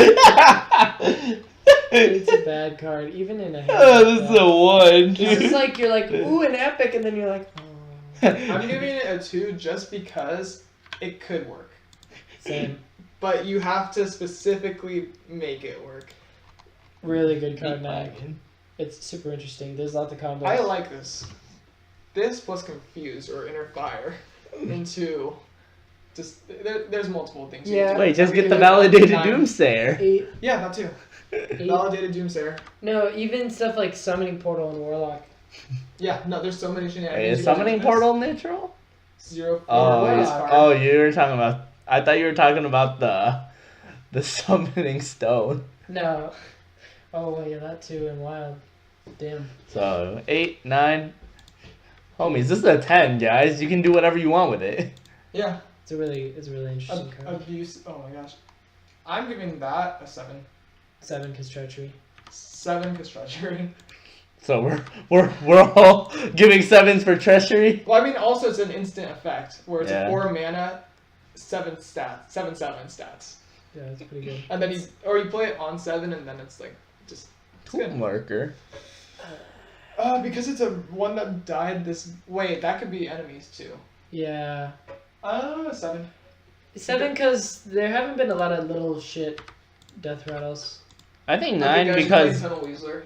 It's a bad card, even in a hand. Oh, like this is that. a 1. This is like you're like ooh an epic, and then you're like oh. I'm giving it a 2 just because it could work. Same. But you have to specifically make it work. Really good card now. It's super interesting. There's lots of combos. I like this. This plus Confuse or Inner Fire into just there's multiple things. you Yeah. can do. Wait, just get the Everything validated nine. Doomsayer. 8. Yeah, that too. 8. Validated Doomsayer. No, even stuff like summoning portal and warlock. Yeah, no, there's so many shenanigans. Wait, is you can do summoning with portal neutral? this. 0 Oh, Warlock. this card. oh, you were talking about. I thought you were talking about the summoning stone. No. Oh yeah, that too in wild. Damn. So 8, 9. Homies, this is a 10, guys. You can do whatever you want with it. Yeah. It's a really interesting card. Abuse. Oh my gosh. I'm giving that a 7. 7 because treachery. 7 because treachery. So we're all giving 7s for treachery. Well, I mean, also it's an instant effect where it's Yeah. a 4 mana, 7 stats, 7/7 stats, Yeah, it's pretty good. and then you play it on 7, and then it's like just it's Tool good. marker. Because it's a one that died this. Wait, that could be enemies too. Yeah. 7. 7 because there haven't been a lot of little shit death rattles. I think Okay, 9 guys, you because play Tunnel Weasler.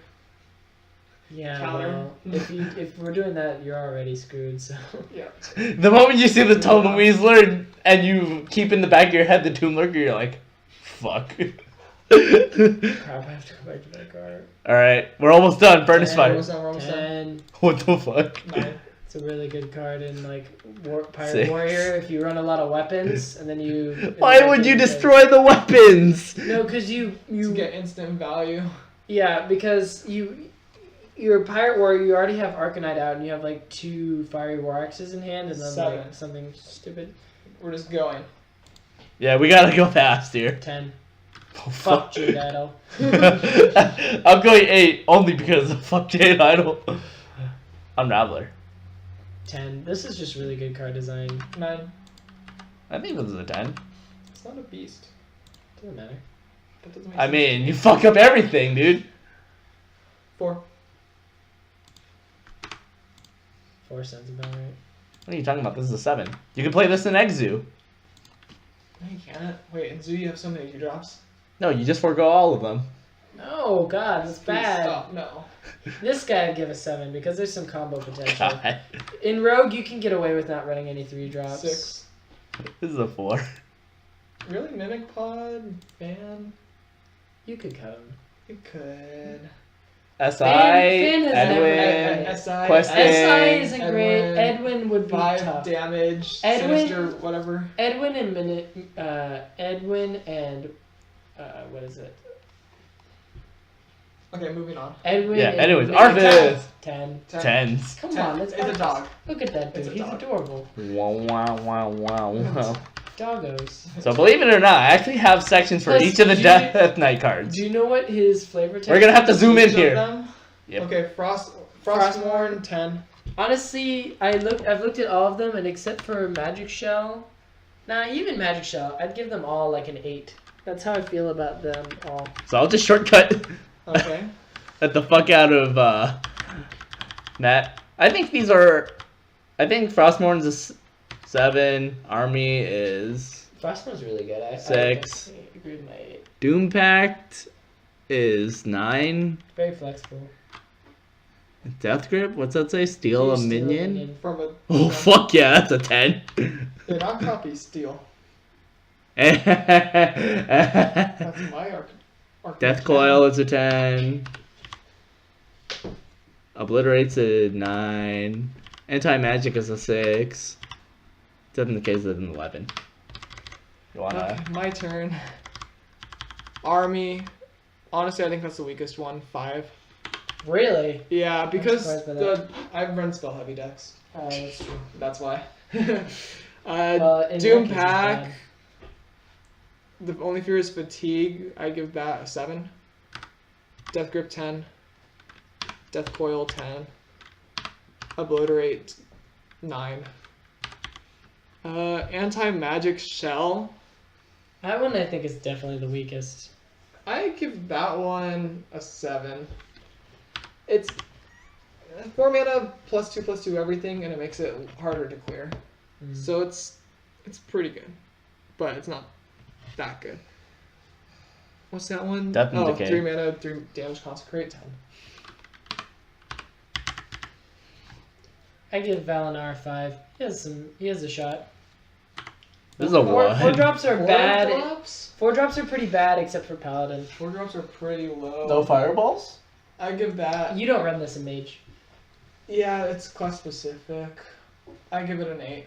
Yeah. Counter. Well, if we're doing that, you're already screwed. So. Yeah. the moment you see the Total Weasler and you keep in the back of your head the Tomb Lurker, you're like, fuck. Crap! I have to go back to that card. Alright, we're almost done. Furnace Yeah, Fire. Almost done, we're almost done. 10. What the fuck? 9. It's a really good card in like Pirate 6. Warrior if you run a lot of weapons and then you. Why would you destroy the weapons? No, because you To get instant value. Yeah, because you're a Pirate Warrior, you already have Arcanite out, and you have like 2 Fiery War Axes in hand, and then 7. like something stupid. We're just going. Yeah, we gotta go fast here. 10. Oh, Fuck Jade Idol. I'm going 8 only because of fuck Jade Idol. Unraveler. 10. This is just really good card design. 9. I think this is a 10. It's not a beast. Doesn't matter. That doesn't make I sense. mean, you fuck up everything, dude. 4. 4 sounds about right. What are you talking about? This is a 7. You can play this in Exu. No, you can't. Wait, in Zoo you have so many 2-drops. No, you just forego all of them. Oh god, that's Please bad. stop. No. This guy I'd give a 7 because there's some combo potential. God. In Rogue, you can get away with not running any 3-drops. 6. This is a 4. Really? Mimic Pod? Fan? You could cut him. You could. SI, Finn is Edwin, never- SI. Questing. SI isn't great. Edwin, Edwin would be 5 tough. damage. Edwin- Sinister, whatever. Edwin and Edwin and what is it? Okay, moving on. Edwin. Yeah, and anyways, Mimic Arvis. 10. 10s. Come 10. on, it's It's a Arvis. dog. Look at that dude. It's a He's dog. adorable. Wow, wow, wow, wow, wow. Doggos. So believe it or not, I actually have sections for Plus, each of the do you- Death Knight cards. Do you know what his flavor text We're gonna have to zoom in Each of here. them? Yep. Okay, Frostmourne 10. Honestly, I've looked at all of them, and except for Magic Shell, even Magic Shell, I'd give them all like an 8. That's how I feel about them all. So I'll just shortcut Okay. at the fuck out of Matt. I think Frostmourne's a 7. Army is Frostmourne's really good. I 6. I agree with my 8. Doom Pact is 9. Very flexible. Death Grip, what's that say? Steal a minion? From a. Oh fuck yeah, that's a 10. They're not copy, steal. Death That's my arc. Coil is a 10. Obliterate's a 9. Anti-Magic is a 6. Death in the Case is an 11. You wanna... Okay, my turn. Army. Honestly, I think that's the weakest one. 5. Really? Yeah, because surprised by that. I've run spell heavy decks. Oh, that's true. That's why. In Doom that case, it's Pack. bad. The only fear is fatigue. I give that a 7. Death Grip 10. Death Coil 10. Obliterate 9. Anti-Magic Shell. That one I think is definitely the weakest. I give that one a 7. It's 4 mana +2/+2 everything, and it makes it harder to clear. So it's pretty good, but it's not that good. What's that one? Death and Decay. 3 mana, 3 damage, consecrate 10. I give Valinar 5. He has a shot. This is a 4 1. drops are 4 bad. drops? 4 drops are pretty bad except for Paladin. 4 drops are pretty low. No fireballs? I give that. You don't run this in Mage. Yeah, it's class specific. I give it an 8.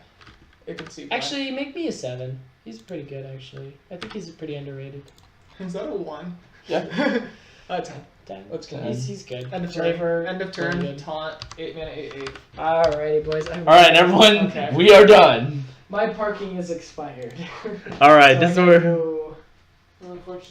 It can see. Actually, make me a 7. He's pretty good, actually. I think he's pretty underrated. Is that a 1? Yeah. 10. 10. Let's go. He's good. End of Flavor, turn. End of very turn. good. Taunt. 8 mana, 8/8. Alrighty, boys. Alright, everyone, Okay. we are done. My parking is expired. Alright, So this is I where... gotta go. Unfortunately.